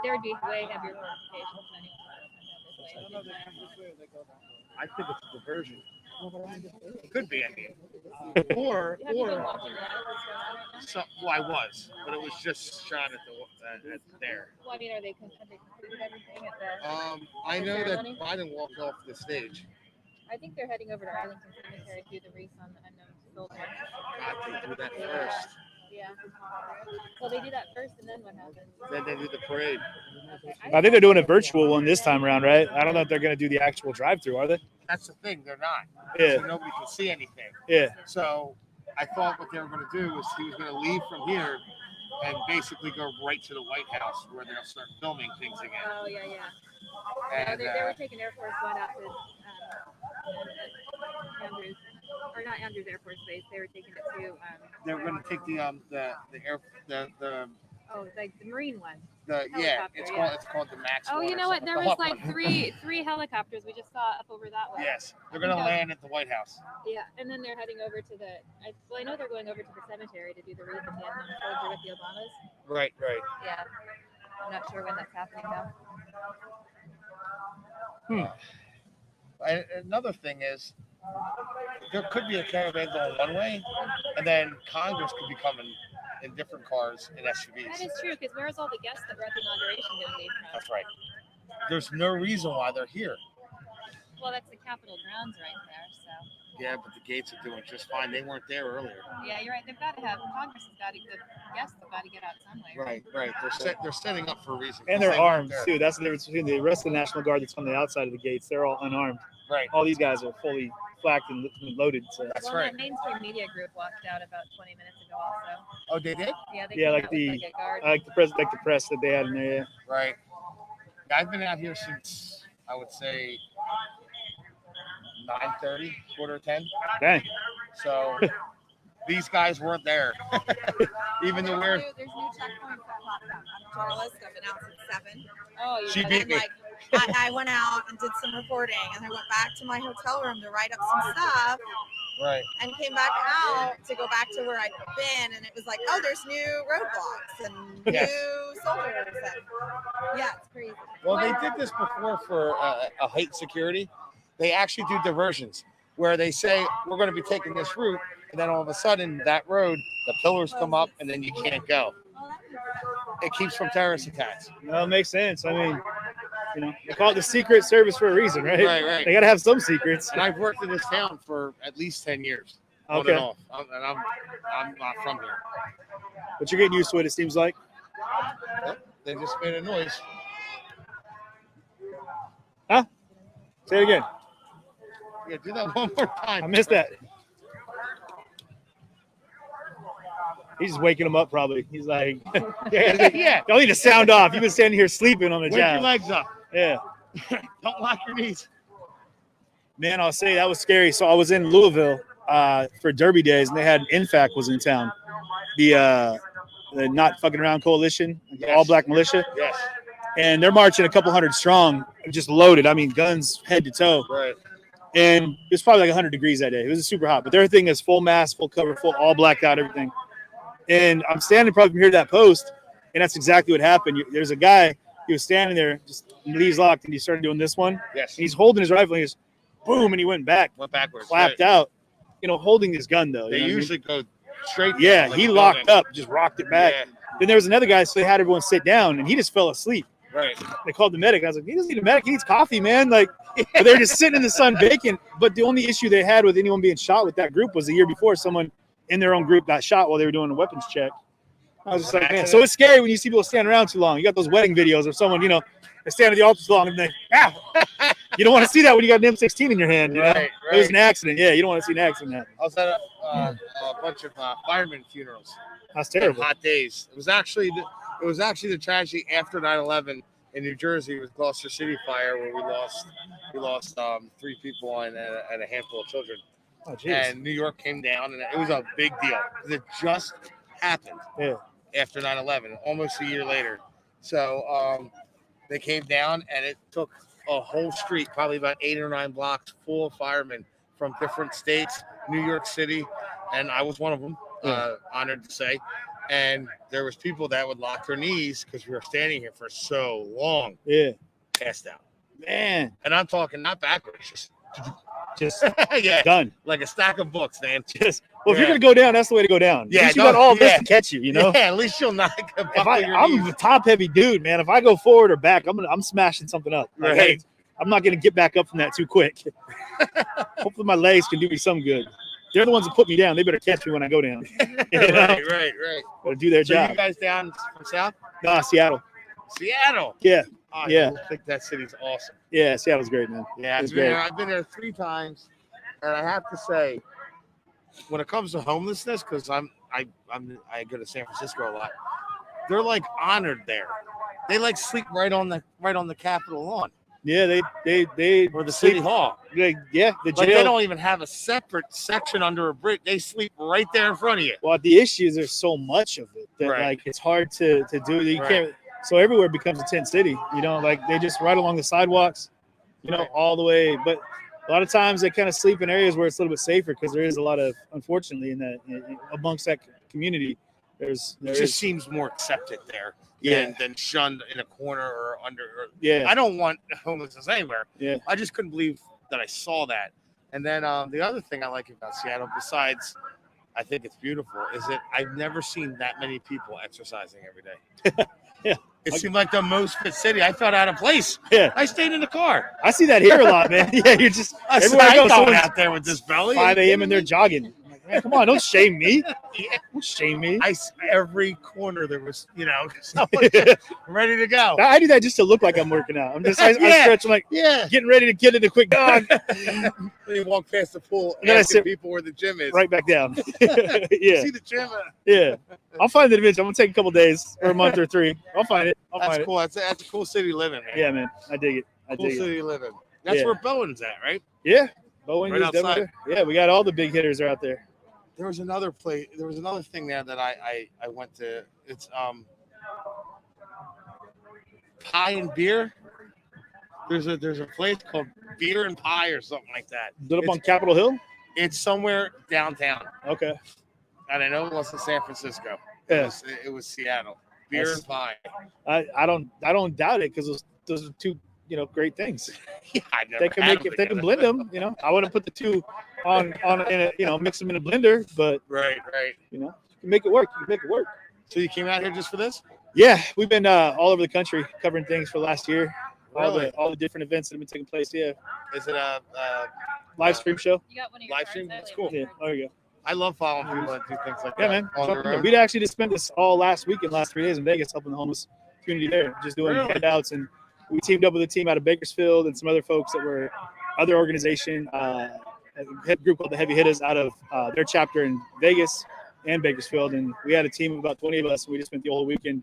there would be way heavier fortifications than anyone. I think it's a diversion. It could be, I mean. Or so, well, I was, but it was just shot at there. Well, I mean, have they concluded everything at the? I know that ceremony? Biden walked off the stage. I think they're heading over to Arlington Cemetery to do the wreath on the unknown soldier. Not to do that first. Yeah. Well, they do that first, and then what happens? Then they do the parade. I think they're doing a virtual one this time around, right? I don't know if they're going to do the actual drive-through, are they? That's the thing, they're not. Yeah. So nobody can see anything. Yeah. So I thought what they were going to do was he was going to leave from here and basically go right to the White House where they'll start filming things again. Oh, yeah. And, They were taking Air Force One out to Andrews, or not Andrews Air Force Base. They were taking it to. they were going to take the Oh, like the Marine one. It's called the Max. Oh, one you or know what? something. There The was Hawk like one. three helicopters we just saw up over that way. Yes, they're going to land at the White House. Yeah, and then they're heading over to the. I know they're going over to the cemetery to do the wreath of the unknown soldier with the Obamas. Right. Yeah, I'm not sure when that's happening though. And another thing is, there could be a caravan going one way, and then Congress could be coming in different cars in SUVs. That is true, because where's all the guests that were at the inauguration going to leave from? That's right. There's no reason why they're here. Well, that's the Capitol grounds right there, so. Yeah, but the gates are doing just fine. They weren't there earlier. Yeah, you're right. They've got to have Congress has got to. The guests have got to get out some way. Right. They're setting up for a reason. And they're They weren't armed, there. too. That's the difference between the rest of the National Guard that's on the outside of the gates. They're all unarmed. Right. All these guys are fully flaked and loaded. So. That's well, right. that mainstream media group walked out about 20 minutes ago also. Oh, they did? Yeah, they Yeah, came like out with, the like a guard. like the press that they had in there. Yeah. Right. I've been out here since, I would say, 9:30, 9:45. Dang. So these guys weren't there. Even though we're There's new checkpoints that popped up. journalist. I've been out since 7. Oh, And she then, beat me. like, I went out and did some reporting, and I went back to my hotel room to write up some stuff. Right. And came back out to go back to where I'd been, and it was like, oh, there's new roadblocks and Yes. new soldiers, and yeah, it's crazy. Well, they did this before for a heightened security. They actually do diversions where they say we're going to be taking this route, and then all of a sudden that road, the pillars come up, and then you can't go. It keeps from terrorist attacks. No, it makes sense. I mean, you know, they call it the Secret Service for a reason, right? Right. They got to have some secrets. And I've worked in this town for at least 10 years. On Okay. and off. I'm not from here. But you're getting used to it, it seems like. Yep, they just made a noise. Huh? Say it again. Yeah, do that one more time. I missed that. He's just waking him up, probably. He's like, Yeah. Y'all need to sound off. You've been standing here sleeping on the Wake your job. legs up. Yeah. Don't lock your knees. Man, I'll say that was scary. So I was in Louisville for Derby days, and they had INFAC was in town. The Not Fucking Around Coalition, the all black militia. Yes. And they're marching a couple hundred strong, just loaded. I mean, guns head to toe. Right. And it was probably like 100 degrees that day. It was super hot, but their thing is full mask, full cover, full all blacked out, everything. And I'm standing probably from here to that post, and that's exactly what happened. There's a guy, he was standing there, just knees locked, and he started doing this one. Yes. And he's holding his rifle, and he just boom, and he went back. Went backwards. Clapped out. You know, holding his gun, though. They you know what I mean? usually go straight. Yeah, like he a locked building. up, just rocked it back. Yeah. Then there was another guy, so they had everyone sit down, and he just fell asleep. Right. They called the medic. I was like, he doesn't need a medic. He needs coffee, man. Like, but they're just sitting in the sun baking. But the only issue they had with anyone being shot with that group was the year before someone in their own group got shot while they were doing a weapons check. I was just like, man. So it's scary when you see people stand around too long. You got those wedding videos of someone, you know, they stand at the altar too long and they, you don't want to see that when you got an M16 in your hand. You know? Right. It was an accident. Yeah, you don't want to see an accident happen. I was at a bunch of firemen funerals. That's terrible. Hot days. It was actually the tragedy after 9/11 in New Jersey with Gloucester City fire, where we lost 3 people and a handful of children. Oh, geez. And New York came down, and it was a big deal because it just happened after 9/11, almost a year later. So they came down, and it took a whole street, probably about 8 or 9 blocks, full of firemen from different states, New York City, and I was one of them. Honored to say. And there was people that would lock their knees because we were standing here for so long. Yeah. Passed out. Man. And I'm talking not backwards, Just yeah, done. like a stack of books, man. Just well, if you're gonna go down, that's the way to go down. Yeah, At least you got all this yeah. to catch you. You know. Yeah, at least you'll not. I'm a top heavy dude, man. If I go forward or back, I'm smashing something up. Like, Right. hey, I'm not gonna get back up from that too quick. Hopefully my legs can do me some good. They're the ones that put me down. They better catch me when I go down. You know? right. Gotta do their So job. you guys down from South? No, Seattle. Seattle. Yeah. Oh, Yeah. I think that city's awesome. Yeah, Seattle's great, man. Yeah, it's great. I've been there 3 times, and I have to say, when it comes to homelessness, because I go to San Francisco a lot, they're like honored there. They like sleep right on the Capitol lawn. Yeah, they or the city hall. The jail. Like they don't even have a separate section under a bridge. They sleep right there in front of you. Well, the issue is there's so much of it that Right. like it's hard to do. You Right. can't. So everywhere becomes a tent city. You know, like they just right along the sidewalks. You know, all the way. But a lot of times they kind of sleep in areas where it's a little bit safer because there is a lot of, unfortunately, amongst that community, It just seems more accepted there. Yeah. Than shunned in a corner or under. Yeah. I don't want homelessness anywhere. Yeah. I just couldn't believe that I saw that. And then the other thing I like about Seattle, besides I think it's beautiful, is that I've never seen that many people exercising every day. Yeah. It seemed like the most fit city. I felt out of place. Yeah. I stayed in the car. I see that here a lot, man. Yeah, you're just I everywhere I go, going someone's out there with this belly. 5 a.m. and they're jogging. Man, come on, don't shame me. Don't shame me. Every corner there was, someone ready to go. I do that just to look like I'm working out. I'm just I stretch. I'm like, getting ready to get in a quick jog. Then you walk past the pool And then I asking sit people where the gym is. right back down. You Yeah, see the gym? yeah. I'll find the adventure. I'm gonna take a couple days or a month or 3. I'll find it. I'll That's find cool. That's a cool city to live in. Man. it. Yeah, man. I dig it. I Cool dig it. city to live in. That's Yeah. where Bowen's at, right? Yeah. Bowen Right is definitely outside. there. Yeah, we got all the big hitters are out there. There was another place. There was another thing there that I went to. It's Pie and Beer. There's a place called Beer and Pie or something like that. Is it up on Capitol Hill? It's somewhere downtown. Okay. And I know it wasn't San Francisco. Yeah. It was Seattle. Beer and Pie. I don't doubt it because those are two great things. Yeah, I've never They can had make them if they can together. blend them. I wouldn't put the two on in a mix them in a blender, but Right. you can make it work. You can make it work. So you came out here just for this? Yeah, we've been all over the country covering things for last year. Really? All the different events that have been taking place. Yeah. Is it a Live stream show? You got one of your live cards stream? there, That's cool. Yeah. There you go. I love following people that do things like Yeah, that. man. On their own. We'd actually just spent this all last 3 days in Vegas helping the homeless community there, just doing Really? handouts. And we teamed up with a team out of Bakersfield and some other folks that were other organization, a group called the Heavy Hitters out of their chapter in Vegas and Bakersfield. And we had a team of about 20 of us. And we just spent the whole weekend.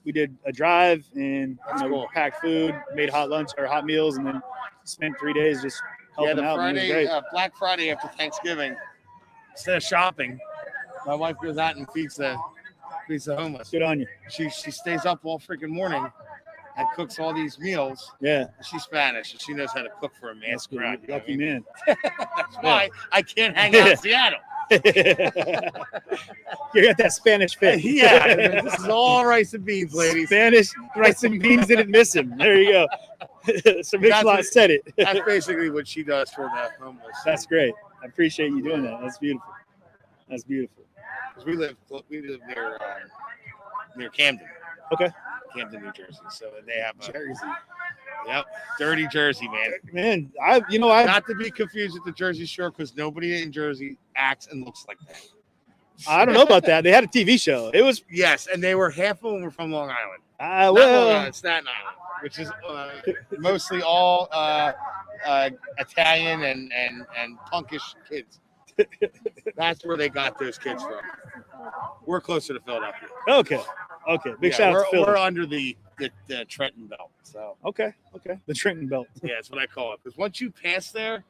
We did a drive and cool. we packed food, made hot lunch or hot meals, and then spent 3 days just helping the out. And it was Friday, great. Black Friday after Thanksgiving, instead of shopping, my wife goes out and feeds the homeless. Good on you. She stays up all freaking morning and cooks all these meals. Yeah. She's Spanish and she knows how to cook for a man's crowd. You know what I Lucky mean? man. That's why I can't hang out in Seattle. You got that Spanish fit. Yeah, this is all rice and beans, ladies. Spanish rice and beans didn't miss him. There you go. So Mix-a-Lot said it. That's basically what she does for the homeless. That's great. I appreciate you doing that. That's beautiful. That's beautiful. Because we live near Camden. Okay. Camden, New Jersey. So they have Jersey. Yep, dirty Jersey, man. Man, I not to be confused with the Jersey Shore because nobody in Jersey acts and looks like that. I don't know about that. They had a TV show. It was and they were half of them were from Long Island. Well, Long Island, Staten Island, which is mostly all Italian and punkish kids. That's where they got those kids from. We're closer to Philadelphia. Okay. Big shout out to Philly. We're under the Trenton belt. So Okay. The Trenton belt. yeah, that's what I call it. Because once you pass there,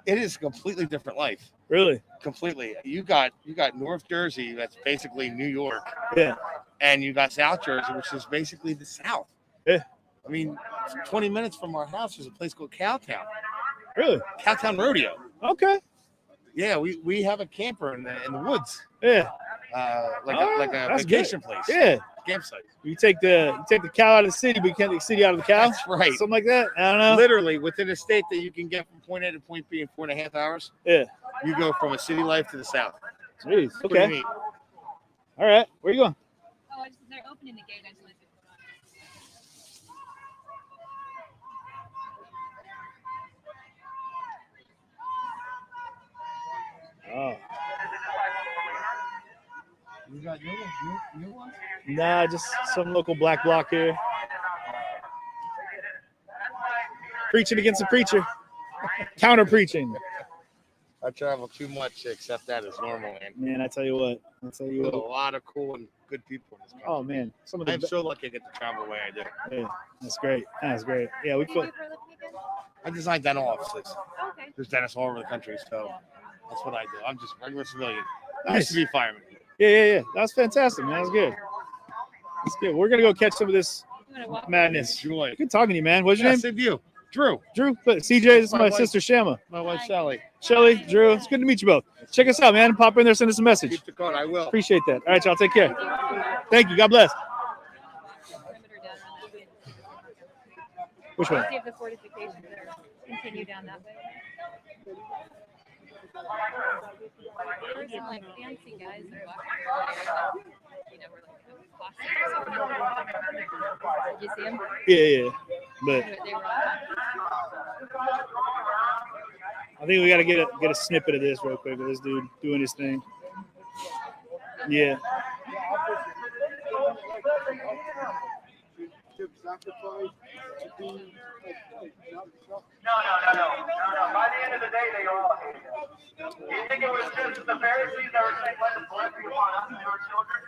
it is a completely different life. Really? Completely. You got North Jersey, that's basically New York. Yeah. And you got South Jersey, which is basically the South. Yeah. I mean, 20 minutes from our house is a place called Cowtown. Really? Cowtown Rodeo. Okay. Yeah, we have a camper in the woods. Yeah. Like a that's vacation good. place. Yeah. Campsite. You take the cow out of the city, but you can't take the city out of the cow. That's right. Something like that. I don't know. Literally within a state that you can get from point A to point B in 4.5 hours. Yeah. You go from a city life to the South. Jeez. Pretty Okay. neat. All right. Where you going? Oh, they're opening the gate. I just wanted to Oh. You got new ones? Nah, just some local black bloc here. Preaching against the preacher. Counter preaching. I travel too much to accept that as normal, man. Man, I tell you what. There's a lot of cool and good people in this country. Oh man, some of the I'm so lucky I get to travel the way I do. Yeah, that's great. That's great. Yeah, we feel. I design dental offices. Okay. There's dentists all over the country, so that's what I do. I'm just a regular civilian. I Nice. used to be a fireman. Yeah. That's fantastic, man. That's good. That's good. We're gonna go catch some of this madness. Joy. Good talking to you, man. What's your name? Same to you. Drew. But CJ, this is My my wife. sister Shama. My wife, Shelly. Shelly, Drew, it's good to meet you both. Check us out, man. Pop in there, send us a message. Keep the code. I will. Appreciate that. All right, y'all. Take care. Thank you. God bless. Which one? see if the fortifications are continue down that way. There's some like fancy guys that walk around, we're like Did you see them? Yeah. But They were all I think we got to get a snippet of this real quick of this dude doing his thing. Yeah. No. By the end of the day, they were all hated. You think it was just the Pharisees that were saying, let the blessing upon us and your children?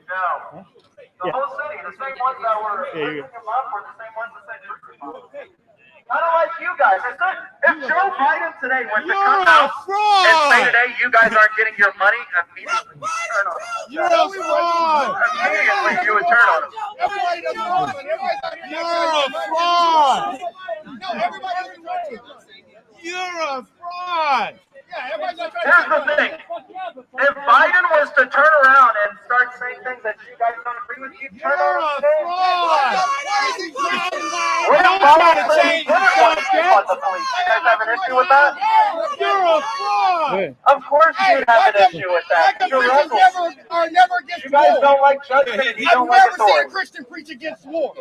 No. The whole city, the same ones that were Yeah, preaching in love were the same ones that said truth in love. I don't like you guys. It's If Joe Biden today was to come out and say today you guys aren't getting your money, immediately you turn on him. You're a fraud. Immediately you would turn on him. Everybody does fraud. You're a fraud. No, everybody. You're a fraud. Here's the thing. If Biden was to turn around and start saying things that you guys don't agree with, you'd turn on him today. We're not trying to change the subject. You guys have an issue with that? You're a fraud. Of course you'd have an issue with that. You're rebels. Never against You guys war. don't like judgment. You don't I've like never seen a authority. Christian preach against war.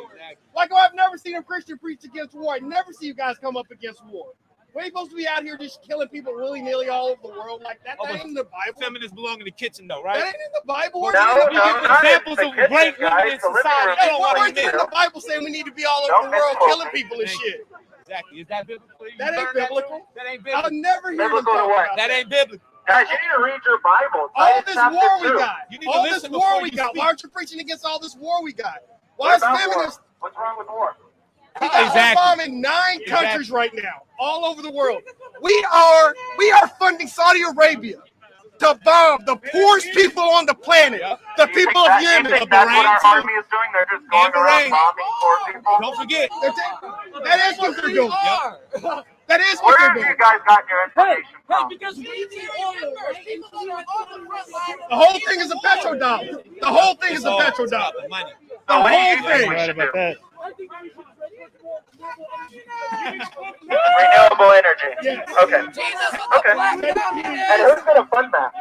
Like I've never seen a Christian preach against war. I never see you guys come up against war. We ain't supposed to be out here just killing people willy-nilly all over the world like that. That ain't in the Bible. Feminists belong in the kitchen, though, right? That ain't in the Bible. No, Where you give examples of great women in society. Hey, where's it in the Bible saying we need to be all over the world killing people and shit? Exactly. Is that biblical? That ain't biblical. That ain't biblical. I'll never hear them Biblical talk to what? about That ain't biblical. Guys, you need to read your Bible. all this Chapter war we 2. got. You need to All this listen war before we you got. speak. Why aren't you preaching against all this war we got? Why What is about feminists? war? What's wrong with war? We got bombing 9 countries right now, all over the world. We are funding Saudi Arabia to bomb the poorest people on the planet, the people of Yemen. You think that's what our army is doing? They're just going around bombing poor people? Don't forget. That is what they're doing. That is what Where they're have doing. you guys got your information from? Because we need oil. The whole thing is a petrodollar. The whole thing is a petrodollar. The So what do you whole think thing. we should do? Renewable energy. Okay. Okay. And who's going to fund that?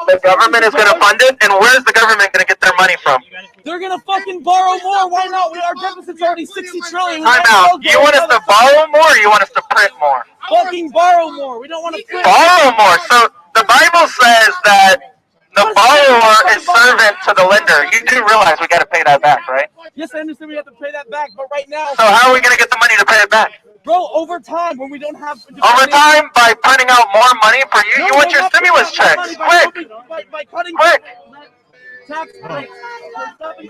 The government is going to fund it? And where's the government going to get their money from? They're gonna fucking borrow more. Why not? Our deficit's already 60 trillion. Time out. You want us to borrow more or you want us to print more? Fucking borrow more. We don't want to print. Borrow more. So the Bible says that the borrower is servant to the lender. You do realize we got to pay that back, right? Yes, I understand we have to pay that back, but right now. So how are we going to get the money to pay it back? Bro, over time, when we don't have. Over time, by printing out more money for you, you want your stimulus checks. Quick! By cutting Quick! tax breaks.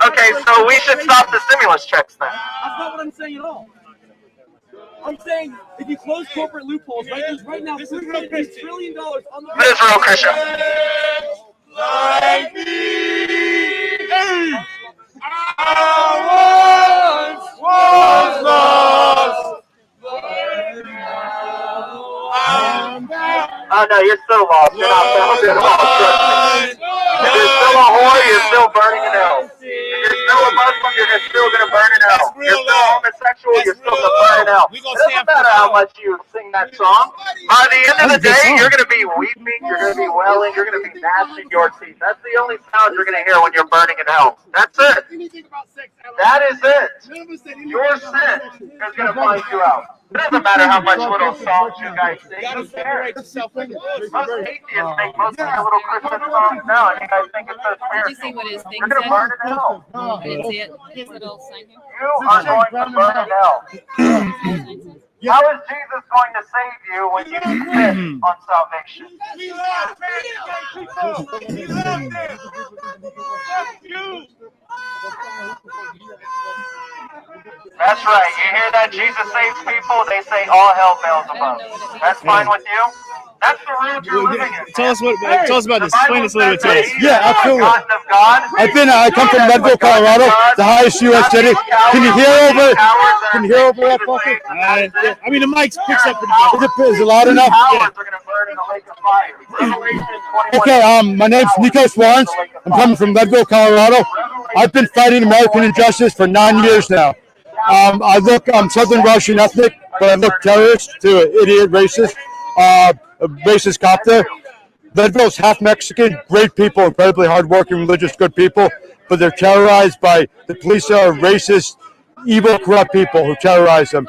Okay, so we should stop the stimulus checks then. That's not what I'm saying at all. I'm saying if you close corporate loopholes, right now, this is $1 trillion on the. It is real, Christian. Like me. Hey. I once was lost. Oh no, you're still lost. You're not found at all. If you're still a whore, you're still burning in hell. If you're still a Muslim, you're still gonna burn in hell. If you're still homosexual, you're still gonna burn in hell. It doesn't matter how much you sing that song. By the end of the day, you're gonna be weeping, you're gonna be wailing, you're gonna be gnashing your teeth. That's the only sound you're gonna hear when you're burning in hell. That's it. That is it. Your sin is gonna find you out. It doesn't matter how much little songs you guys sing. Who cares? Most atheists make most of their little Christmas songs now, and you guys think it's so Did you see spiritual. what his thing You're gonna said? burn in hell. I didn't see it. His little sign. You are going to burn in hell. How is Jesus going to save you when you spit on salvation? That's right. You hear that? Jesus saves people. They say all hell fails above. That's fine with you? That's the world you're living in. Tell us about this. Explain this a little bit to us. Yeah, absolutely. Of God. I come from Leadville, Colorado, the highest U.S. city. Can you hear over that fucking? I mean, the mic picks up pretty good. Is it loud enough? Towers are going to burn in the lake of fire. Revelation 21. Okay, my name's Nico Swarns. I'm coming from Leadville, Colorado. I've been fighting American injustice for 9 years now. I'm Southern Russian ethnic, but I look terrorist to an idiot racist, racist cop there. Leadville's half Mexican, great people, incredibly hardworking, religious, good people, but they're terrorized by the police are racist, evil, corrupt people who terrorize them.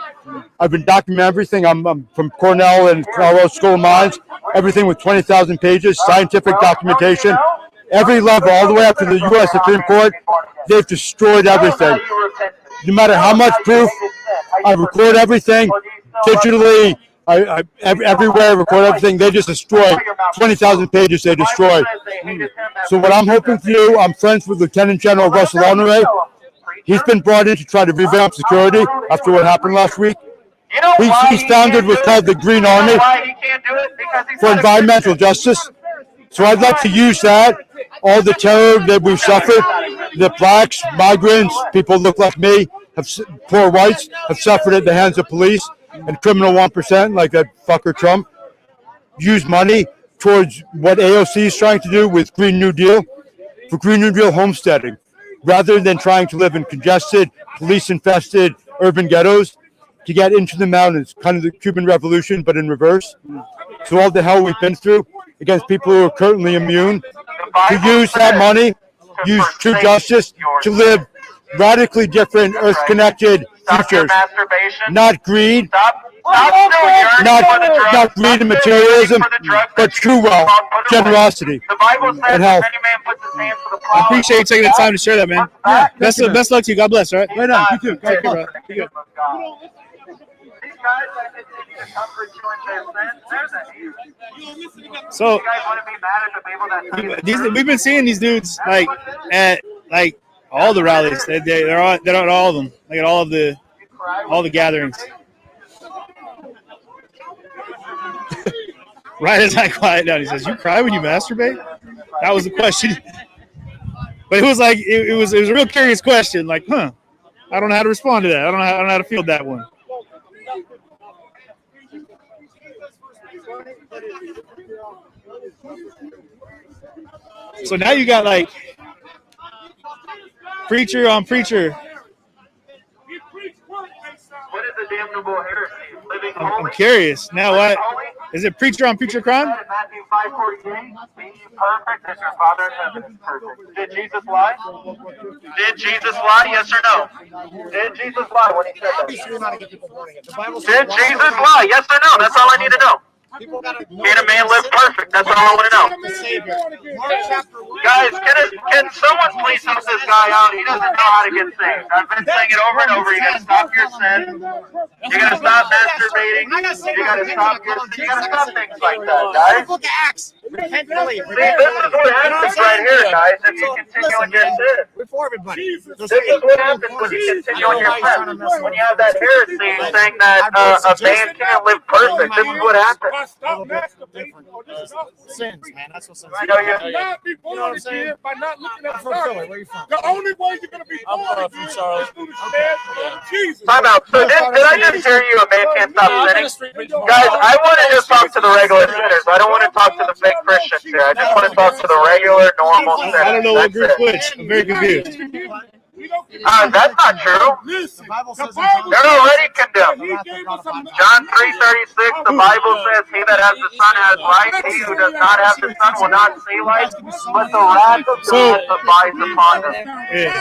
I've been documenting everything. I'm from Cornell and Colorado School of Mines, everything with 20,000 pages, scientific documentation, every level, all the way up to the U.S. Supreme Court. They've destroyed everything. No matter how much proof, I record everything digitally. I everywhere record everything. They just destroy 20,000 pages. They destroy. So what I'm hoping to do, I'm friends with Lieutenant General Russell Honore. He's been brought in to try to revamp security after what happened last week. He's founded what's called the Green Army for environmental justice. So I'd like to use that, all the terror that we've suffered, the blacks, migrants, people look like me, poor whites, have suffered at the hands of police and criminal 1%, like that fucker Trump, use money towards what AOC is trying to do with Green New Deal, for Green New Deal homesteading, rather than trying to live in congested, police-infested urban ghettos, to get into the mountains, kind of the Cuban Revolution, but in reverse. So all the hell we've been through against people who are currently immune, to use that money, use true justice to live radically different, earth-connected futures. Not greed, not greed and materialism, but true wealth, generosity, and health. I appreciate you taking the time to share that, man. Yeah, best luck to you. God bless, all right? Right on. You too. Take care, bro. You good. So we've been seeing these dudes like at like all the rallies. They're at all of them. Like at all the gatherings. Right as I quiet down, he says, "You cry when you masturbate?" That was the question. But it was like it was a real curious question. Like, I don't know how to respond to that. I don't know how to field that one. So now you got like preacher on preacher. What is the damnable heresy? Living I'm curious. Now what? Is it preacher on preacher crime? Matthew 5:48, be ye perfect as your Father in heaven is perfect. Did Jesus lie? Did Jesus lie? Yes or no? Did Jesus lie when he said that? Did Jesus lie? Yes or no? That's all I need to know. Can a man live perfect? That's all I want to know. Guys, can someone please help this guy out? He doesn't know how to get saved. I've been saying it over and over. You gotta stop your sin. You gotta stop masturbating. You gotta stop your sin. You gotta stop things like that, guys. See, this is what happens right here, guys, if you continue in your sin. For everybody. This is what happens when you continue in your sin. When you have that heresy saying that a man can't live perfect, this is what happens. Stop masturbating. Sins, man. That's what sins. You know, you're not be born again by not looking at Philly. Where you from? The only way you're gonna be born again is through the shed blood of Jesus. Time out. So did I just hear you? A man can't stop sinning. Guys, I want to just talk to the regular sinners. I don't want to talk to the fake Christians here. I just want to talk to the regular, normal sinners. I don't know what group which. I'm very confused. That's not true. They're already condemned. John 3:36, the Bible says, "He that has the Son has life. He who does not have the Son will not see life, but the wrath of God abides upon them."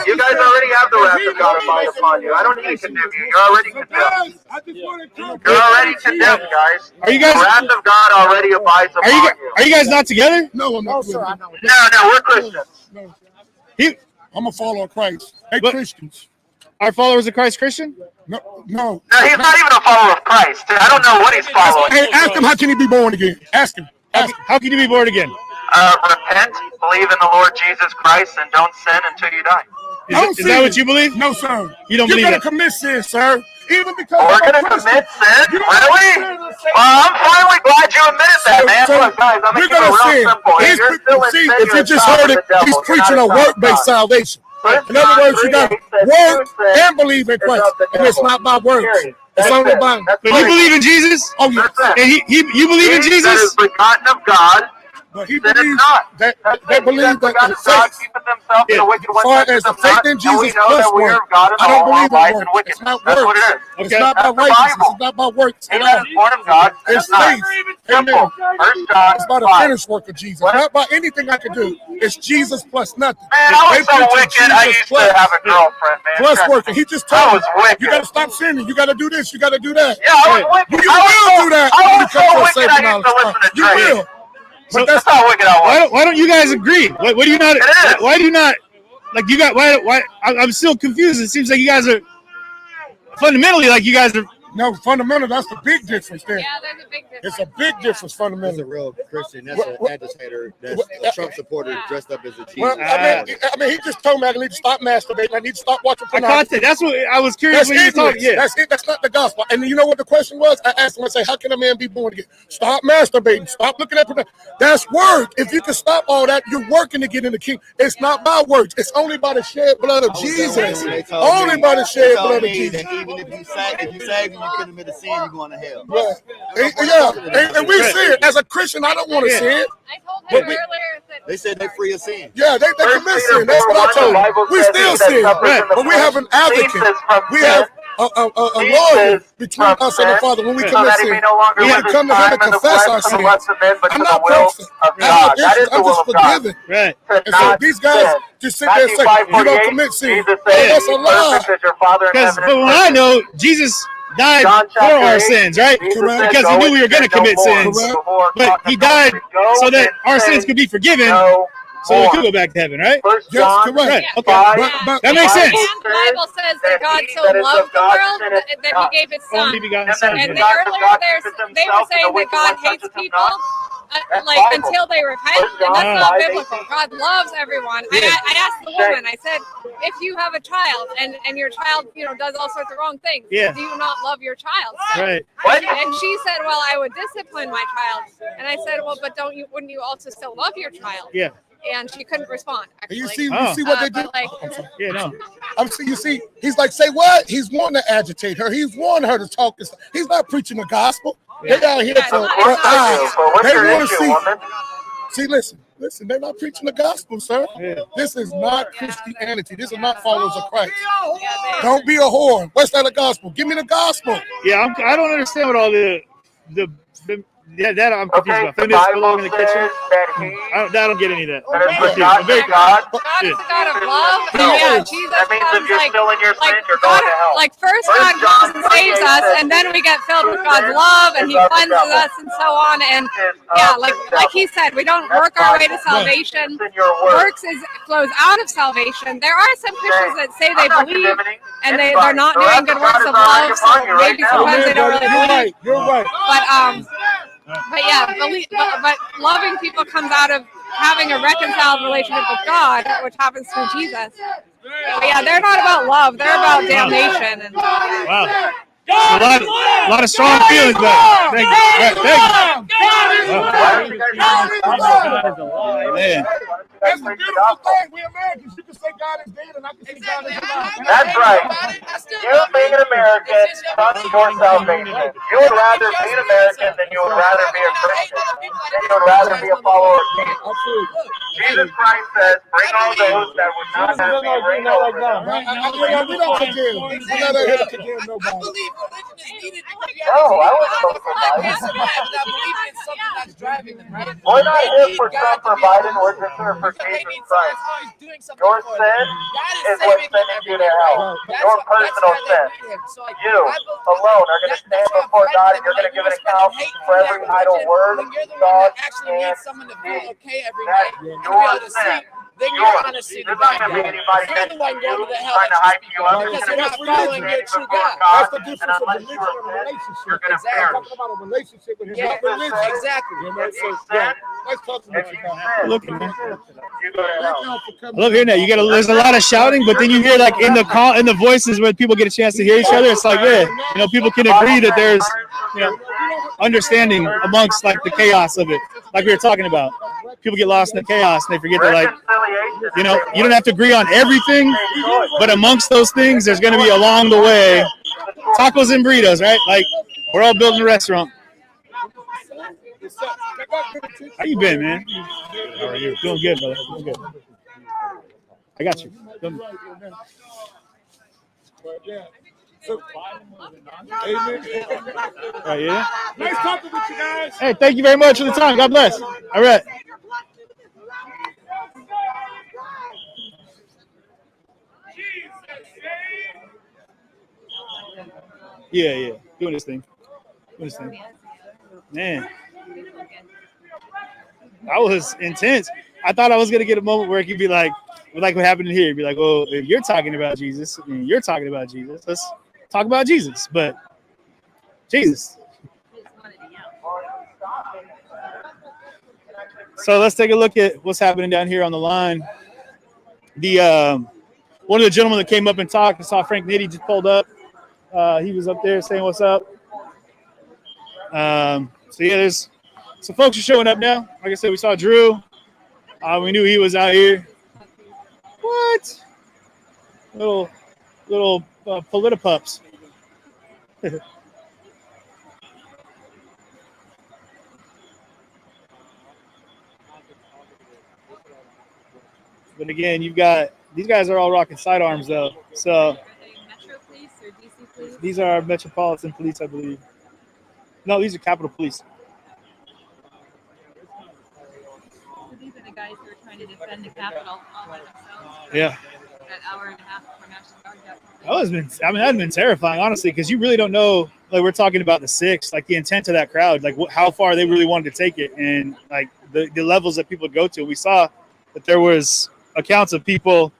You guys already have the wrath of God abide upon you. I don't need to condemn you. You're already condemned. You're already condemned, guys. Are you guys? The wrath of God already abides upon you. Are you guys not together? No, I'm not. No, we're Christians. I'm a follower of Christ. Hey, Christians. Are followers of Christ Christian? No. No, he's not even a follower of Christ. I don't know what he's following. Hey, ask him, how can he be born again? Ask him. How can you be born again? Repent, believe in the Lord Jesus Christ, and don't sin until you die. Is that what you believe? No, sir. You don't believe You're it? going to commit sin, sir. Even because we're going to commit sin? Really? Well, I'm finally glad you admitted that, man. Look, guys, I'm going to keep it real simple. If you're still in sin, if you just heard it, he's preaching a work-based salvation. In other words, you got to work and believe in Christ. And it's not by works. It's only by. But you believe in Jesus? Oh, yes. And you believe in Jesus? That is begotten of God. But he believes that they believe that the faith, as far as the faith in Jesus plus work, I don't believe in work. It's not works. It's not by righteousness. It's not by works at all. It's faith. Amen. It's by the finished work of Jesus, not by anything I can do. It's Jesus plus nothing. Man, I was so wicked. I used to have a girlfriend, man. Plus working. He just told me, you got to stop sinning. You got to do this. You got to do that. Yeah, I was wicked. You will do that. I was so wicked. I used to listen to Drake. You will. But that's not wicked I was. Why don't you guys agree? Why do you not? Why do you not? Like you got? Why? I'm still confused. It seems like you guys are fundamentally like you guys are No, fundamental. That's the big difference there. Yeah, there's a big difference. It's a big difference, fundamental. That's a real Christian. That's an agitator. That's a Trump supporter dressed up as a Jesus. Well, I mean, he just told me I need to stop masturbating. I need to stop watching I pornography. caught that. That's what I was curious when you were talking. Yeah. That's it. That's not the gospel. And you know what the question was? I asked him, I say, how can a man be born again? Stop masturbating. Stop looking at pornography. That's work. If you can stop all that, you're working to get in the kingdom. It's not by works. It's only by the shed blood of Jesus. Only by the shed blood of Jesus. Even if you sag and you could admit a sin, you're going to hell. Right. And we see it. As a Christian, I don't want to see it. I told him earlier that They said they're free of sin. Yeah, they commit sin. That's what I told them. We still sin. But we have an advocate. We have a lawyer between us and the Father when we commit sin. We have to come to him and confess our sins. I'm not perfect. I have issues. I'm just forgiven. Right. And so these guys just sit there and say, you don't commit sin. That's a lie. Because but what I know, Jesus died for our sins, right? Because he knew we were going to commit sins. But he died so that our sins could be forgiven, so we could go back to heaven, right? Yes, correct. Right. Okay. That makes sense. the Bible says that God so loved the world that he gave his son. And earlier they were saying that God hates people until they repent, and that's not biblical. God loves everyone. I asked the woman, I said, if you have a child and your child, does all sorts of wrong things, do you not love your child? Right. And she said, well, I would discipline my child. And I said, well, but wouldn't you also still love your child? Yeah. And she couldn't respond. Actually. You see what they do? Yeah, no. You see, he's like, say what? He's wanting to agitate her. He's wanting her to talk. He's not preaching the gospel. They out here for her eyes. They want to see. See, listen. They're not preaching the gospel, sir. This is not Christianity. This is not followers of Christ. Don't be a whore. What's that? The gospel? Give me the gospel. Yeah, I don't understand what all the that I'm confused about. Feminists belong in the kitchen. I don't get any of that. God is the God of love. And Jesus comes like first God comes and saves us, and then we get filled with God's love, and he cleanses us and so on. And like he said, we don't work our way to salvation. Works flows out of salvation. There are some Christians that say they believe, and they're not doing good works of love, so maybe sometimes they don't really believe. You're right. But loving people comes out of having a reconciled relationship with God, which happens through Jesus. But yeah, they're not about love; they're about damnation. And wow. A lot of strong feelings there. Thank you. Man. That's the beautiful thing. We Americans. You can say God is dead, and I can say God is alive. That's right. You being an American comes your salvation. You would rather be an American than you would rather be a Christian. Than you would rather be a follower of Jesus. Jesus Christ says, bring all those that would not have me bring over them. We don't condemn. We're not here to condemn nobody. No, I wasn't We're not here for Trump or Biden. We're just here for Jesus Christ. Your sin is what's sending you to hell. Your personal sin. You alone are going to stand before God, and you're going to give an account for every idle word, thought, and deed. That's your sin. Then you're going to see the bad guy. You're the one going to the hell because you're not following your true God. That's the difference of religion and a relationship. Exactly. I'm talking about a relationship with him, not religion. Exactly. Let's talk about that. Look, man. I love hearing that. There's a lot of shouting, but then you hear like in the voices when people get a chance to hear each other. It's like, people can agree that there's understanding amongst like the chaos of it, like we were talking about. People get lost in the chaos and they forget that, like, you don't have to agree on everything, but amongst those things, there's going to be along the way tacos and burritos, right? Like, we're all building a restaurant. How you been, man? How are you? Doing good, brother. Doing good. I got you. Yeah. Nice talking with you guys. Hey, thank you very much for the time. God bless. All right. Yeah. Doing this thing. Man. That was intense. I thought I was going to get a moment where it could be like what happened here. It'd be like, well, if you're talking about Jesus and you're talking about Jesus, let's talk about Jesus. But Jesus. So let's take a look at what's happening down here on the line. The one of the gentlemen that came up and talked, I saw Frank Nitti just pulled up. He was up there saying what's up. So yeah, there's some folks are showing up now. Like I said, we saw Drew. We knew he was out here. What? Little politipups. But again, you've got these guys are all rocking sidearms though. So Metro Police or DC Police? these are Metropolitan Police, I believe. No, these are Capitol Police. So these are the guys who are trying to defend the Capitol all by themselves. Yeah. That hour and a half before National Guard got That'd been terrifying, honestly, because you really don't know. Like we're talking about the 6th, like the intent of that crowd, like how far they really wanted to take it, and like the levels that people go to. We saw that there was accounts of people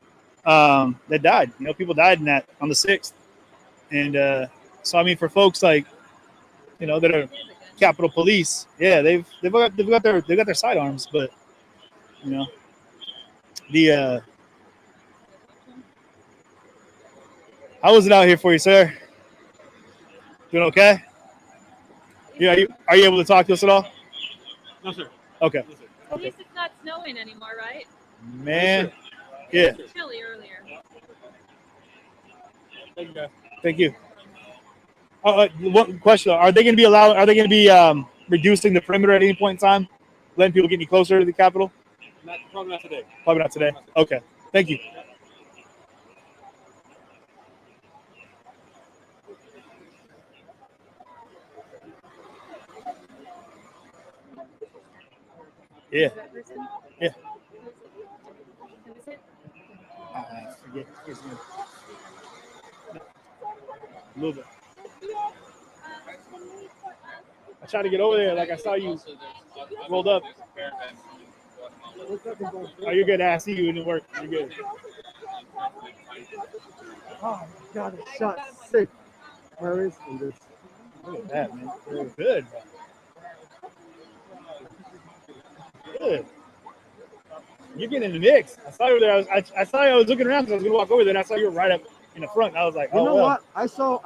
that died. You know, people died in that on the 6th, and so I mean, for folks like that are Capitol Police, yeah, they've got their sidearms, but the how was it out here for you, sir? Doing okay? Yeah, are you able to talk to us at all? No, sir. Okay. At least it's not snowing anymore, right? Man, yeah. It was chilly earlier. Thank you, guys. Thank you. One question: Are they going to be reducing the perimeter at any point in time, letting people get any closer to the Capitol? Probably not today. Probably not today. Okay. Thank you. Yeah. Yeah. Forget his name. A little bit. I tried to get over there, like I saw you rolled up. Oh, you're good. I see you in the work. You're good. Oh my God, it's shot sick. Where is this? Look at that, man. Good. Good. You're getting in the mix. I saw you there. I saw you. I was looking around because I was going to walk over there, and I saw you were right up in the front. I was like, oh, you know well. what? I saw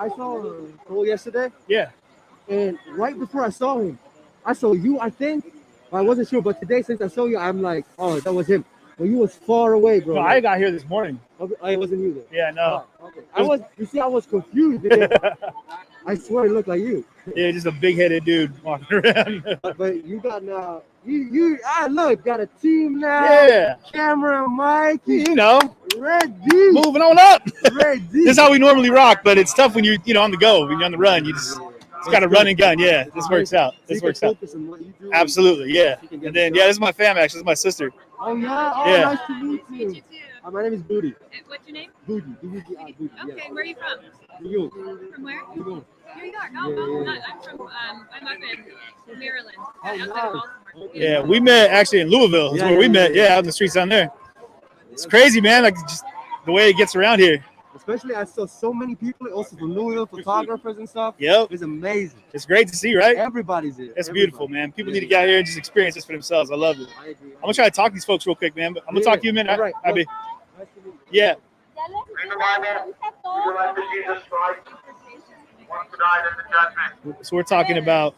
Cole yesterday. Yeah. And right before I saw him, I saw you, I think. I wasn't sure, but today, since I saw you, I'm like, oh, that was him. But you was far away, bro. No, I got here this morning. Okay, it wasn't you then. Yeah, no. Oh, okay. I was confused. I swear it looked like you. Yeah, just a big-headed dude walking around. But you got now, got a team now. Yeah. Camera, Mike. Ready. Moving on up. Ready. This is how we normally rock, but it's tough when you're, on the go, when you're on the run. You just got to run and gun. Yeah, this works out. This works out. Absolutely, yeah. And then, this is my fam, actually. This is my sister. Oh, yeah? Oh, Yeah. nice to meet you. You too. My name is Booty. What's your name? Booty. B-U-D-I, Booty. Okay, where are you from? New York. From where? New York. New York. Oh, I'm from I'm up in Maryland. Outside of Baltimore. Yeah, we met actually in Louisville. That's where we met. Yeah, out in the streets down there. It's crazy, man. Like just the way it gets around here. Especially, I saw so many people, also from Louisville, photographers and stuff. Yep. It's amazing. It's great to see, right? Everybody's there. It's beautiful, man. People need to get out here and just experience this for themselves. I love it. I agree. I'm going to try to talk to these folks real quick, man. But I'm going to talk to you a minute. All right. Abby. Nice to meet you. Yeah. So we're talking about.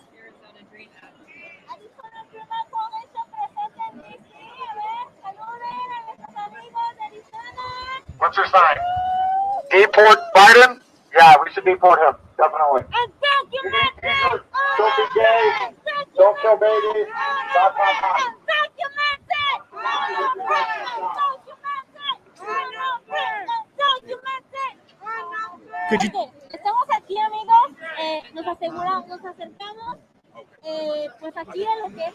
What's your sign? Deport Biden? Yeah, we should deport him. Definitely. Don't be gay. Don't kill babies. Stop. Could you? Estamos aquí, amigos. Nos acercamos. Pues aquí a lo que es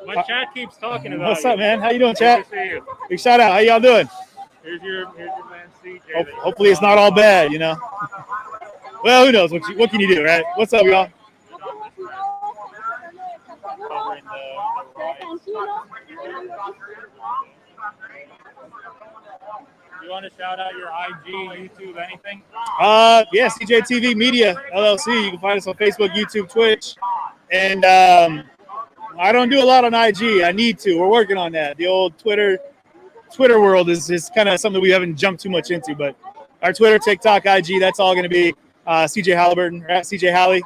My chat keeps talking about What's you. up, man? How you doing, chat? Good to see you. Big shout out. How y'all doing? Here's your man CJ. Hopefully it's not all bad, Well, who knows? What can you do, right? What's up, y'all? You want to shout out your IG, YouTube, anything? Yeah, CJTV Media LLC. You can find us on Facebook, YouTube, Twitch, and I don't do a lot on IG. I need to. We're working on that. The old Twitter world is kind of something we haven't jumped too much into, but our Twitter, TikTok, IG, that's all going to be CJ Halliburton or at CJ Halley.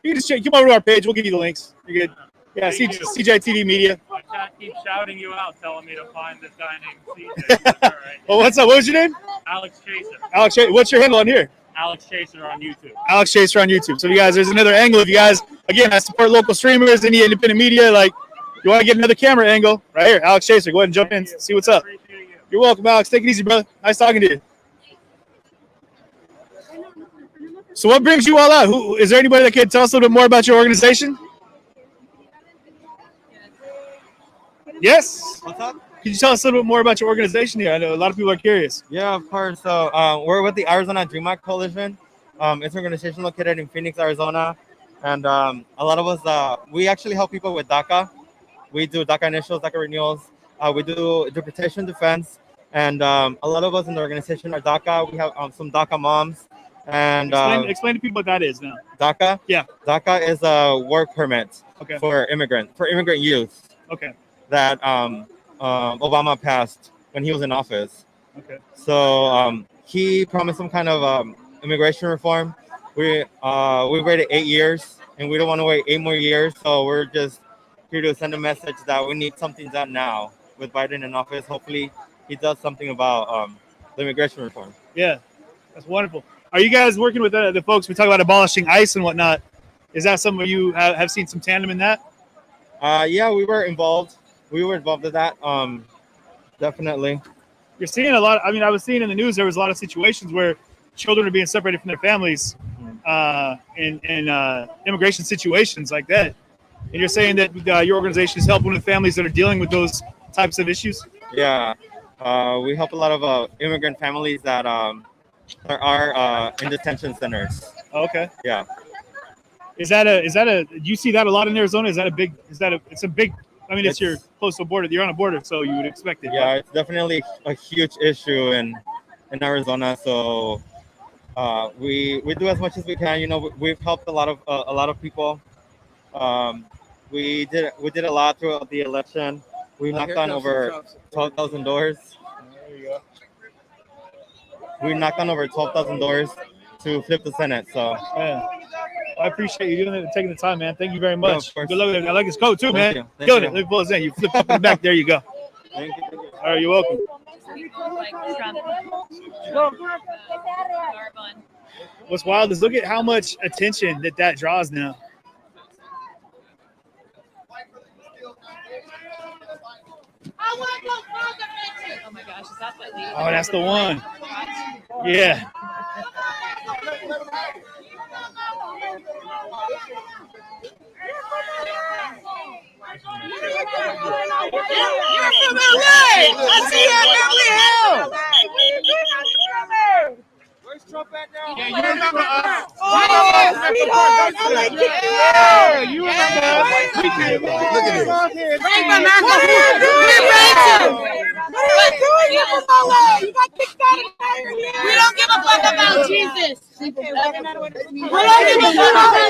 You can just come over to our page. We'll give you the links. You're good. Yeah, CJTV Media. My chat keeps shouting you out, telling me to find this guy named CJ. All right. Well, what's up? What was your name? Alex Chaser. Alex Chaser. What's your handle on here? Alex Chaser on YouTube. Alex Chaser on YouTube. So you guys, there's another angle. If you guys, again, I support local streamers, any independent media, like you want to get another camera angle, right here, Alex Chaser. Go ahead and jump in, see what's up. You're welcome, Alex. Take it easy, brother. Nice talking to you. So what brings you all out? Is there anybody that can tell us a little bit more about your organization? Yes. What's up? Could you tell us a little bit more about your organization here? I know a lot of people are curious. Yeah, of course. So we're with the Arizona Dream Act Coalition. It's an organization located in Phoenix, Arizona. And a lot of us, we actually help people with DACA. We do DACA initials, DACA renewals. We do deportation defense. And a lot of us in the organization are DACA. We have some DACA moms. And explain to people what that is now. DACA? Yeah. DACA is a work permit for immigrant youth. Okay. That Obama passed when he was in office. Okay. So he promised some kind of immigration reform. We waited 8 years, and we don't want to wait 8 more years. So we're just here to send a message that we need something done now with Biden in office. Hopefully, he does something about the immigration reform. Yeah, that's wonderful. Are you guys working with the folks? We talk about abolishing ICE and whatnot. Is that something you have seen some tandem in that? Yeah, we were involved. We were involved with that. Definitely. You're seeing a lot. I mean, I was seeing in the news there was a lot of situations where children are being separated from their families in immigration situations like that. And you're saying that your organization is helping with families that are dealing with those types of issues? Yeah, we help a lot of immigrant families that are in detention centers. Okay. Yeah. Is that a? Do you see that a lot in Arizona? It's a big. I mean, it's your close to a border. You're on a border, so you would expect it. Yeah, it's definitely a huge issue in Arizona. So we do as much as we can. You know, we've helped a lot of people. We did a lot throughout the election. We knocked on over 12,000 doors. There you go. We knocked on over 12,000 doors to flip the Senate. So. Yeah. I appreciate you doing it and taking the time, man. Thank you very much. Yeah, good luck with it. I like his coat too, Thank man. you. Good. Let me pull this in. You flip up in the back. There you go. Thank you. All right, you're welcome. What's wild is look at how much attention that draws now. Oh my gosh, is that the lead? Oh, that's the one. Yeah. You're from LA! I see you at LA! Where's Trump at now? Yeah, you remember us. Yeah, you remember us. We did. Look at this. What are you doing here from LA? You got kicked out of Nigeria. We don't give a fuck about Jesus. We don't give a fuck about Jesus.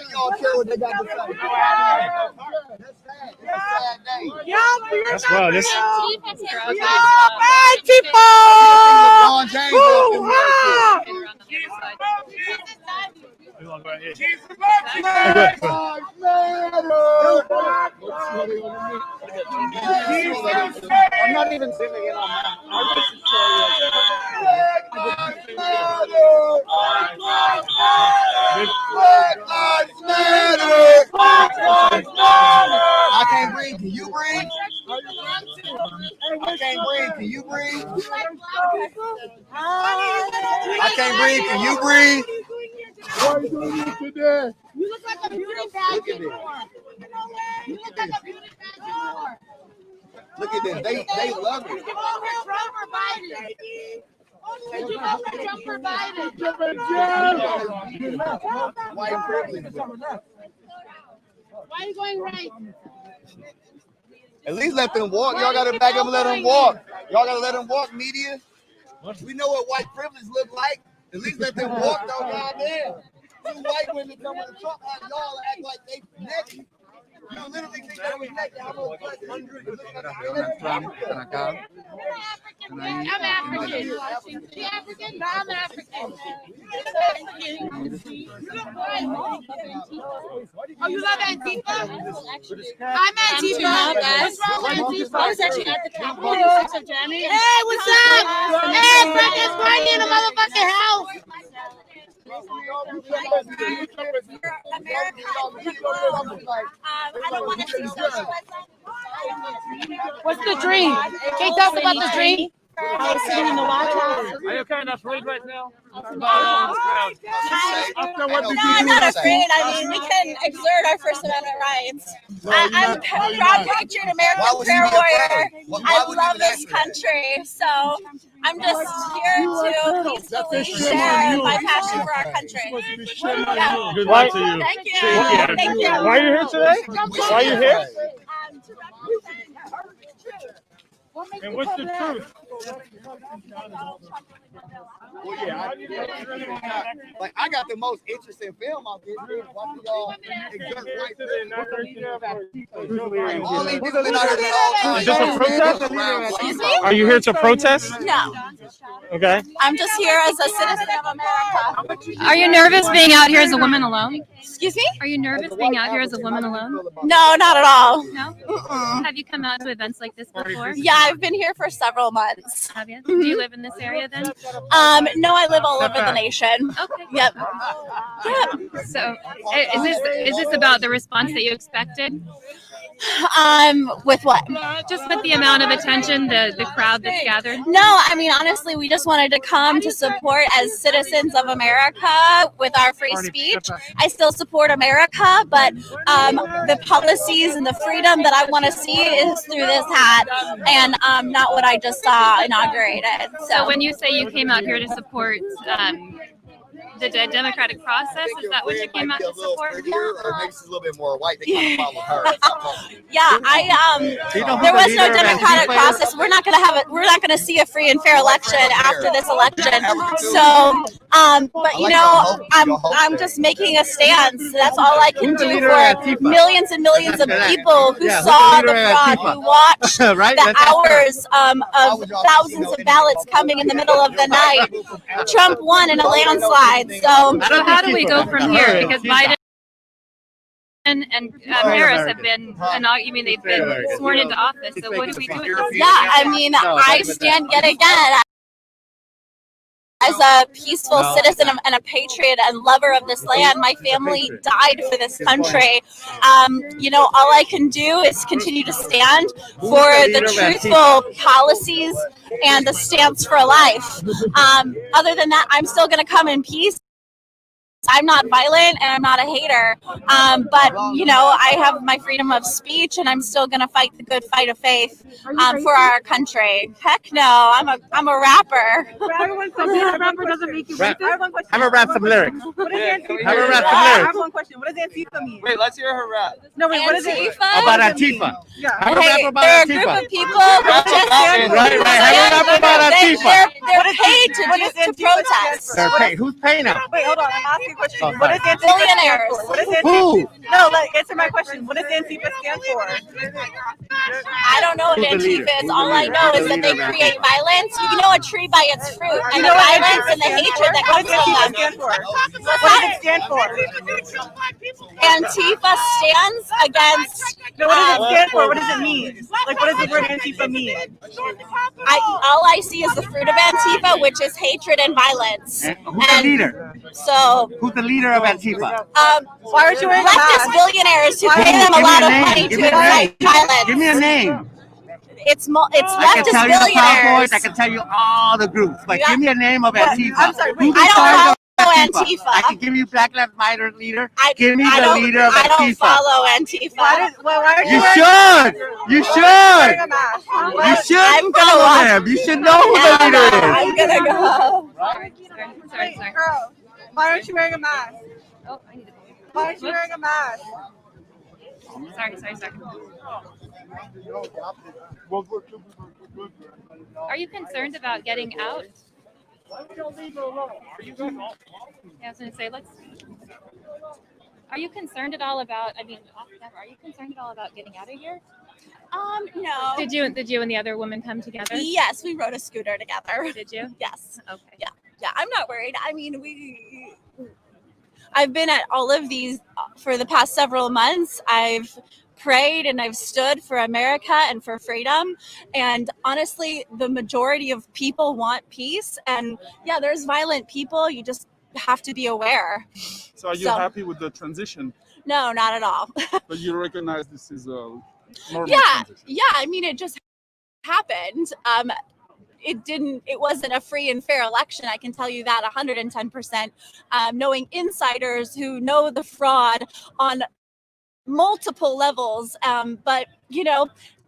Y'all care what they got to say. That's wild. This. I'm not even zooming in on that. I can't breathe. Can you breathe? I can't breathe. Can you breathe? I can't breathe. Can you breathe? What are you doing here today? You look like a beauty pageant. You look like a beauty pageant. Look at this. They love it. Did you vote for Trump or Biden? Did you vote for Trump or Biden? White privilege. Why are you going right? At least let them walk. Y'all gotta back up and let them walk. Y'all gotta let them walk, media. We know what white privilege look like. At least let them walk, though, goddamn. Two white women come with a truck like y'all act like they naked. You literally think that we naked. I'm African. You African? No, I'm African. Oh, you love Antifa? I'm Antifa. What's wrong with Antifa? I was actually at the Capitol. Hey, what's up? Hey, it's party in the motherfucking house. What's the dream? Can you tell us about the dream? I was sitting in the White House. Are you kind of afraid right now? No, I'm not afraid. I mean, we can exert our First Amendment rights. I'm a proud patriot, American prayer warrior. I love this country, so I'm just here to peacefully share my passion for our country. Yeah. Good luck to you. Thank you. Thank you. Why are you here today? Why are you here? To represent our truth. And what's the truth? Well, yeah, like I got the most interesting film out there. Watching y'all exert white all these people been out here all time. Is this a protest? Excuse me? Are you here to protest? No. Okay. I'm just here as a citizen of America. Are you nervous being out here as a woman alone? Excuse me? Are you nervous being out here as a woman alone? No, not at all. No? Have you come out to events like this before? Yeah, I've been here for several months. Have you? Do you live in this area then? No, I live all over the nation. Okay. Yep. So, is this about the response that you expected? With what? Just with the amount of attention, the crowd that's gathered? No, I mean, honestly, we just wanted to come to support as citizens of America with our free speech. I still support America, but the policies and the freedom that I want to see is through this hat and not what I just saw inaugurated. So when you say you came out here to support the democratic process, is that what you came out to support? Or maybe she's a little bit more white. They kind of follow her. Yeah, there was no democratic process. We're not gonna see a free and fair election after this election. So, but you know, I'm just making a stance. That's all I can do for millions and millions of people who saw the fraud, who watched the hours of thousands of ballots coming in the middle of the night. Trump won in a landslide. So how do we go from here? Because Biden and Harris have been, they've been sworn into office. So what do we do with this? Yeah, I mean, I stand yet again as a peaceful citizen and a patriot and lover of this land. My family died for this country. You know, all I can do is continue to stand for the truthful policies and the stance for life. Other than that, I'm still going to come in peace. I'm not violent and I'm not a hater, but you know, I have my freedom of speech and I'm still gonna fight the good fight of faith for our country. Heck no, I'm a rapper. Everyone says being a rapper doesn't make you racist. I have one question. Have her rap some lyrics. What is Antifa? Have her rap some I lyrics. have one question. What does Antifa mean? Wait, let's hear her rap. No, wait, what is it? About Antifa. Yeah. Have her rap about They're a Antifa. group of people who just Right. Have her rap about Antifa. They're paid to protest. They're paid. Who's paying them? Wait, hold on. I'm asking a question. Oh, What does Antifa Billionaires. stand for? What does Antifa? Who? No, like answer my question. What does Antifa stand for? I don't know what Antifa is. All I know is that they create violence. You know a tree by its fruit, and the violence and the hatred that comes from them. What does it stand for? Antifa stands against. No, what does it stand for? What does it mean? Like, what does the word Antifa mean? All I see is the fruit of Antifa, which is hatred and violence. Who's the leader? So, Who's the leader of Antifa? why aren't you wearing leftist billionaires who pay them a lot of money to incite violence? Give me a name. It's I can leftist tell you the Proud billionaires. Boys. I can tell you all the groups. But give me a name of Antifa. I'm sorry, Who's in I don't charge of follow Antifa. I can give you Black Lives Matter leader. Give me I the don't- leader of I don't Antifa. follow Antifa. Why are You should. You should. You should I'm gonna follow watch- them. You should know who the leader is. I'm gonna go. Sorry. Girl, why aren't you wearing a mask? Why aren't you wearing a mask? Sorry. Are you concerned about getting out? Yeah, I was going to say, are you concerned at all about, are you concerned at all about getting out of here? No. Did you and the other woman come together? Yes, we rode a scooter together. Did you? Yes. Okay. Yeah, I'm not worried. I mean, I've been at all of these for the past several months. I've prayed and I've stood for America and for freedom. And honestly, the majority of people want peace. And yeah, there's violent people. You just have to be aware. So are you happy with the transition? No, not at all. But you recognize this is a normal transition? Yeah. I mean, it just happened. It wasn't a free and fair election. I can tell you that 110%. Knowing insiders who know the fraud on multiple levels. But,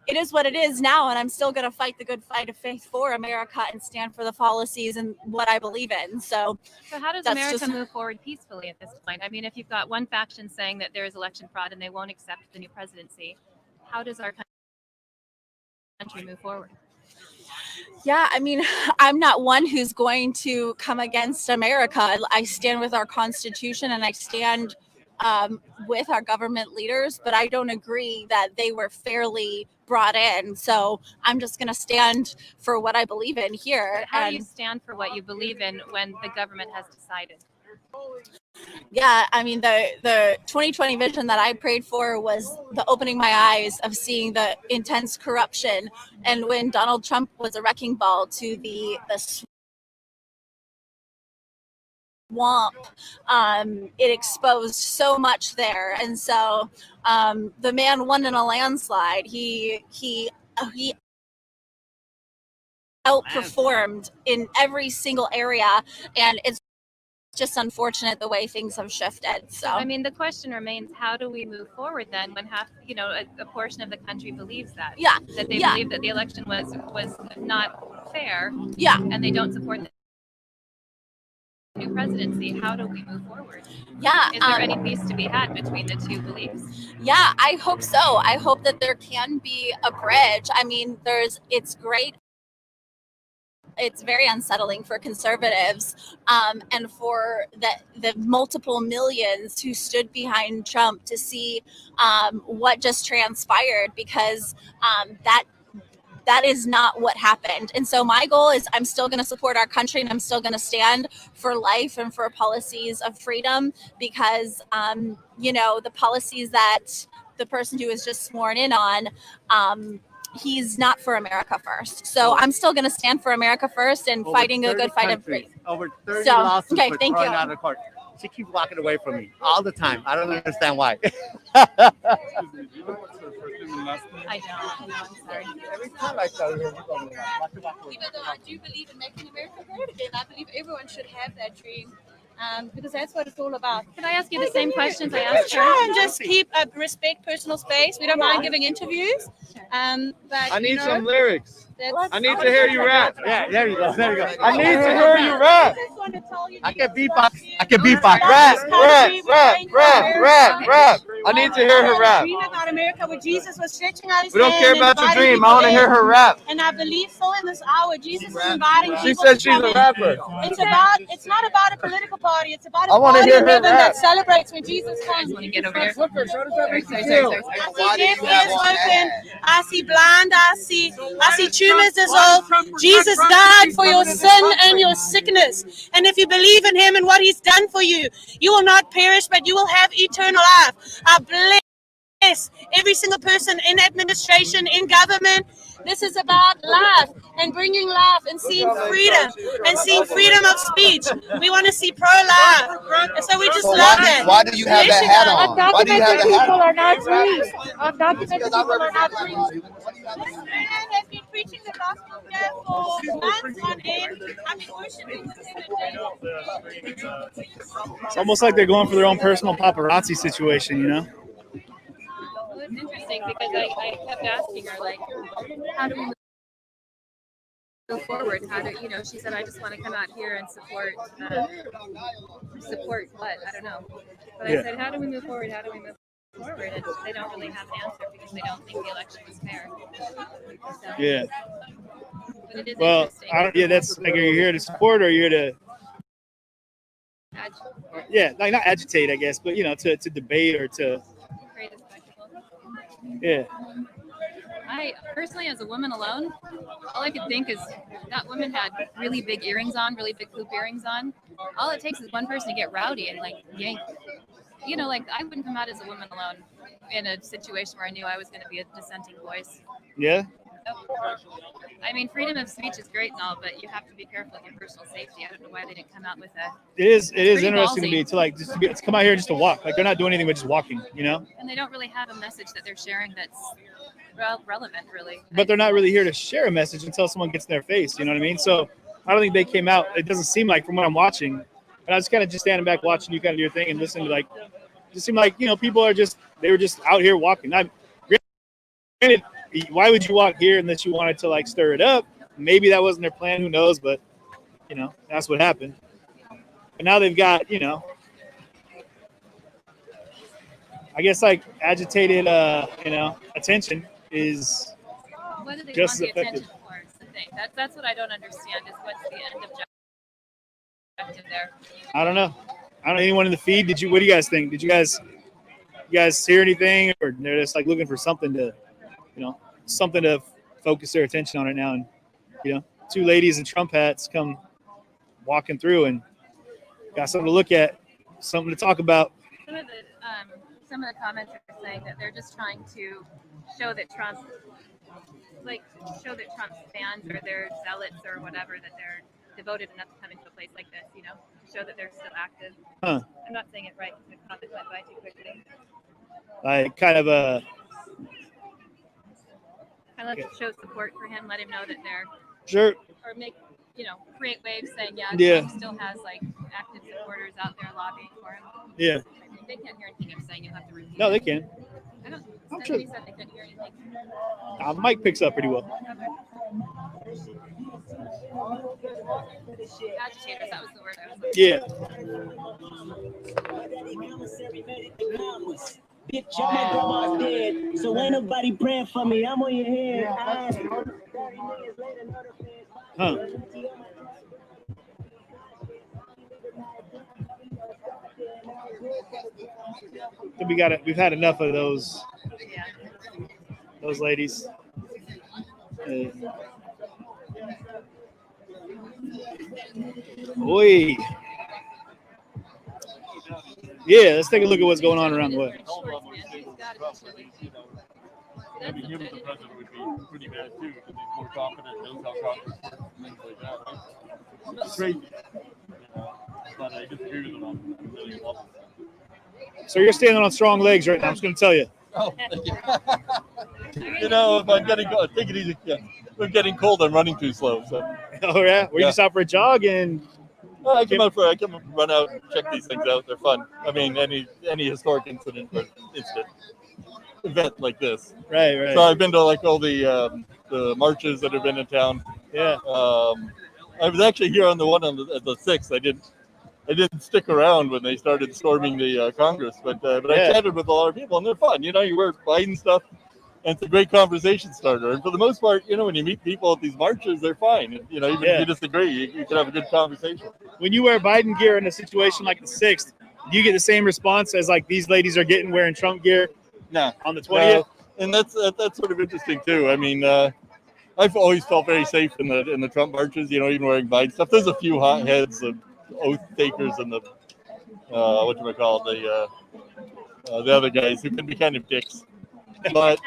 it is what it is now. And I'm still going to fight the good fight of faith for America and stand for the policies and what I believe in. So how does America move forward peacefully at this point? I mean, if you've got one faction saying that there is election fraud and they won't accept the new presidency, how does our country move forward? Yeah, I mean, I'm not one who's going to come against America. I stand with our Constitution and I stand with our government leaders, but I don't agree that they were fairly brought in. So I'm just going to stand for what I believe in here. But how do you stand for what you believe in when the government has decided? Yeah, I mean, the 2020 vision that I prayed for was the opening my eyes of seeing the intense corruption. And when Donald Trump was a wrecking ball to the swamp, it exposed so much there. And so the man won in a landslide. He outperformed in every single area, and it's just unfortunate the way things have shifted. So I mean, the question remains: how do we move forward then, when a portion of the country believes that? Yeah, that they believe that the election was not fair. Yeah, and they don't support the new presidency. How do we move forward? Yeah, is there any peace to be had between the two beliefs? Yeah, I hope so. I hope that there can be a bridge. I mean, it's great. It's very unsettling for conservatives and for the multiple millions who stood behind Trump to see what just transpired, because that is not what happened. And so my goal is I'm still going to support our country and I'm still going to stand for life and for policies of freedom, because, the policies that the person who was just sworn in on, he's not for America first. So I'm still going to stand for America first and fighting a good fight of freedom. Over 30 So, lawsuits okay, for thank throwing you. out of court. She keeps walking away from me all the time. I don't understand why. I don't. No, I'm sorry. Every time I tell you, you go, Even though I do believe in making America great again, I believe everyone should have that dream. Because that's what it's all about. Can I ask you the same questions I asked her? Try and just keep respect personal space. We don't mind giving interviews. But I need some lyrics. lyrics. I need to hear you rap. Yeah, there you go. There you go. I need to hear you rap. I can beatbox. I can beatbox. Rap. I need to hear her rap. Dream about America where Jesus was stretching out his We don't hand care and about your inviting dream. I want to people hear in. her rap. And I believe so in this hour. Jesus is inviting She people said to she's come a in. rapper. It's not about a political party. It's about a I wanna party hear in her heaven rap. that celebrates when Jesus comes. Want to get over here? I see deaf ears open. I see blind. I see tumors dissolve. Jesus died for your sin and your sickness. And if you believe in him and what he's done for you, you will not perish, but you will have eternal life. I bless every single person in administration, in government. This is about life and bringing life and seeing freedom of speech. We want to see pro-life. And so we just love it. Why do you have that hat on? Why do you have that hat on? Are not free. Undocumented people are not free. This man has been preaching the gospel here for months on end. I've been worshiping It's almost like they're going for their own personal paparazzi situation, you know? Well, it's interesting because I kept asking her, like, how do we move forward? How do she said, I just want to come out here and support what? I don't know. But I said, how do we move forward? How do we move forward, and they don't really have an answer because they don't think the election was fair. So, Yeah. but it is Well, interesting. yeah, that's like, are you here to support or are you here to, yeah, like not agitate, I guess, but to debate or to, Create a spectacle. yeah. I personally, as a woman alone, all I could think is that woman had really big earrings on, really big hoop earrings on. All it takes is one person to get rowdy and like yank. Like I wouldn't come out as a woman alone in a situation where I knew I was going to be a dissenting voice. Yeah. I mean, freedom of speech is great and all, but you have to be careful with your personal safety. I don't know why they didn't come out with a. It is pretty interesting ballsy. to be to come out here just to walk. Like they're not doing anything but just walking, And they don't really have a message that they're sharing that's relevant, really. But they're not really here to share a message until someone gets in their face. You know what I mean? So I don't think they came out. It doesn't seem like from what I'm watching. And I was kind of just standing back watching you kind of do your thing and listening to it just seemed like people they were just out here walking. Granted, why would you walk here unless you wanted to stir it up? Maybe that wasn't their plan. Who knows? But that's what happened. But now they've got I guess agitated attention is What do they just want as the effective. attention for? Is the thing. That's what I don't understand. Is what's the end objective there? I don't know. Anyone in the feed? What do you guys think? Did you guys hear anything, or they're just looking for something to, something to focus their attention on right now? And two ladies in Trump hats come walking through and got something to look at, something to talk about. Some of the comments are saying that they're just trying to show that Trump's fans or their zealots or whatever, that they're devoted enough to coming to a place like this, to show that they're still active. Huh. I'm not saying it right because the comment went by too quickly. Kind of a. I like to show support for him, let him know that they're Sure. or make create waves saying Yeah. Trump still has active supporters out there lobbying for him. Yeah. They can't hear anything I'm saying. You'll have to repeat. No, they can. I don't. I'm Somebody sure. said they couldn't hear anything. Mike picks up pretty well. Agitators. That was the word I was looking Yeah. Bitch, my grandma's dead, so ain't nobody praying for me. I'm on your head. Huh. We've had enough of those ladies. Oi. Yeah, let's take a look at what's going on around the way. Maybe him as the president would be pretty bad too, because he's more confident, knows how Congress works, and things like that. Right? It's crazy. But I disagree with him on a million levels. So you're standing on strong legs right now. I'm just going to tell you. Oh, thank you. If I'm getting cold, take it easy. Yeah. If I'm getting cold, I'm running too slow. So. Oh yeah, were you just out for a jog and? I come run out and check these things out. They're fun. I mean, any historic incident or event like this. Right. So I've been to all the marches that have been in town. Yeah. I was actually here on the one on the 6th. I didn't stick around when they started storming the Congress, but I chatted with a lot of people, and they're fun. You wear Biden stuff, and it's a great conversation starter. And for the most part, when you meet people at these marches, they're fine. And, even if you disagree, you can have a good conversation. When you wear Biden gear in a situation like the 6th, do you get the same response as these ladies are getting wearing Trump gear? No. On the 20th? And that's sort of interesting too. I mean, I've always felt very safe in the Trump marches. Even wearing Biden stuff. There's a few hotheads of oath takers and the the other guys who can be kind of dicks. But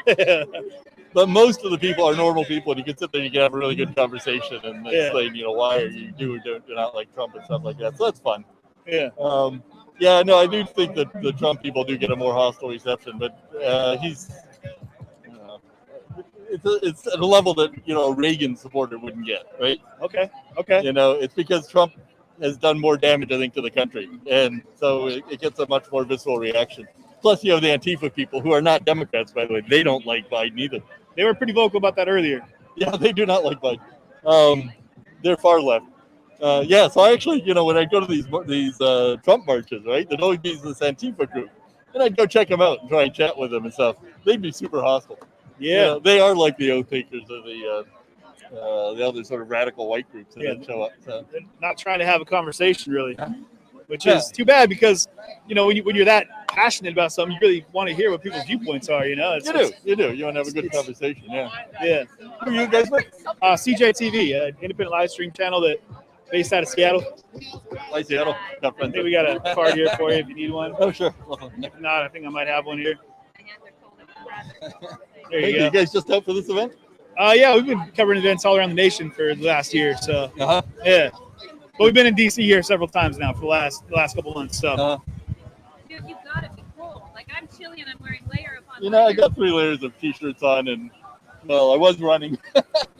most of the people are normal people, and you can sit there and you can have a really good conversation and explain, why are you do not like Trump and stuff like that. So that's fun. Yeah. I do think that the Trump people do get a more hostile reception, but it's at a level that a Reagan supporter wouldn't get, right? Okay. It's because Trump has done more damage, I think, to the country, and so it gets a much more visceral reaction. Plus, you have the Antifa people who are not Democrats, by the way. They don't like Biden either. They were pretty vocal about that earlier. Yeah, they do not like Biden. They're far left. So I actually, when I go to these Trump marches, right, there'd always be this Antifa group. and I'd go check them out and try and chat with them and stuff. They'd be super hostile. Yeah. You know, they are like the oath takers of the other sort of radical white groups that Yeah. show up. So. They're not trying to have a conversation really, which is too bad because when you're that passionate about something, you really want to hear what people's viewpoints are. You do. You want to have a good conversation. Yeah. Who are you guys with? CJTV, independent live stream channel that based out of Seattle. Seattle. I think we got a card here for you if you need one. Oh sure. If not, I think I might have one here. There Hey, you go. you guys just out for this event? Yeah, we've been covering events all around the nation for the last year. So yeah, but we've been in DC here several times now for the last couple months. So Dude, you gotta be cool. Like I'm chilly and I'm wearing layer upon You know, I got 3 layers of t-shirts on, and well, I was running.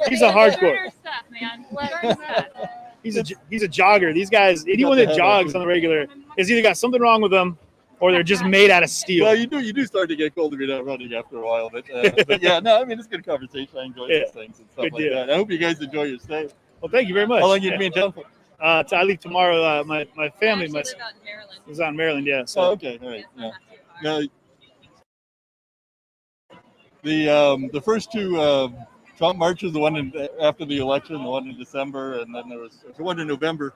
he's a hardcore. Burner stuff, man. Burner stuff. He's a jogger. These guys, anyone that jogs on the regular, has either got something wrong with them, or they're just made out of steel. Well, you do start to get cold if you're not running after a while. But yeah, no, I mean, it's a good conversation. I enjoy these things and stuff Good like deal. that. I hope you guys enjoy your stay. Well, thank you very much. How long you gonna be in town for? I leave tomorrow. My family is out in Maryland. Yeah. So. Oh, okay. All right. Yeah. The first 2 Trump marches, the one after the election, the one in December, and then there was the one in November.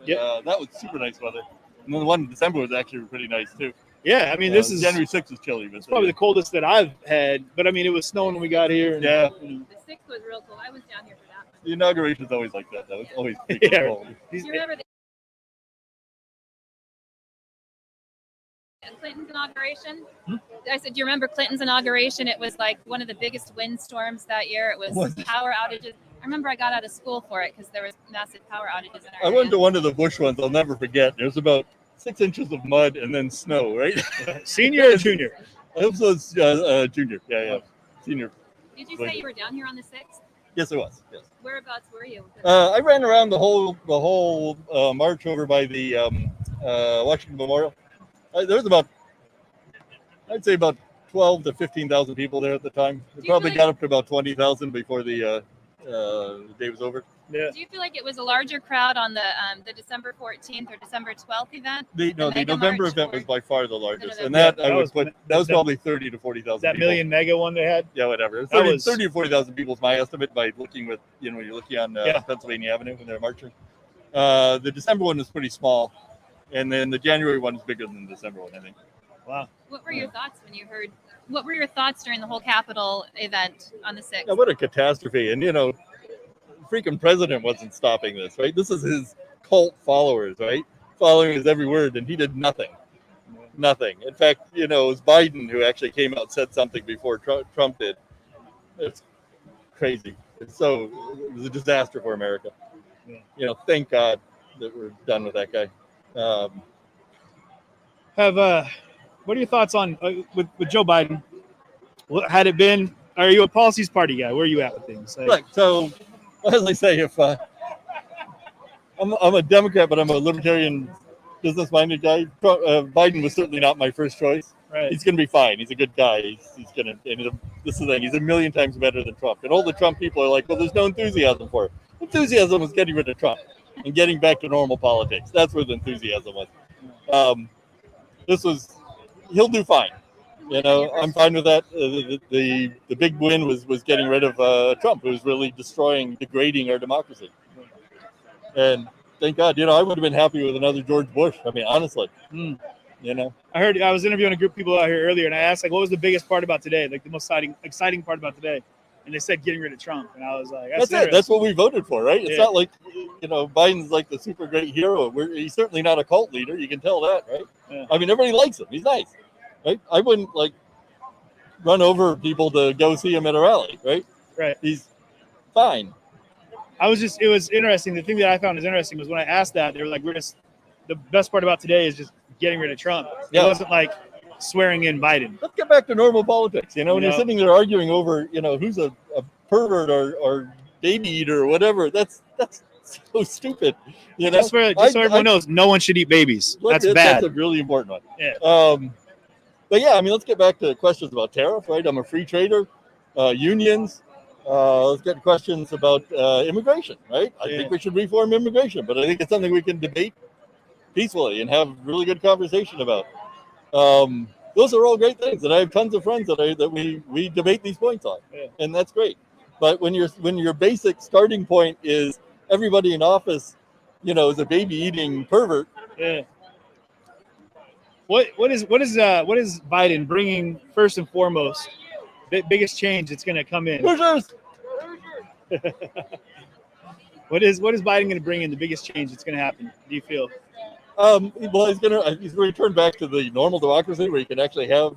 Yeah. That was super nice weather. And then the one in December was actually pretty nice too. Yeah, I mean, this is January 6th is chilly, but it's probably the coldest that I've had. But I mean, it was snowing when we got here. And, Yeah. The 6th was real cool. I was down here for that. The inauguration is always like that. That was always pretty cold. Do you remember the Clinton's inauguration? I said, do you remember Clinton's inauguration? It was like one of the biggest windstorms that year. It was power outages. I remember I got out of school for it because there was massive power outages in our I went to one of the Bush ones. I'll never forget. There was about 6 inches of mud and then snow. Right? Senior or junior? It was junior. Yeah. Senior. Did you say you were down here on the 6th? Yes, it was. Yes. Whereabouts were you? I ran around the whole march over by the Washington Memorial. There was I'd say about 12 to 15,000 people there at the time. It probably got up to about 20,000 before the day was over. Yeah. Do you feel like it was a larger crowd on the December 14th or December 12th event? The November March event was by far the largest, and November. that was probably 30 to 40,000. That people. million mega one they had. Yeah, whatever. 30 to 40,000 people is my estimate by looking with you're looking on Pennsylvania Avenue when they're marching. The December one was pretty small, and then the January one is bigger than the December one, I think. Wow. What were your thoughts when you heard? What were your thoughts during the whole Capitol event on the 6th? Yeah, what a catastrophe! And the freaking president wasn't stopping this, right? This is his cult followers, right? Following his every word, and he did nothing. Nothing. In fact, it was Biden who actually came out and said something before Trump did. It's crazy. It was a disaster for America. Yeah. Thank God that we're done with that guy. What are your thoughts on with Joe Biden? Had it been? Are you a policies party guy? Where are you at with things? Look, so as I say, if I'm a Democrat, but I'm a libertarian, business-minded guy. Biden was certainly not my first choice. Right. He's going to be fine. He's a good guy. He's going to. This is the thing. He's a million times better than Trump. And all the Trump people are like, well, there's no enthusiasm for it. Enthusiasm was getting rid of Trump and getting back to normal politics. That's where the enthusiasm was. He'll do fine. I'm fine with that. The big win was getting rid of Trump, who was really degrading our democracy. And thank God, I would have been happy with another George Bush. I mean, honestly, I was interviewing a group of people out here earlier, and I asked, what was the biggest part about today? Like the most exciting part about today? And they said getting rid of Trump. And I was like, that's it. That's what we voted for, right? It's not like, Biden's like the super great hero. He's certainly not a cult leader. You can tell that, right? Yeah. I mean, everybody likes him. He's nice, right? I wouldn't run over people to go see him at a rally, right? Right. He's fine. It was interesting. The thing that I found interesting was when I asked that, they were like, the best part about today is just getting rid of Trump. Yeah. It wasn't like swearing in Biden. Let's get back to normal politics. When you're sitting there arguing over, who's a pervert or baby eater or whatever, that's so stupid. Just so everyone knows, no one should eat babies. That's bad. That's a really important one. Yeah. But yeah, I mean, let's get back to questions about tariff, right? I'm a free trader, unions. Let's get questions about immigration, right? I think we should reform immigration, but I think it's something we can debate peacefully and have really good conversation about. those are all great things, and I have tons of friends that we debate these points on, and that's great. But when your basic starting point is everybody in office, is a baby eating pervert. Yeah. What is Biden bringing first and foremost? The biggest change that's going to come in. Hoosiers. What is Biden going to bring in the biggest change that's going to happen? Do you feel? Well, he's going to return back to the normal democracy where you can actually have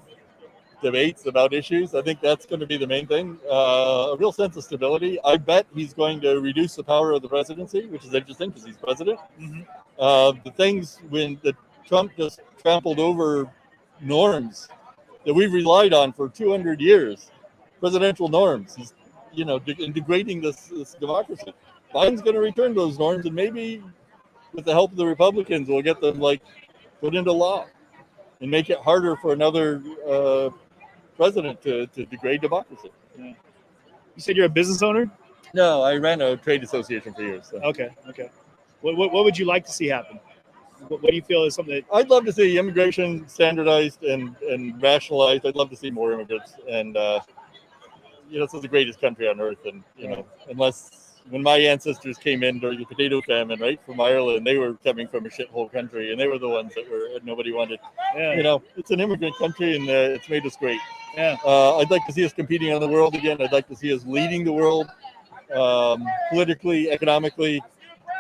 debates about issues. I think that's going to be the main thing. A real sense of stability. I bet he's going to reduce the power of the presidency, which is interesting because he's president. Mm-hmm. The things when Trump just trampled over norms that we've relied on for 200 years, presidential norms. He's, degrading this democracy. Biden's going to return those norms, and maybe with the help of the Republicans, we'll get them put into law and make it harder for another president to degrade democracy. Yeah. You said you're a business owner? No, I ran a trade association for years. So. Okay. What would you like to see happen? What do you feel is something that... I'd love to see immigration standardized and rationalized. I'd love to see more immigrants. And, this is the greatest country on earth. And, when my ancestors came in during the potato famine, right, from Ireland, they were coming from a shithole country, and they were the ones that nobody wanted. Yeah. It's an immigrant country, and it's made us great. Yeah. I'd like to see us competing on the world again. I'd like to see us leading the world politically, economically,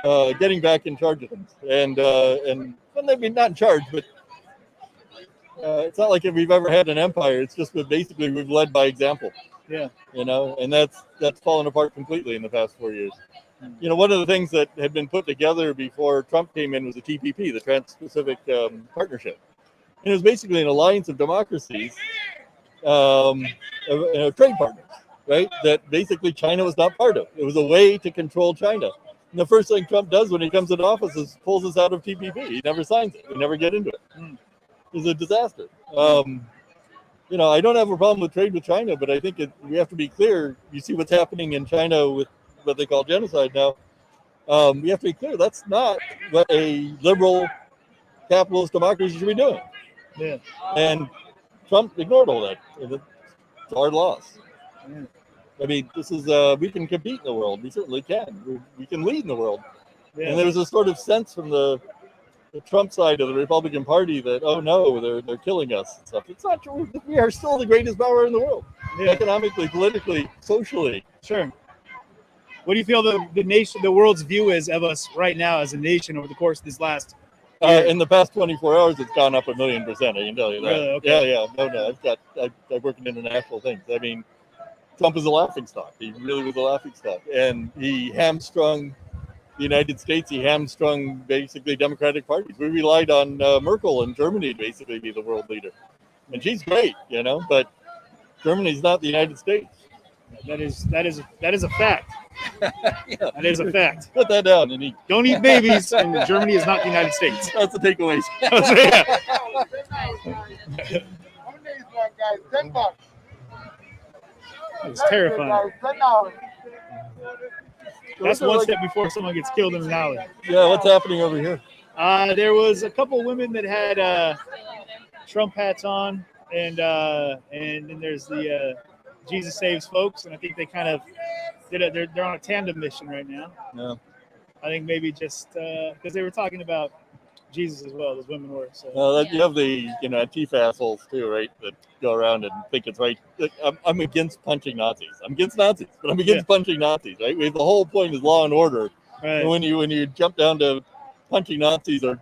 getting back in charge of things. And maybe not in charge, but it's not like if we've ever had an empire. It's just that basically we've led by example. Yeah. And that's fallen apart completely in the past 4 years. One of the things that had been put together before Trump came in was the TPP, the Trans-Pacific Partnership. And it was basically an alliance of democracies, trade partners, right? That basically China was not part of. It was a way to control China. And the first thing Trump does when he comes into office is pulls us out of TPP. He never signs it. We never get into it. It's a disaster. I don't have a problem with trade with China, but I think we have to be clear. You see what's happening in China with what they call genocide now. We have to be clear. That's not what a liberal capitalist democracy should be doing. Yeah. And Trump ignored all that. It's a hard loss. Yeah. I mean, this is we can compete in the world. We certainly can. We can lead in the world. Yeah. And there's a sort of sense from the Trump side of the Republican Party that, oh no, they're killing us and stuff. It's not true. We are still the greatest power in the world, economically, politically, socially. Sure. What do you feel the world's view is of us right now as a nation over the course of this last year? In the past 24 hours, it's gone up 1,000,000%. I can tell you that. Really? Okay. Yeah. No. I work in international things. I mean, Trump is a laughingstock. He really was a laughingstock, and he hamstrung the United States. He hamstrung basically Democratic parties. We relied on Merkel in Germany to basically be the world leader, and she's great, but Germany's not the United States. That is a fact. Yeah. That is a fact. Put that down. And don't eat babies, and Germany is not the United States. That's the takeaways. It's terrifying. That's one step before someone gets killed in an alley. Yeah, what's happening over here? There was a couple women that had Trump hats on, and then there's the Jesus Saves Folks, and I think they kind of they're on a tandem mission right now. Yeah. I think maybe just because they were talking about Jesus as well, those women were. So. You have the Antifa assholes too, right? That go around and think it's right. I'm against punching Nazis. I'm against Nazis, but I'm against punching Nazis, right? The whole point is law and order. Right. And when you jump down to punching Nazis or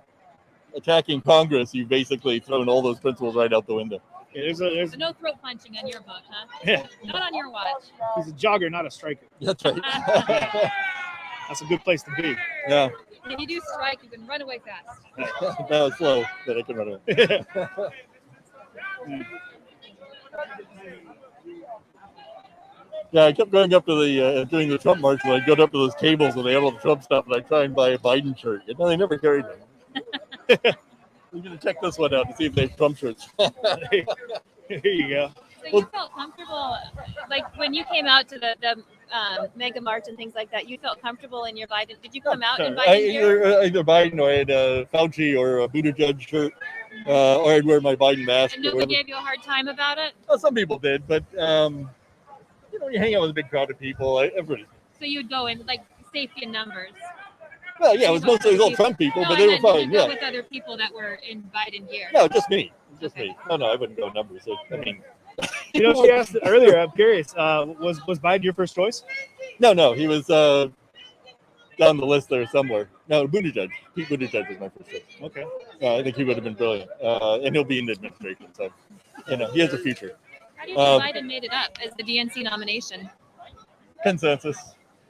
attacking Congress, you've basically thrown all those principles right out the window. Yeah, there's So no throat punching on your book, huh? Yeah. Not on your watch. He's a jogger, not a striker. That's right. That's a good place to be. Yeah. If you do strike, you can run away fast. That was slow, but I can run away. Yeah, I kept going up to the during the Trump march, and I'd go up to those tables where they had all the Trump stuff, and I'd try and buy a Biden shirt. They never carried them. We're going to check this one out to see if they have Trump shirts. Here you go. So you felt comfortable, like when you came out to the mega march and things like that, you felt comfortable in your Biden. Did you come out in Biden gear? Either Biden or I had a Fauci or a Buttigieg shirt. or I'd wear my Biden mask. And nobody gave you a hard time about it? Well, some people did, but you hang out with a big crowd of people. Everybody. So you'd go in like safety in numbers. Well, yeah, it was mostly all Trump people, but they were fine. Go Yeah. with other people that were in Biden gear. No, just me. Just me. No, I wouldn't go numbers. I mean, You know, she asked earlier. I'm curious. Was Biden your first choice? No, he was down the list there somewhere. No, Buttigieg. Pete Buttigieg was my first choice. Okay. I think he would have been brilliant, and he'll be in the administration. So, he has a future. How do you think Biden made it up as the DNC nomination? Consensus.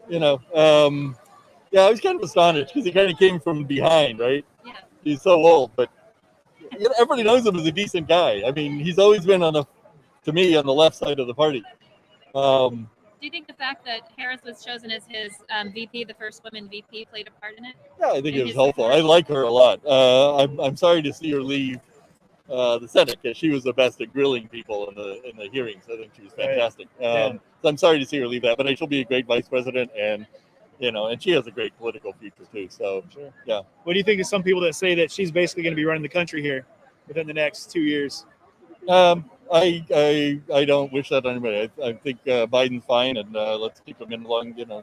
Yeah, I was kind of astonished because he kind of came from behind, right? Yeah. He's so old, but everybody knows him as a decent guy. I mean, he's always been on the left side of the party. Do you think the fact that Harris was chosen as his VP, the first woman VP, played a part in it? Yeah, I think it was helpful. I like her a lot. I'm sorry to see her leave the Senate because she was the best at grilling people in the hearings. I think she was fantastic. So I'm sorry to see her leave that, but she'll be a great vice president, and she has a great political future too. So yeah. What do you think of some people that say that she's basically going to be running the country here within the next 2 years? I don't wish that on anybody. I think Biden's fine, and let's keep him in as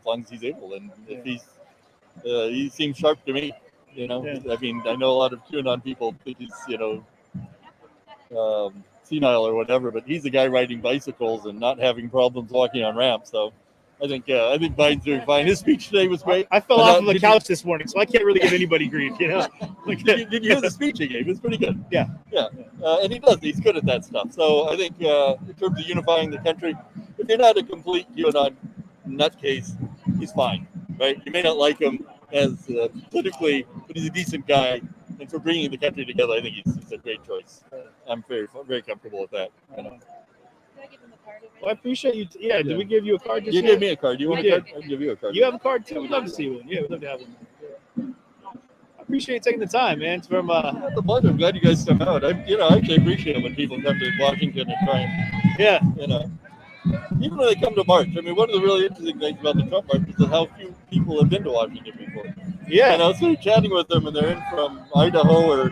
long as he's able. And if he seems sharp to me. I mean, I know a lot of QAnon people think he's senile or whatever, but he's a guy riding bicycles and not having problems walking on ramps. So I think Biden's doing fine. His speech today was great. I fell off of the couch this morning, so I can't really give anybody grief. Did you hear the speech he gave? It was pretty good. Yeah. And he's good at that stuff. So I think in terms of unifying the country, if you're not a complete QAnon nutcase, he's fine, right? You may not like him as politically, but he's a decent guy. And for bringing the country together, I think he's a great choice. I'm very, very comfortable with that. Well, I appreciate you. Did we give you a card? You gave me a card. You want a card? I'll give you a card. You have a card too? We'd love to see one. Yeah, we'd love to have one. I appreciate you taking the time, man. It's from the pleasure. I'm glad you guys come out. I actually appreciate it when people come to Washington and try and, even when they come to March. I mean, one of the really interesting things about the Trump March is how few people have been to Washington before. Yeah. So you're chatting with them, and they're in from Idaho or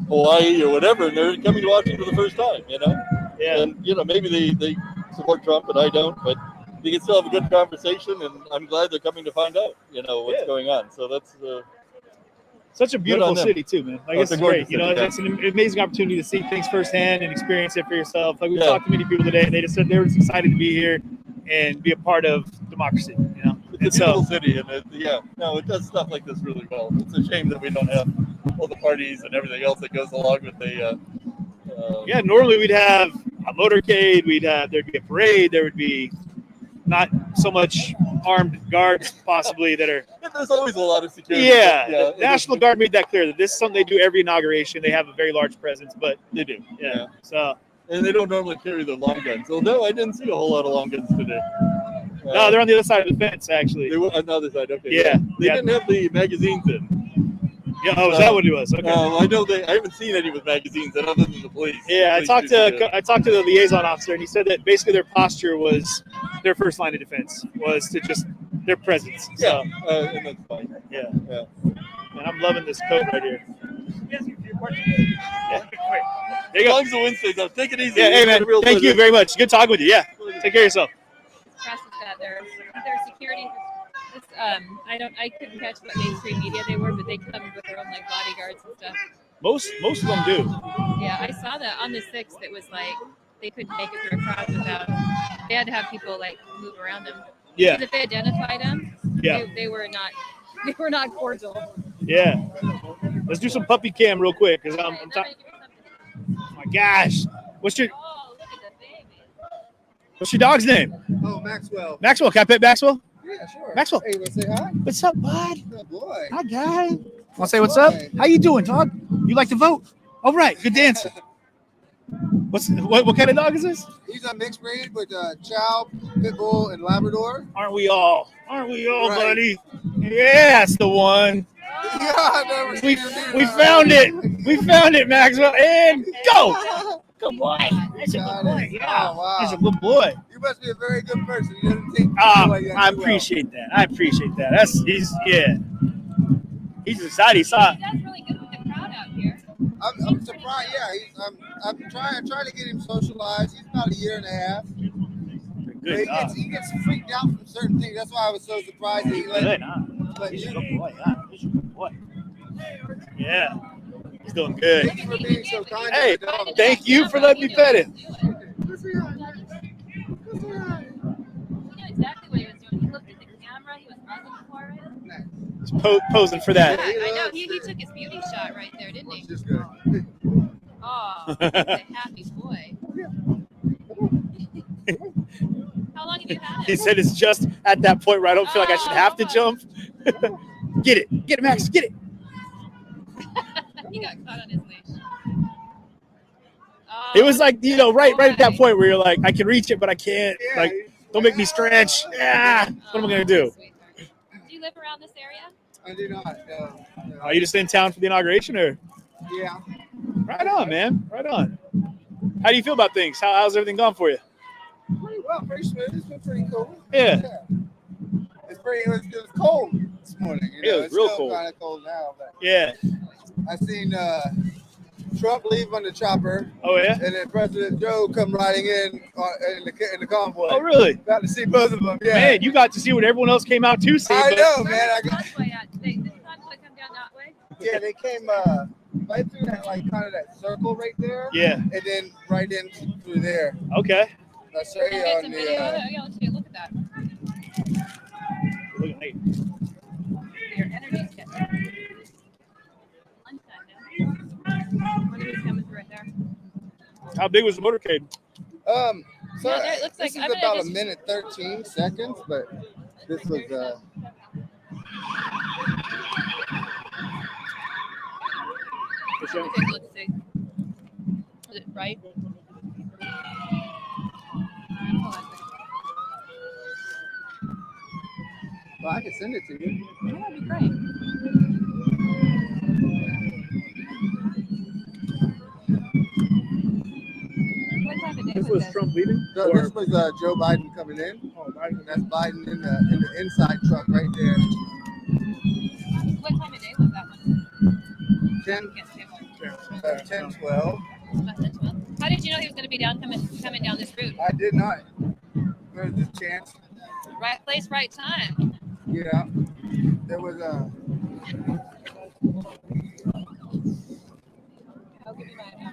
Hawaii or whatever, and they're coming to Washington for the first time. Yeah. And maybe they support Trump, and I don't, but they can still have a good conversation, and I'm glad they're coming to find out, what's going on. So that's such a beautiful city too, man. Like it's great. City, It's an amazing opportunity to see things firsthand and experience it for yourself. Like we talked to many people today, and they just said they were just excited to be here and be a part of democracy. It's a beautiful city, and it does stuff like this really well. It's a shame that we don't have all the parties and everything else that goes along with the. Normally we'd have a motorcade. There'd be a parade. There would be not so much armed guards possibly that are. There's always a lot of security. The National Guard made that clear that this is something they do every inauguration. They have a very large presence, but they do. So. And they don't normally carry the long guns. So no, I didn't see a whole lot of long guns today. No, they're on the other side of the fence, actually. They were on the other side. Okay. Yeah. They didn't have the magazines in. Yeah. Oh, is that what it was? Okay. I know I haven't seen any with magazines other than the police. Yeah, I talked to the liaison officer, and he said that basically their posture was their first line of defense was to just their presence. So, and that's fine. Yeah. And I'm loving this coat right here. Yeah. There you go. As long as the wind stays up, take it easy. Yeah, hey man, thank you very much. Good talking with you. Yeah, take care of yourself. Impressed with that. Their security. I couldn't catch what mainstream media they were, but they come with their own like bodyguards and stuff. Most of them do. Yeah, I saw that on the 6th. It was like they couldn't make it through a crowd without. They had to have people like move around them. Yeah. Because if they identified them, they were not. They were not cordial. Yeah. Let's do some puppy cam real quick because I'm talking. Oh my gosh. What's your dog's name? Oh, Maxwell. Maxwell. Can I pet Maxwell? Yeah, sure. Maxwell. Hey, wanna say hi? What's up, bud? Good boy. Hi, guy. Want to say what's up? How you doing, dog? You like to vote? All right. Good dancer. What kind of dog is this? He's a mixed breed with Chow, Pit Bull, and Labrador. Aren't we all, buddy? Yeah, that's the one. Yeah, I've never seen him either. We found it. We found it, Maxwell. And go. Good boy. That's a good boy. Yeah. Oh, wow. That's a good boy. You must be a very good person. You didn't take I appreciate that. He's excited. He saw it. That's really good with the crowd out here. I'm surprised. Yeah, I'm trying to get him socialized. He's about a year and a half. Good. He gets freaked out from certain things. That's why I was so surprised that he let He's a you. good boy. He's a good boy. Yeah, he's doing good. Thank you for being so kind. Hey, thank you for letting me pet him. You know exactly what he was doing. He looked at the camera. He was buzzing for it. He's posing for that. Yeah, I know. He took his beauty shot right there, didn't he? Oh, he's a happy boy. How long have you had him? He said it's just at that point where I don't feel like I should have to jump. Get it, Max, get it. He got caught on his leash. Oh, It was like, right at that point where you're like, I can reach it, but I can't. Like, don't make me stretch. Yeah, what am I gonna do? Do you live around this area? I do not. No. Are you just in town for the inauguration, or? Yeah. Right on, man. Right on. How do you feel about things? How's everything gone for you? Pretty well, pretty smooth. It's been pretty cool. Yeah. It was cold this morning. It was it's real still cold. Kind of cold now, but Yeah. I seen Trump leave on the chopper. Oh yeah. And then President Joe come riding in the convoy. Oh really? Got to see both of them. Yeah. Man, you got to see what everyone else came out to see. I but- know, man. Did the convoy come down that way? Yeah, they came right through that, like kind of that circle right there. Yeah. And then right in through there. Okay. I'll show you Get on some the. video. Yeah, let's take a look at that. Look at me. Your energy's getting lunchtime now. Wonder who's coming through right there. How big was the motorcade? So Yeah, there- it looks this like- is I'm gonna about just- a minute 13 seconds, but this was Let me take a look, see. Is it right? well, I can send it to you. Yeah, that'd be great. What time of day This was was this? Trump leaving? So Or- this was Joe Biden coming in. Oh, Biden. That's Biden in the inside truck right there. What time of day was that one? 10, Can't say what. 10, 12. About 10, 12. How did you know he was going to be coming down this route? I did not. There's a chance. Right place, right time. Yeah. There was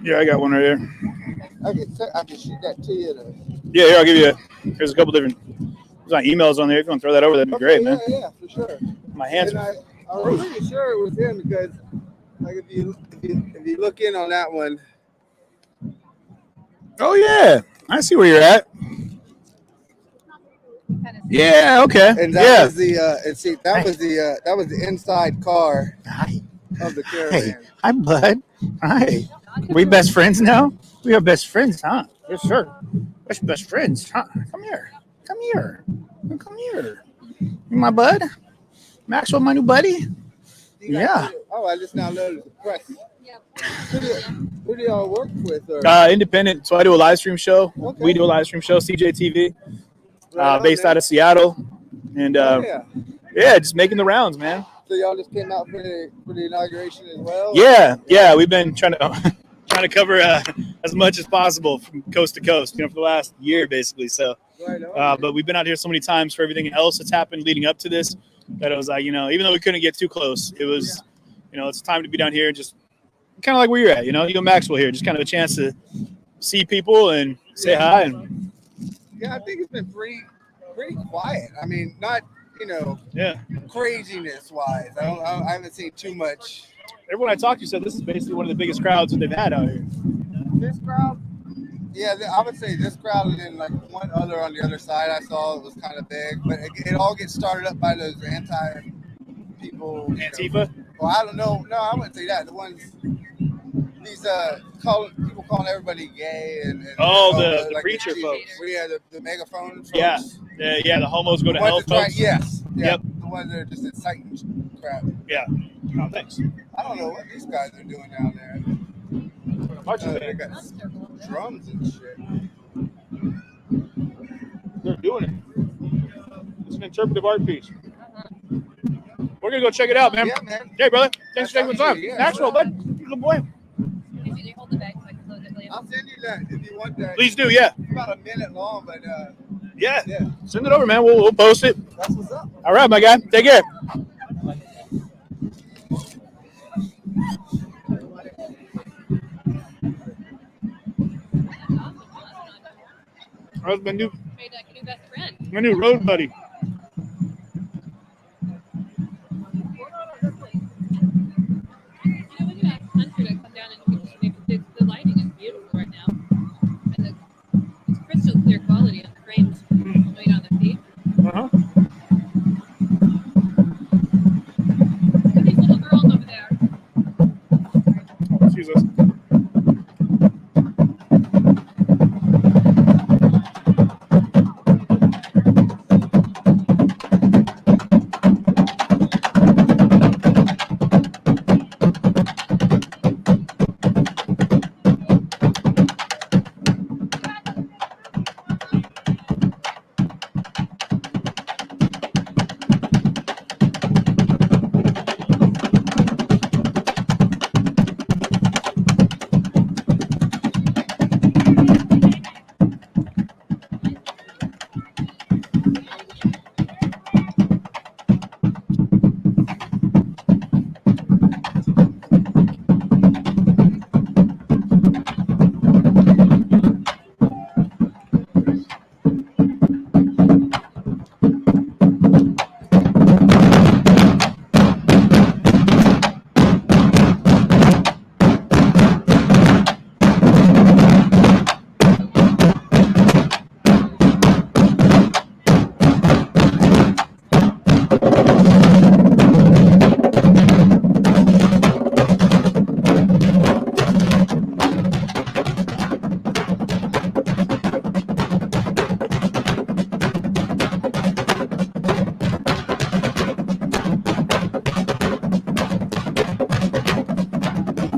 Yeah, I got one right here. I can shoot that to you. Yeah, here, I'll give you. Here's a couple different. There's not emails on there. If you want to throw that over, that'd be great, man. Yeah, for sure. My hands. And I was pretty sure it was him because, like, if you look in on that one. Oh yeah, I see where you're at. Yeah. Okay. And that was the that was the inside car of the caravan. Hey, hi, bud. Hi. We best friends now? We are best friends, huh? Yes, sir. We're best friends, huh? Come here. Come here. Come here. You my bud? Maxwell, my new buddy? Yeah. Oh, I just now loaded the press. Who do y'all work with? Or? Independent. So I do a live stream show. Okay. We do a live stream show, CJTV, Right based on, out of Seattle. And yeah. yeah, just making the rounds, man. So y'all just came out for the inauguration as well? Yeah. We've been trying to cover as much as possible from coast to coast, for the last year, basically. So, Right on, but we've been out here so many times for everything else that's happened leading up to this that it was like, even though we couldn't get too close, it was, it's time to be down here and just kind of like where you're at, you and Maxwell here, just kind of a chance to see people and say hi. And Yeah, I think it's been pretty quiet. I mean, not craziness wise. I haven't seen too much. Everyone I talked to said this is basically one of the biggest crowds that they've had out here. This crowd, yeah, I would say this crowd, and then like one other on the other side I saw it was kind of big, but it all gets started up by those anti-people. Antifa? Well, I don't know. No, I wouldn't say that. The ones, these people calling everybody gay and the like preacher folks. Yeah, the megaphone folks. Yeah, the homos go to hell folks. Yes. Yeah, Yep. The ones that are just inciting crap. Yeah. Oh, thanks. I don't know what these guys are doing down there. They got drums and shit. They're doing it. It's an interpretive art piece. We're gonna go check it out, man. Yeah, man. Hey, brother. Thanks for taking the time. Yeah, Maxwell, bud. You good boy. I'll send you that if you want that. Please do, yeah. It's about a minute long, but yeah. Send it over, man. We'll post it. That's what's up. All right, my guy. Take care. That was my new road buddy. The lighting is beautiful right now, and it's crystal clear quality on the frames right on the feet. Uh-huh. Look at these little girls over there. Oh, excuse us.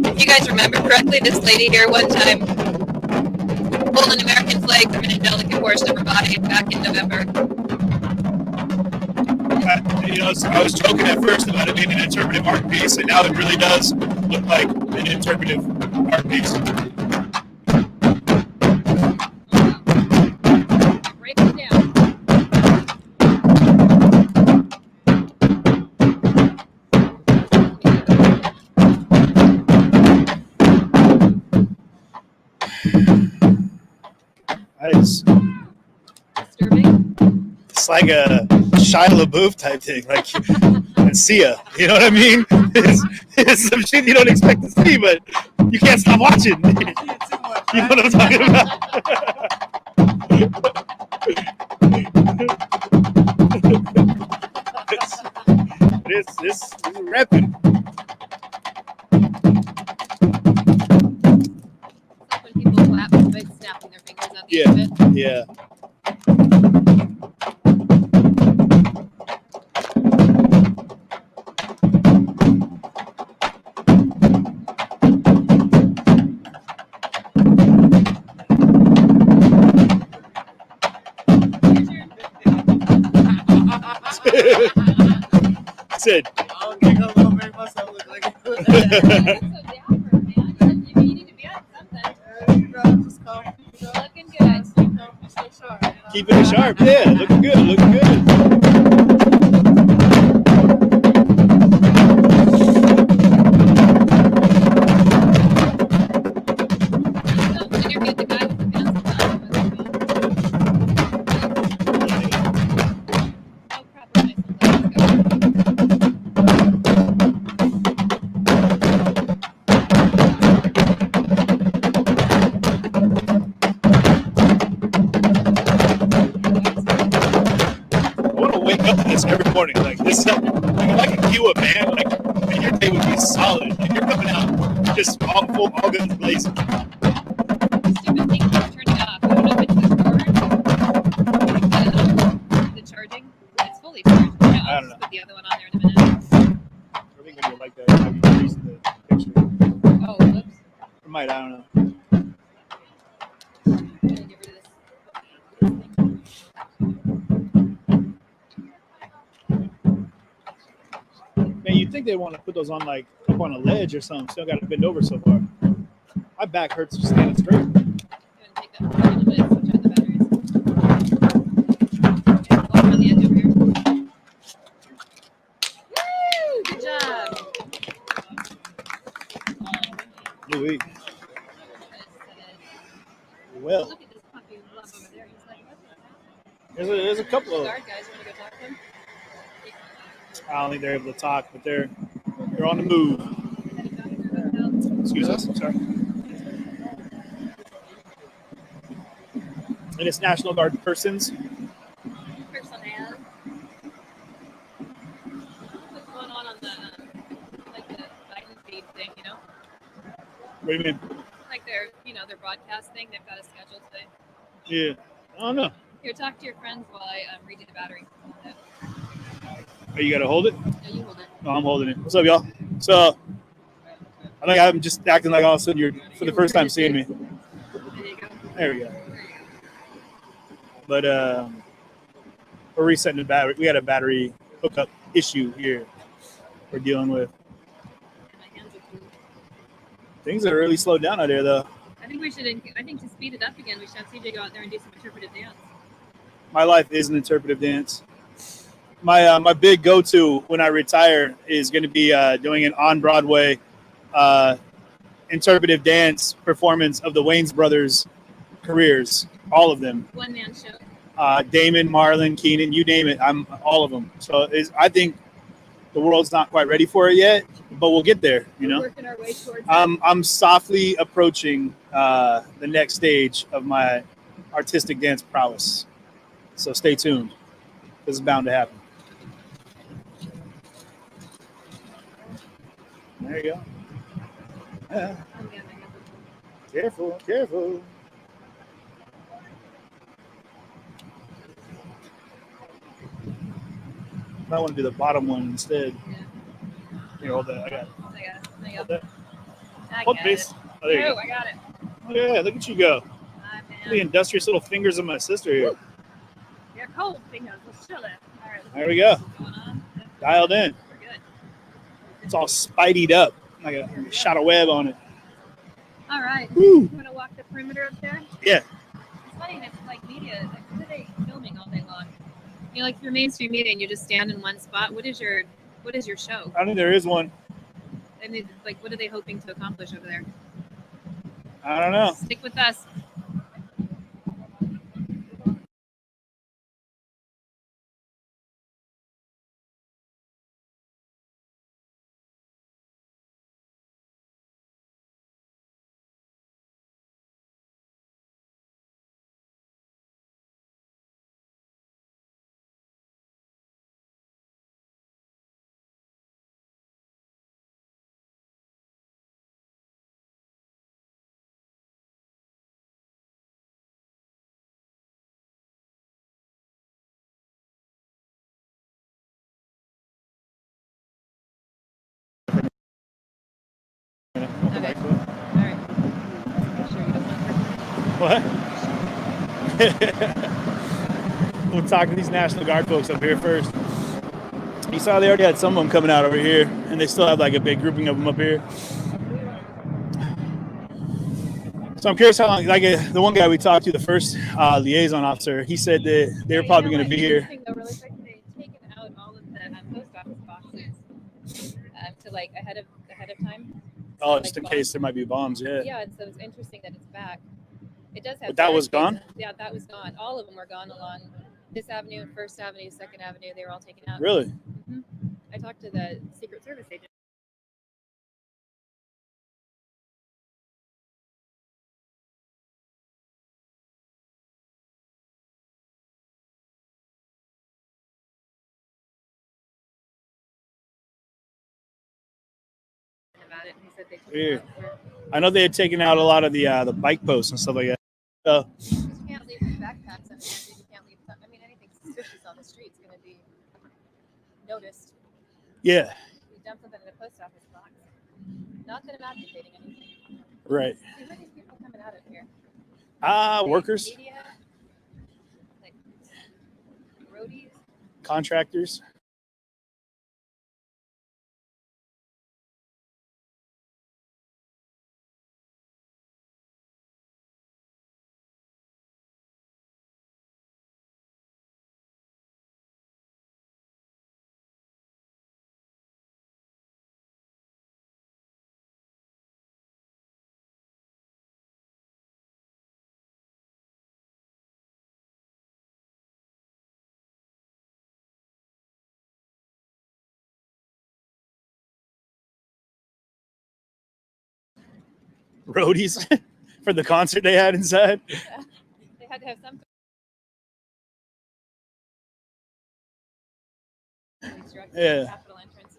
If you guys remember correctly, this lady here one time pulled an American flag from an angelic portion of her body back in November. I was joking at first about it being an interpretive art piece, and now it really does look like an interpretive art piece. Break it down. Nice. Disturbing. It's like a Shia LaBeouf type thing, like and Sia. You know what I mean? It's some shit you don't expect to see, but you can't stop watching. You know what I'm talking about? This is repping. When people clap by snapping their fingers at the end of it. Yeah. Sid. I don't think I'm gonna make myself look like it. Looking good. Keeping it sharp. Yeah, looking good. Looking good. Every morning, like this, like if I could cue a band, like man, your day would be solid. And you're coming out just all guns blazing. Stupid thing is turning off. I don't know if it's the charging. It's fully charged. I don't know. Put the other one on there in a minute. I think when you like that, I'll be using the picture. Oh, whoops. I might, I don't know. Man, you'd think they want to put those on like up on a ledge or something. Still got to bend over so far. My back hurts just standing straight. Good job. Louis. Well, there's a couple of. Guard guys, want to go talk to them? I don't think they're able to talk, but they're on the move. Excuse us. Sorry. And it's National Guard persons. Personnel. What's going on the like the Biden feed thing, you know? What do you mean? Like their broadcast thing. They've got a schedule today. Yeah. I don't know. Here, talk to your friends while I read you the battery. Oh, you got to hold it? Yeah, you hold it. No, I'm holding it. What's up, y'all? So, I think I'm just acting like all of a sudden you're for the first time seeing me. There you go. There we go. But we're resetting the battery. We had a battery hookup issue here we're dealing with. Things are really slowed down out there, though. I think to speed it up again, we should have CJ go out there and do some interpretive dance. My life is an interpretive dance. My big go-to when I retire is going to be doing an on-Broadway interpretive dance performance of the Wayans brothers' careers, all of them. One-man show. Damon, Marlon, Keenan, you name it. I'm all of them. So I think the world's not quite ready for it yet, but we'll get there. You know, working our way towards I'm softly approaching the next stage of my artistic dance prowess. So stay tuned. This is bound to happen. There you go. Yeah. Careful, careful. I want to do the bottom one instead. Here, hold that. I got it. Hold that. Hold this. Oh, there you go. I got it. Oh, yeah, look at you go. The industrious little fingers of my sister here. You're cold fingers. Let's chill it. All right. There we go. Dialed in. It's all spideyed up. Like a shot of web on it. All right. Woo. You want to walk the perimeter up there? Yeah. It's funny, it's like media. Like, what are they filming all day long? You know, like your mainstream media, and you just stand in one spot. What is your show? I think there is one. And they, like, what are they hoping to accomplish over there? I don't know. Stick with us. Okay. All right. Sure you don't want What? We'll talk to these National Guard folks up here first. You saw they already had some of them coming out over here, and they still have like a big grouping of them up here. So I'm curious how long, like the one guy we talked to, the first liaison officer, he said that they were probably going to be here. Really quick, they've taken out all of the post office boxes to like ahead of time. Oh, So, just like, in case there might be bombs, yeah. Yeah, so it's interesting that it's back. It does have. But that was barricades. gone? Yeah, that was gone. All of them were gone along this avenue, First Avenue, Second Avenue. They were all taken out. Really? Mm-hmm. I talked to the Secret Service agent. About it, and he said they took Weird. it out for. I know they had taken out a lot of the bike posts and stuff like that. You can't leave your backpacks. You can't leave. I mean, anything suspicious on the street is going to be noticed. Yeah. You dump something in a post office box. Not that I'm advocating anything. Right. See, where are these people coming out of here? Workers, Media, like roadies. contractors. roadies for the concert they had inside. Yeah. They had to have some. Yeah. Capitol entrance.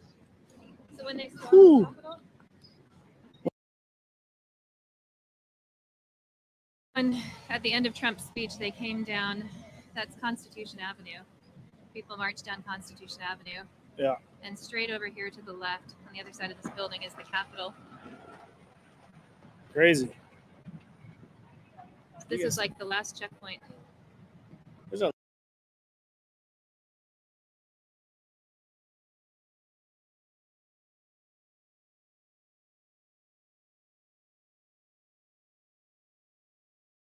So when they stormed Whew. the Capitol, when at the end of Trump's speech, they came down. That's Constitution Avenue. People marched down Constitution Avenue. Yeah. And straight over here to the left, on the other side of this building, is the Capitol. Crazy. This is like the last checkpoint. There's a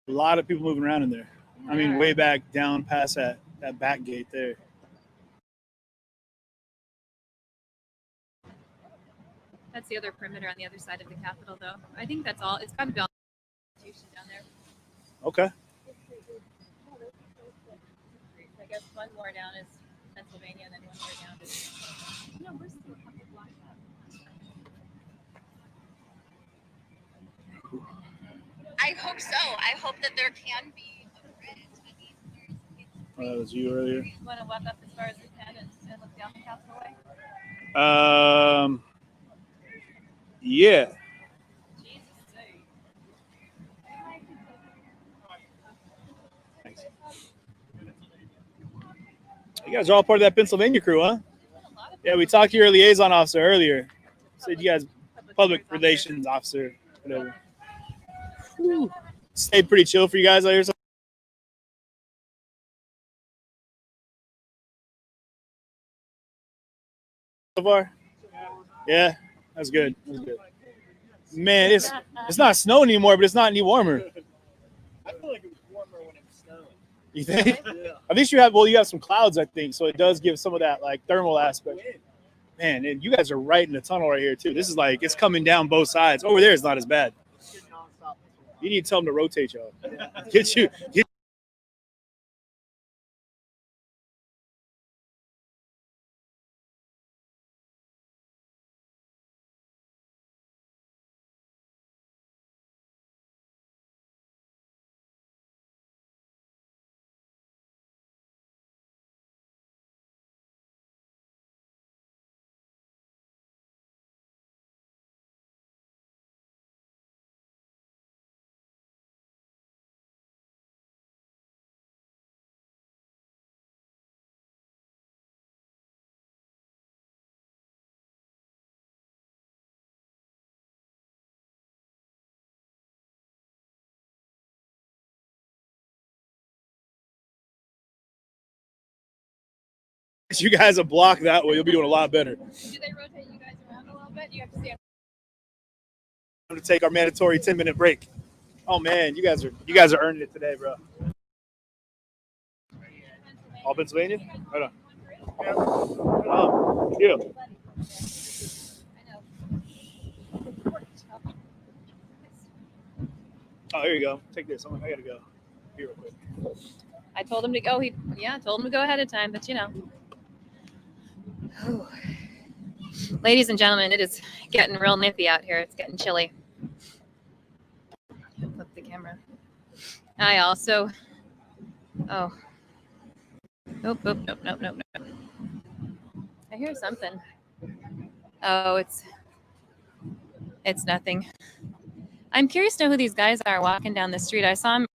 lot of people moving around in there. I mean, way back down past that back gate there. That's the other perimeter on the other side of the Capitol, though. I think that's all. It's got to be all down there. Okay. I guess one more down is Pennsylvania, and then one more down is. No, we're still a couple blocks out. I hope so. I hope that there can be a bridge. That was you earlier. You want to walk up as far as we can and look down the Capitol way? Yeah. Thanks. You guys are all part of that Pennsylvania crew, huh? Yeah, we talked to your liaison officer earlier. Said you guys, public relations officer, whatever. Whew. Stayed pretty chill for you guys out here. So far? Yeah, that's good. That's good. Man, it's not snowing anymore, but it's not any warmer. I feel like it was warmer when it was snowing. You think? Yeah. At least you have some clouds, I think, so it does give some of that like thermal aspect. Man, and you guys are right in the tunnel right here too. This is like it's coming down both sides. Over there, it's not as bad. You need to tell them to rotate y'all. Get you. You guys a block that way, you'll be doing a lot better. Do they rotate you guys around a little bit? You have to stand. To take our mandatory 10-minute break. Oh man, you guys are earning it today, bro. All Pennsylvania? Right on. Yeah. Oh, here you go. Take this. I gotta go. Here real quick. I told him to go. Told him to go ahead of time, but you know. Ladies and gentlemen, it is getting real nippy out here. It's getting chilly. Flip the camera. I also. Oh. Nope. I hear something. Oh, it's nothing. I'm curious to know who these guys are walking down the street. I saw them.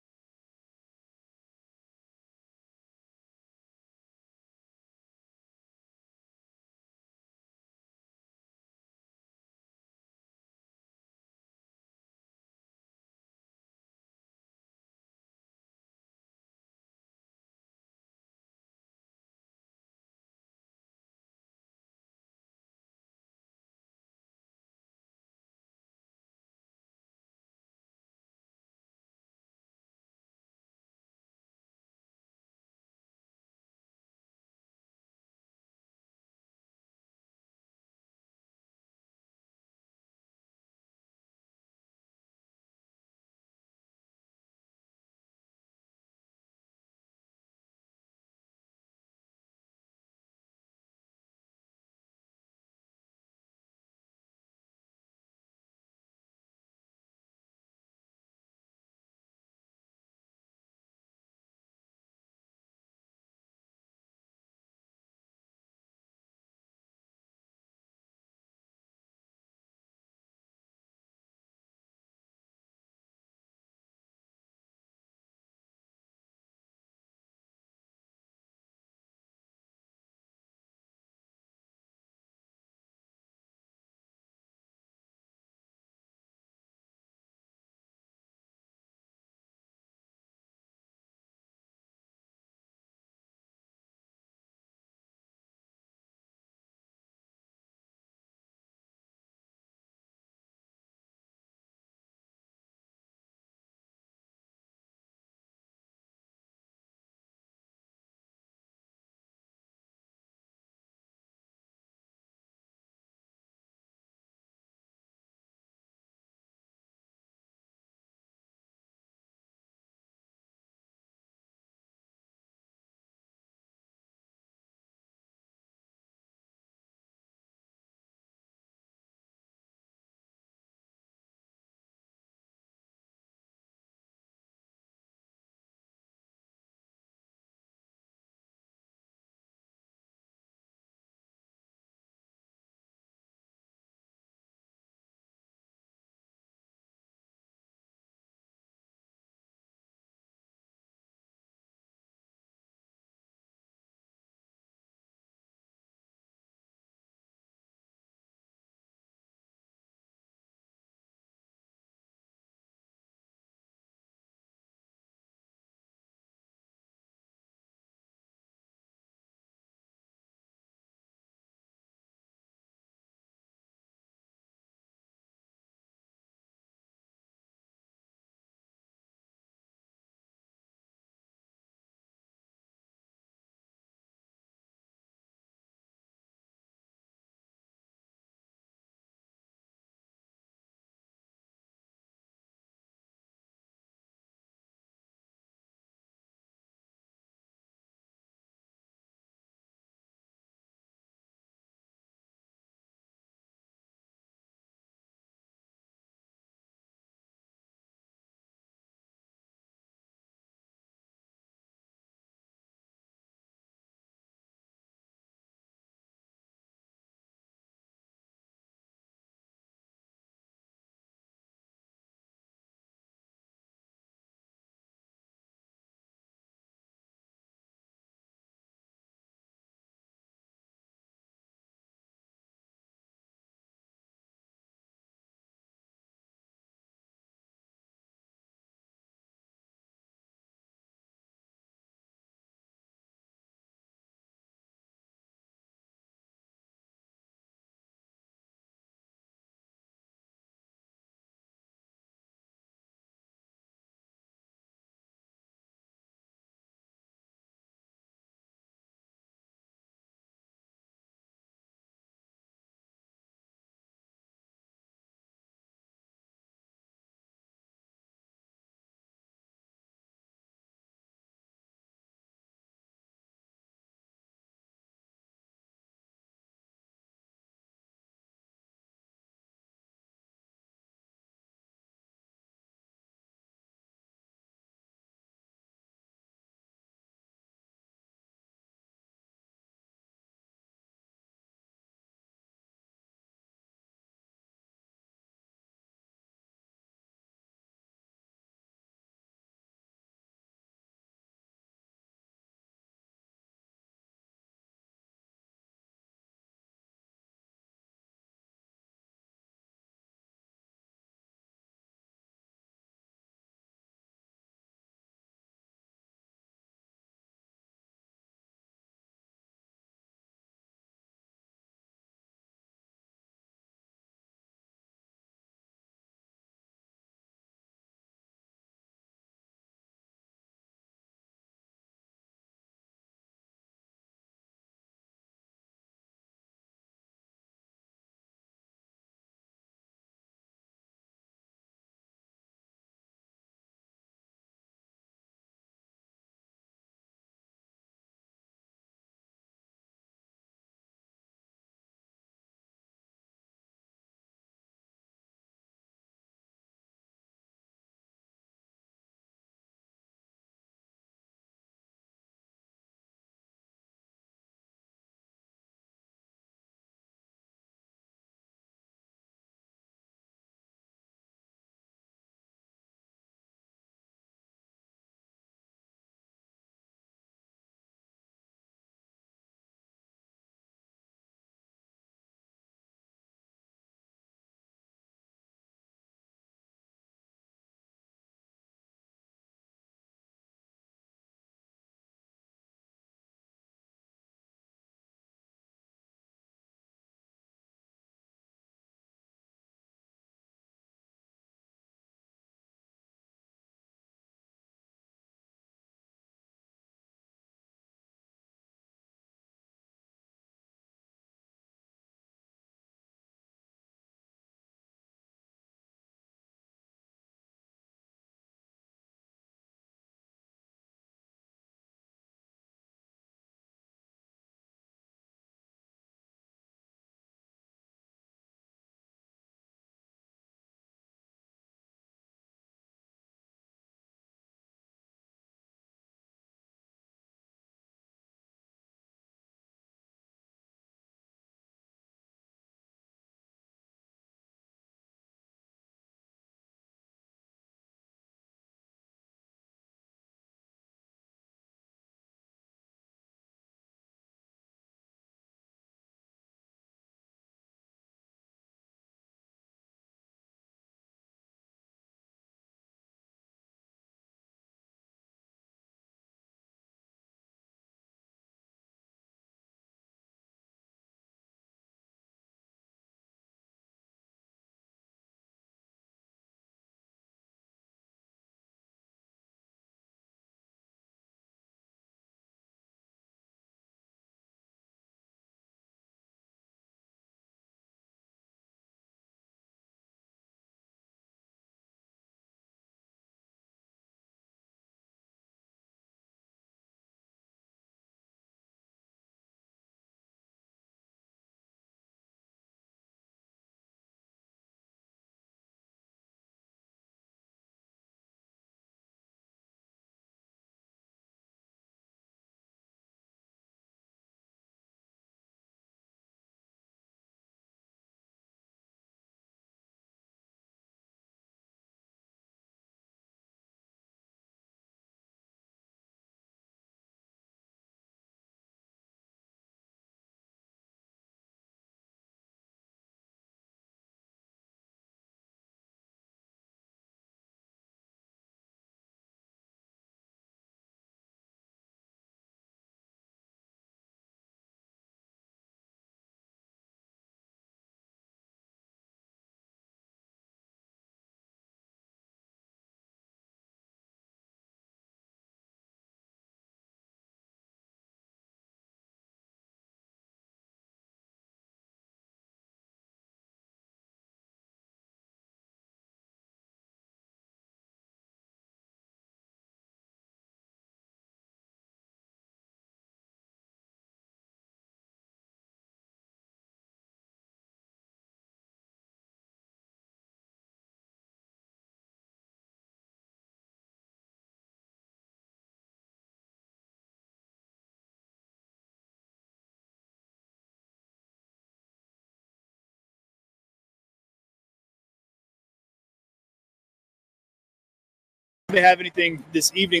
they have anything this evening.